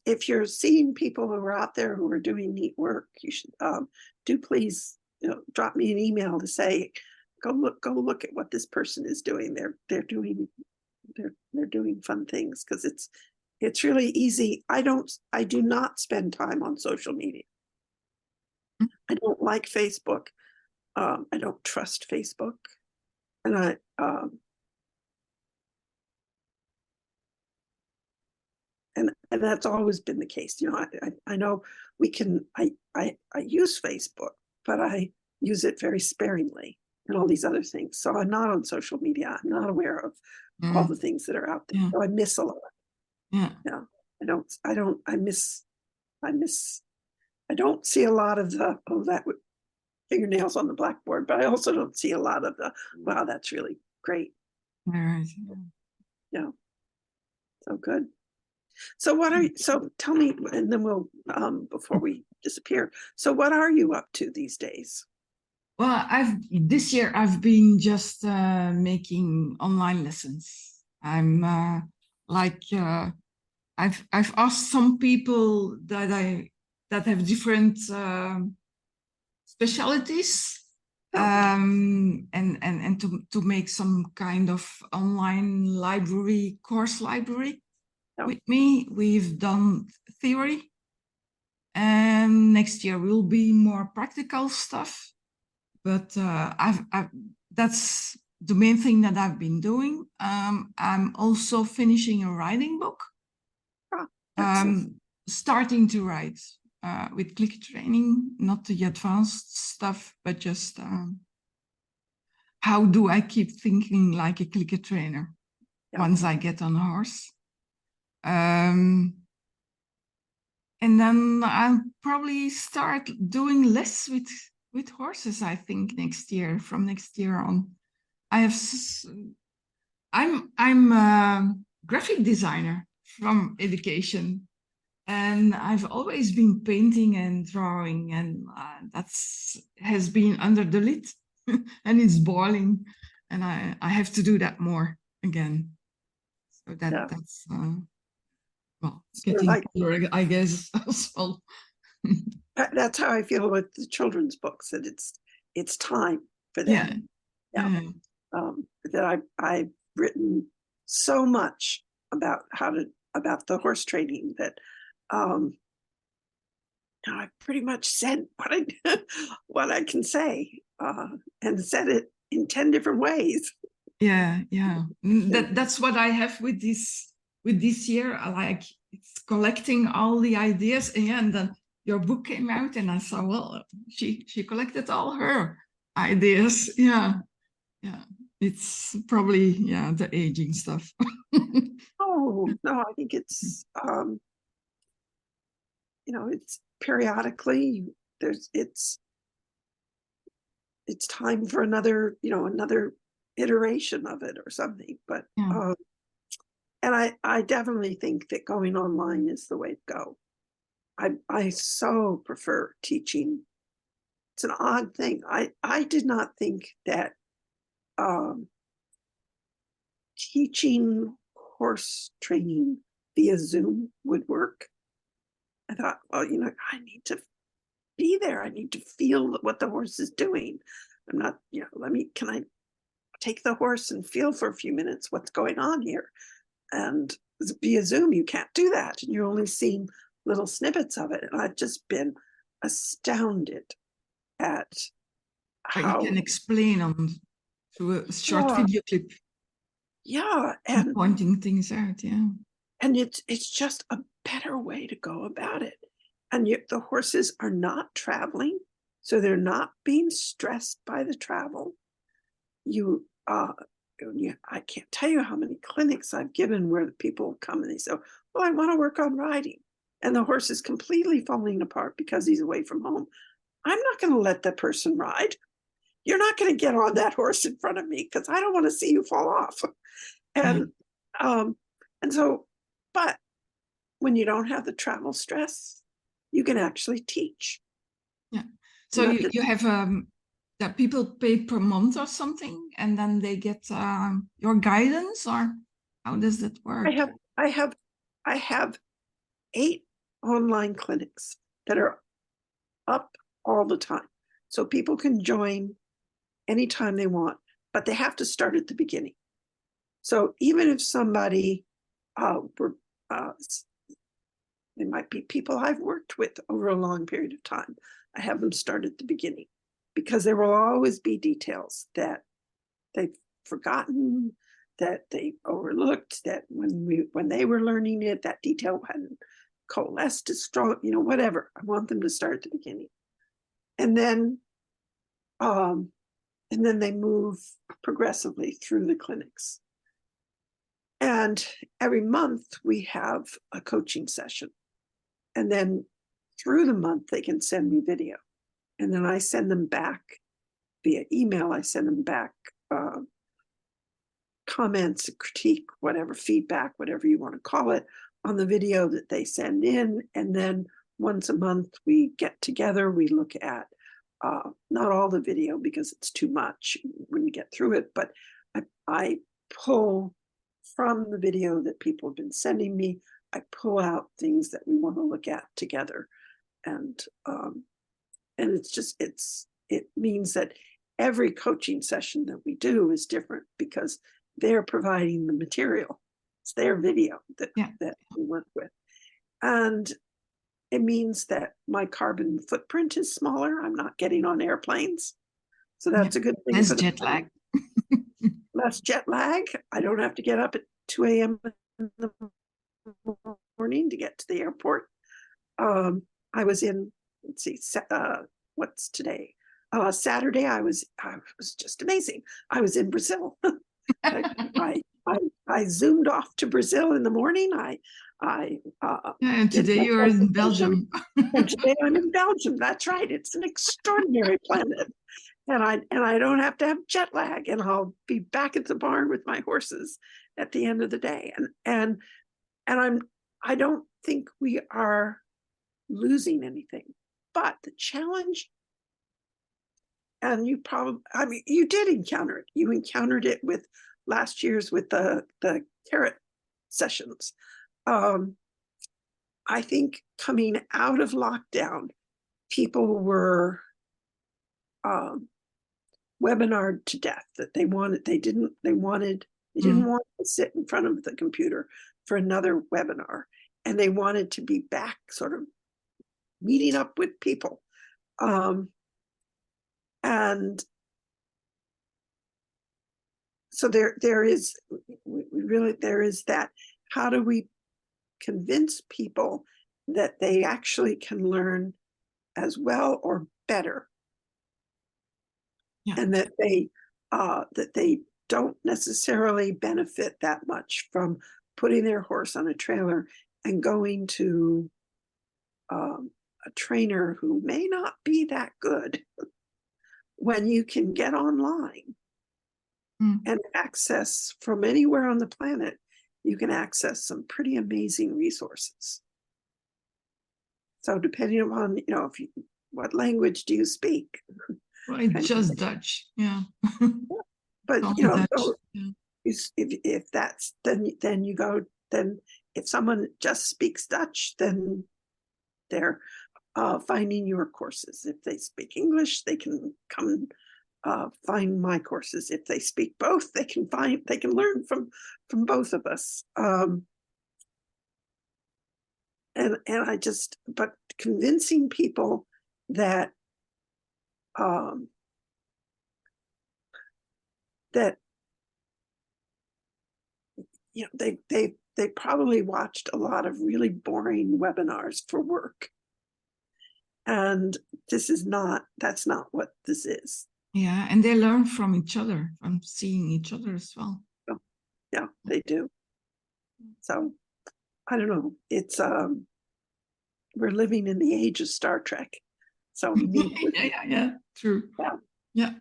if you're seeing people who are out there who are doing neat work, you should do please drop me an email to say go look at what this person is doing. They're doing fun things, because it's really easy. I do not spend time on social media. I don't like Facebook. I don't trust Facebook, and and that's always been the case. I know I use Facebook, but I use it very sparingly, and all these other things. So I'm not on social media. I'm not aware of all the things that are out there. Yeah. So I miss a lot. Yeah. Yeah. I don't see a lot of that with fingernails on the blackboard, but I also don't see a lot of wow, that's really great. All right. Yeah. So good. So tell me, and then we'll, before we disappear. So what are you up to these days? Well, this year I've been just making online lessons. I'm I've asked some people that have different specialties, and to make some kind of online course library with me. We've done theory, and next year will be more practical stuff. But that's the main thing that I've been doing. I'm also finishing a writing book. Starting to write with clicker training, not the advanced stuff, but just how do I keep thinking like a clicker trainer once I get on a horse. And then I'll probably start doing less with horses, I think, from next year on. I'm a graphic designer from education. And I've always been painting and drawing, and that's has been under the lid, and it's boiling, and I have to do that more again. So Yeah. that's well, So getting like older, I guess as well. that's how I feel with the children's books, that it's time for Yeah, them. Yeah. yeah, That I've written so much about about the horse training that I pretty much said what I can say, and said it in 10 different ways. yeah, yeah. That's what I have with this year. I like it's collecting all the ideas, and then your book came out, and I saw, well, she collected all her ideas. Yeah, yeah. It's probably the aging stuff. Oh, no, I think it's it's periodically it's time for another iteration of it or something. But Yeah, and I definitely think that going online is the way to go. I so prefer teaching. It's an odd thing. I did not think that um, teaching horse training via Zoom would work. I thought, well, I need to be there. I need to feel what the horse is doing. I'm not, can I take the horse and feel for a few minutes what's going on here? And via Zoom, you can't do that. And you're only seeing little snippets of it. And I've just been astounded at but you how, can explain on through a short yeah, video clip, yeah. pointing things out. Yeah, And it's just a better way to go about it. And the horses are not traveling, so they're not being stressed by the travel. I can't tell you how many clinics I've given where the people come and they say, well, I want to work on riding. And the horse is completely falling apart because he's away from home. I'm not going to let that person ride. You're not going to get on that horse in front of me because I don't want to see you fall off. yeah, And um, and so, but when you don't have the travel stress, you can actually teach. yeah. So Not you have that people pay per month or something, and then they get your guidance, or how does that I work? have I have I have 8 online clinics that are up all the time. So people can join anytime they want, but they have to start at the beginning. So even if somebody were, they might be people I've worked with over a long period of time, I have them start at the beginning because there will always be details that they've forgotten, that they overlooked, that when they were learning it, that detail hadn't coalesced as strong, whatever. I want them to start at the beginning. And then they move progressively through the clinics. And every month we have a coaching session. And then through the month, they can send me video. And then I send them back via email. I send them back comments, critique, whatever, feedback, whatever you want to call it, on the video that they send in. And then once a month, we get together, we look at not all the video because it's too much when you get through it, but I pull from the video that people have been sending me, I pull out things that we want to look at together. And it means that every coaching session that we do is different because they're providing the material. It's their video that we work with. And it means that my carbon footprint is smaller. I'm not getting on airplanes. So that's a good thing. Less jet lag. Less jet lag. I don't have to get up at 2 a.m. in the morning to get to the airport. I was in, let's see, what's today? Saturday, I was just amazing. I was in Brazil. I zoomed off to Brazil in the morning. And today you're in Belgium. And today I'm in Belgium. That's right. It's an extraordinary planet. And I don't have to have jet lag, and I'll be back at the barn with my horses at the end of the day. And I don't think we are losing anything, but the challenge, and you probably, I mean, you did encounter it. You encountered it with last year's with the carrot sessions. I think coming out of lockdown, people were webinared to death, that they didn't want to sit in front of the computer for another webinar, and they wanted to be back sort of meeting up with people. And so there is that, how do we convince people that they actually can learn as well or better, and that they don't necessarily benefit that much from putting their horse on a trailer and going to a trainer who may not be that good, when you can get online and access from anywhere on the planet. You can access some pretty amazing resources. So depending upon, what language do you speak? Well, it's just Dutch, yeah. But Dutch, so if that's, then you go, then if someone just speaks Dutch, then they're finding your courses. If they speak English, they can come find my courses. If they speak both, they can learn from both of us. And but convincing people that that they probably watched a lot of really boring webinars for work, and that's not what this is. Yeah, and they learn from each other, from seeing each other as well. Yeah, they do. So I don't know. It's we're living in the age of Star Trek. So we need yeah, true. Yeah.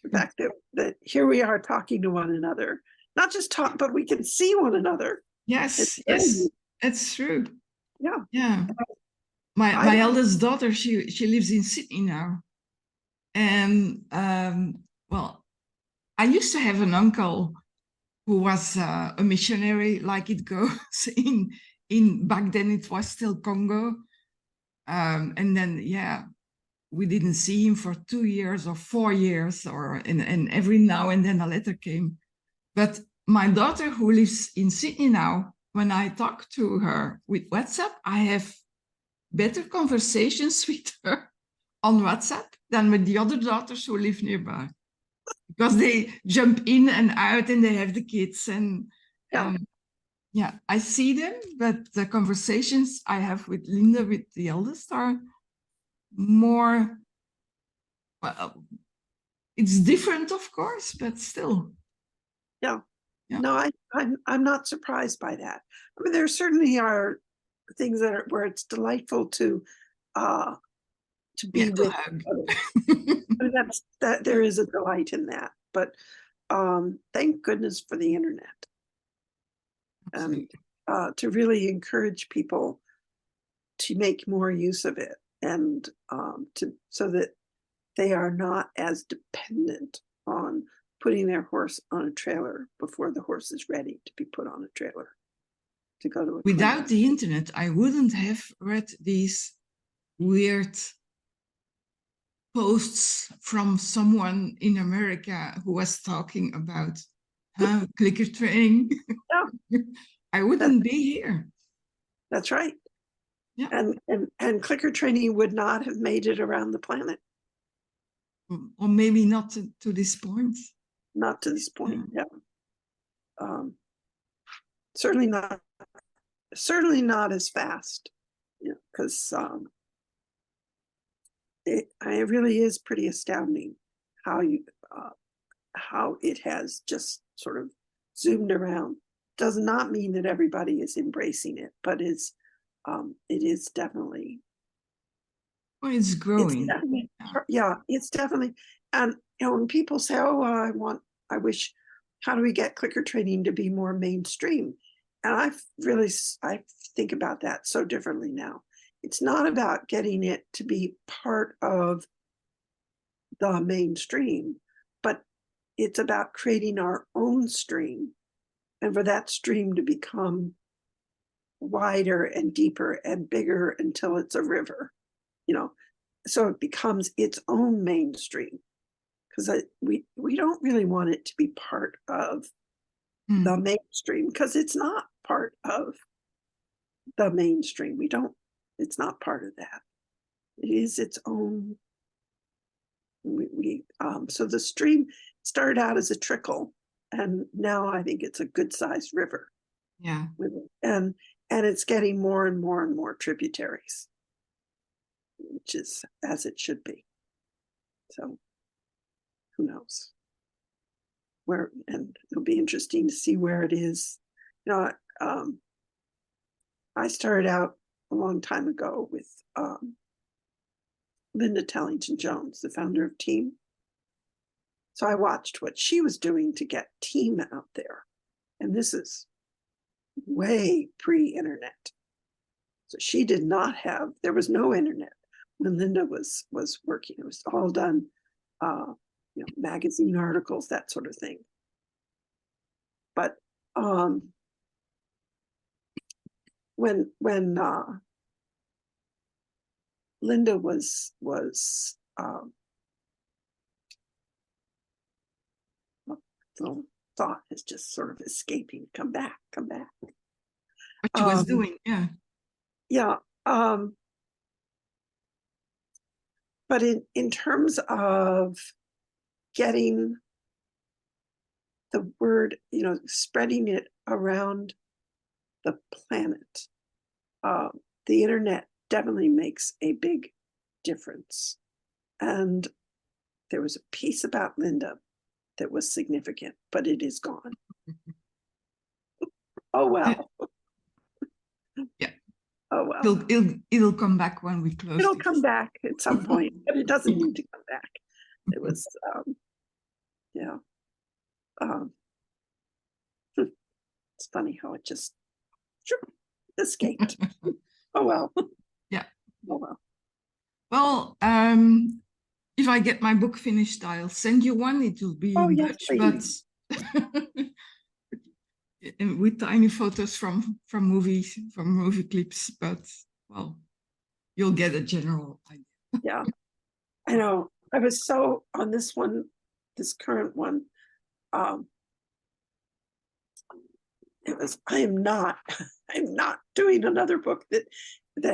The fact that here we are talking to one another, not just talk, but we can see one another. Yes, it's true. Yeah. My eldest daughter, she lives in Sydney now. And well, I used to have an uncle who was a missionary, like it goes in back then it was still Congo. And then we didn't see him for 2 years or 4 years, and every now and then a letter came. But my daughter, who lives in Sydney now, when I talk to her with WhatsApp, I have better conversations with her on WhatsApp than with the other daughters who live nearby, because they jump in and out and they have the kids, and I see them, but the conversations I have with Linda, with the eldest, are more, well, it's different, of course, but still. Yeah. No, I'm not surprised by that. I mean, there certainly are things where it's delightful to be with others. I mean, that there is a delight in that, but thank goodness for the internet. Absolutely. And to really encourage people to make more use of it, and so that they are not as dependent on putting their horse on a trailer before the horse is ready to be put on a trailer to go to a Without clinic. The internet, I wouldn't have read these weird posts from someone in America who was talking about clicker training. I wouldn't be here. That's right. Yeah. And clicker training would not have made it around the planet. Or maybe not to this point. Not to this point, yeah. Certainly not as fast, because it really is pretty astounding how it has just sort of zoomed around. Does not mean that everybody is embracing it, but it is definitely. Well, it's growing. It's definitely. And when people say, "Oh, I wish," how do we get clicker training to be more mainstream? and I think about that so differently now. It's not about getting it to be part of the mainstream, but it's about creating our own stream, and for that stream to become wider and deeper and bigger until it's a river, so it becomes its own mainstream. Because we don't really want it to be part of the mainstream, because it's not part of the mainstream. It's not part of that. It is its own. So the stream started out as a trickle, and now I think it's a good-sized river. Yeah. And it's getting more and more and more tributaries, which is as it should be. So who knows where, and it'll be interesting to see where it is. I started out a long time ago with Linda Tellington-Jones, the founder of Team. So I watched what she was doing to get Team out there. And this is way pre-internet. So she did not have, there was no internet when Linda was working. It was all done, magazine articles, that sort of thing. But when Linda was the thought is just sort of escaping. Come back. What she was doing, yeah. Yeah. But in terms of getting the word, spreading it around the planet, the internet definitely makes a big difference. And there was a piece about Linda that was significant, but it is gone. Oh well. Yeah. Oh well. It'll come back when we close. It'll come back at some point, but it doesn't need to come back. It was, it's funny how it just escaped. Oh well. Yeah. Oh well. Well, if I get my book finished, I'll send you one. It will be in yes, Dutch, please. but with tiny photos from movies, from movie clips. But well, you'll get a general idea. Yeah, I know. I was so on this one, this current one. It was. I'm not doing another book that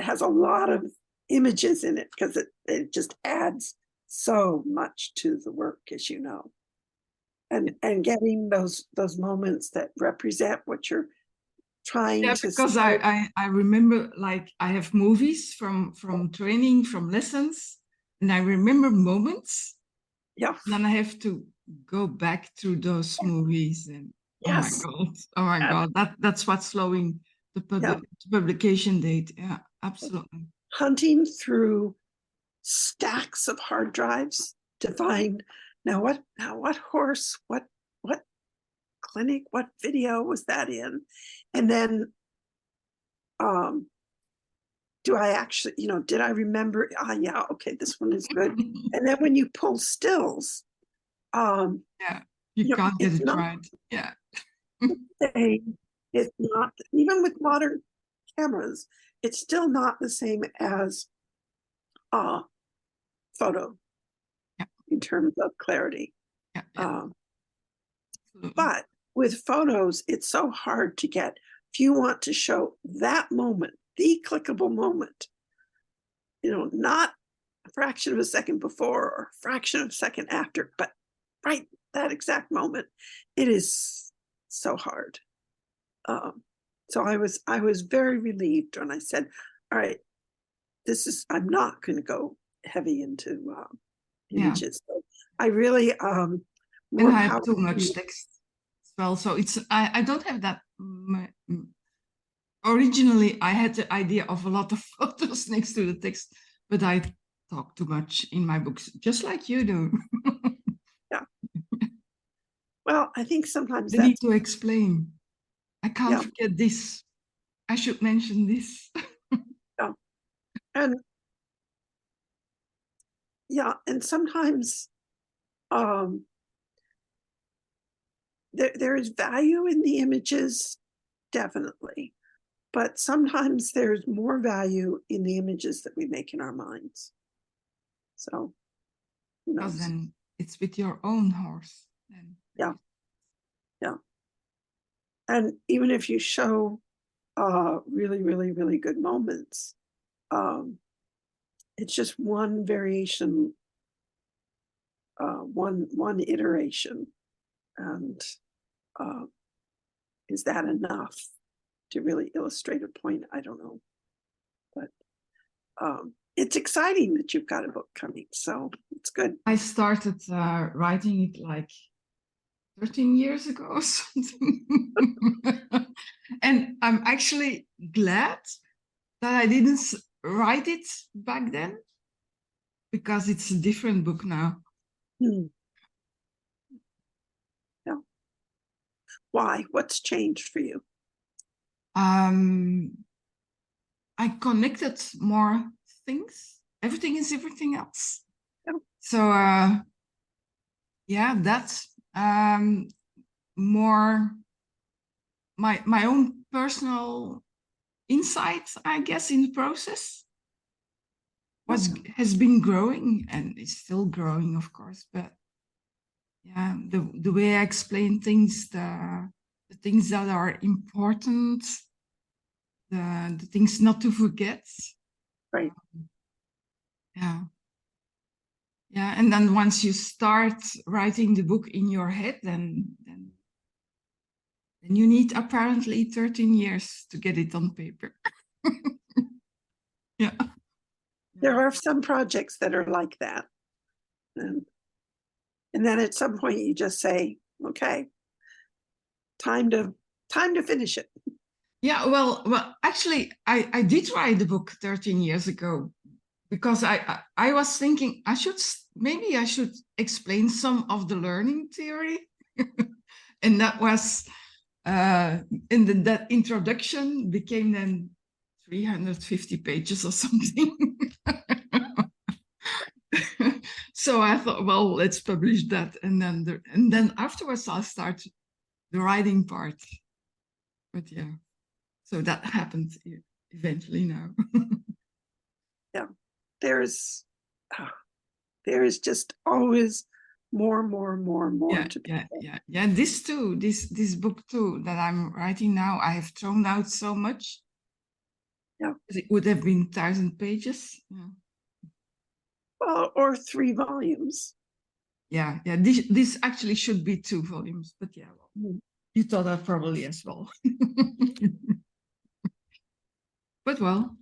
has a lot of images in it, because it just adds so much to the work, as you know. And getting those moments that represent what you're trying to because say. I remember, like, I have movies from training, from lessons, and I remember moments. Yeah. And then I have to go back through those movies, and yes. Oh my god, that's what's slowing the publication date. Yeah, absolutely. Hunting through stacks of hard drives to find what horse, what clinic, what video was that in, and then do I actually, did I remember? Yeah, okay, this one is good. And then when you pull stills, you can't get it right. Yeah. It's not, even with modern cameras, it's still not the same as photo in terms of clarity. But with photos, it's so hard to get. If you want to show that moment, the clickable moment, not a fraction of a second before or a fraction of a second after, but right that exact moment, it is so hard. So I was very relieved when I said, all right, I'm not going to go heavy into images. So I really and I have too much text as well, so I don't have that. Originally, I had the idea of a lot of photos next to the text, but I talk too much in my books, just like you do. Yeah. Well, I think sometimes they need to explain. I can't forget this. I should mention this. Yeah. And and sometimes there is value in the images, definitely. But sometimes there's more value in the images that we make in our minds. So, who knows? Because then it's with your own horse. Then. Yeah. Yeah. And even if you show really, really, really good moments, it's just one variation, one iteration. And is that enough to really illustrate a point? I don't know. But it's exciting that you've got a book coming, so it's good. I started writing it like 13 years ago or something. And I'm actually glad that I didn't write it back then, because it's a different book now. Yeah. Why? What's changed for you? I connected more things. Everything is everything else. Yeah. So that's more my own personal insights, I guess, in the process has been growing, and it's still growing, of course. But yeah, the way I explain things, the things that are important, the things not to forget. Right. Yeah. And then once you start writing the book in your head, then you need apparently 13 years to get it on paper. Yeah. There are some projects that are like that. And then at some point you just say, okay, time to finish it. Yeah, well, actually, I did write the book 13 years ago, because I was thinking I should explain some of the learning theory. And that was that introduction became then 350 pages or something. So I thought, well, let's publish that, and then afterwards I'll start the writing part. But yeah, so that happened eventually now. Yeah, there is just always more to be. Yeah. This too, this book too that I'm writing now, I have thrown out so much. Yeah, it would have been 1,000 pages. Yeah. Well, or 3 volumes. Yeah. This actually should be 2 volumes, but yeah, well, you thought that probably as well. But well,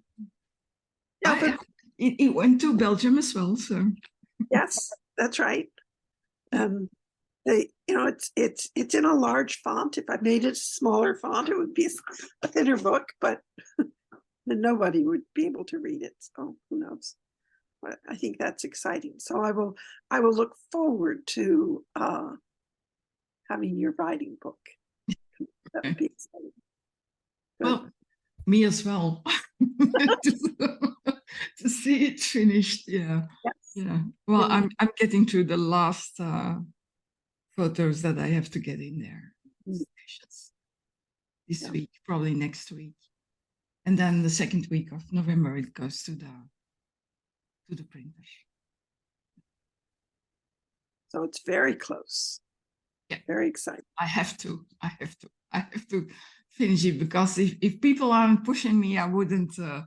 yeah, it went to Belgium as well, so. Yes, that's right. It's in a large font. If I made it a smaller font, it would be a thinner book, but then nobody would be able to read it. So who knows? But I think that's exciting. So I will look forward to having your writing book. That would be exciting. Good. Well, me as well. to see it finished. Yeah. Yes. Yeah. Well, I'm getting to the last photos that I have to get in there. This week, probably next week, and then the second week of November it goes to the printer. So it's very close. Yeah, very exciting. I have to finish it, because if people aren't pushing me, I wouldn't. I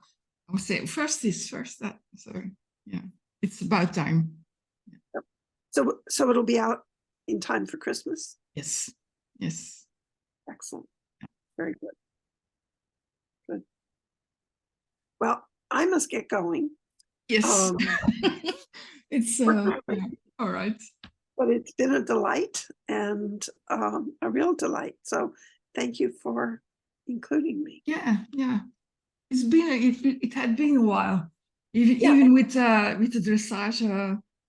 would say first this, first that. So yeah, it's about time. Yep. So it'll be out in time for Christmas? Yes. Excellent. Very good. Good. Well, I must get going. Yes. It's yeah. All right. But it's been a delight, and a real delight. So thank you for including me. Yeah. It's been it had been a while. Even with the dressage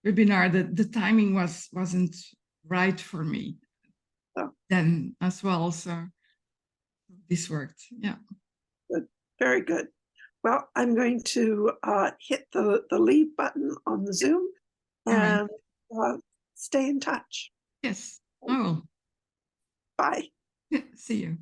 webinar, the timing wasn't right for me then as well. So this worked. Yeah. Very good. Well, I'm going to hit the leave button on the Zoom All right. and stay in touch. Yes, I will. Bye. See you.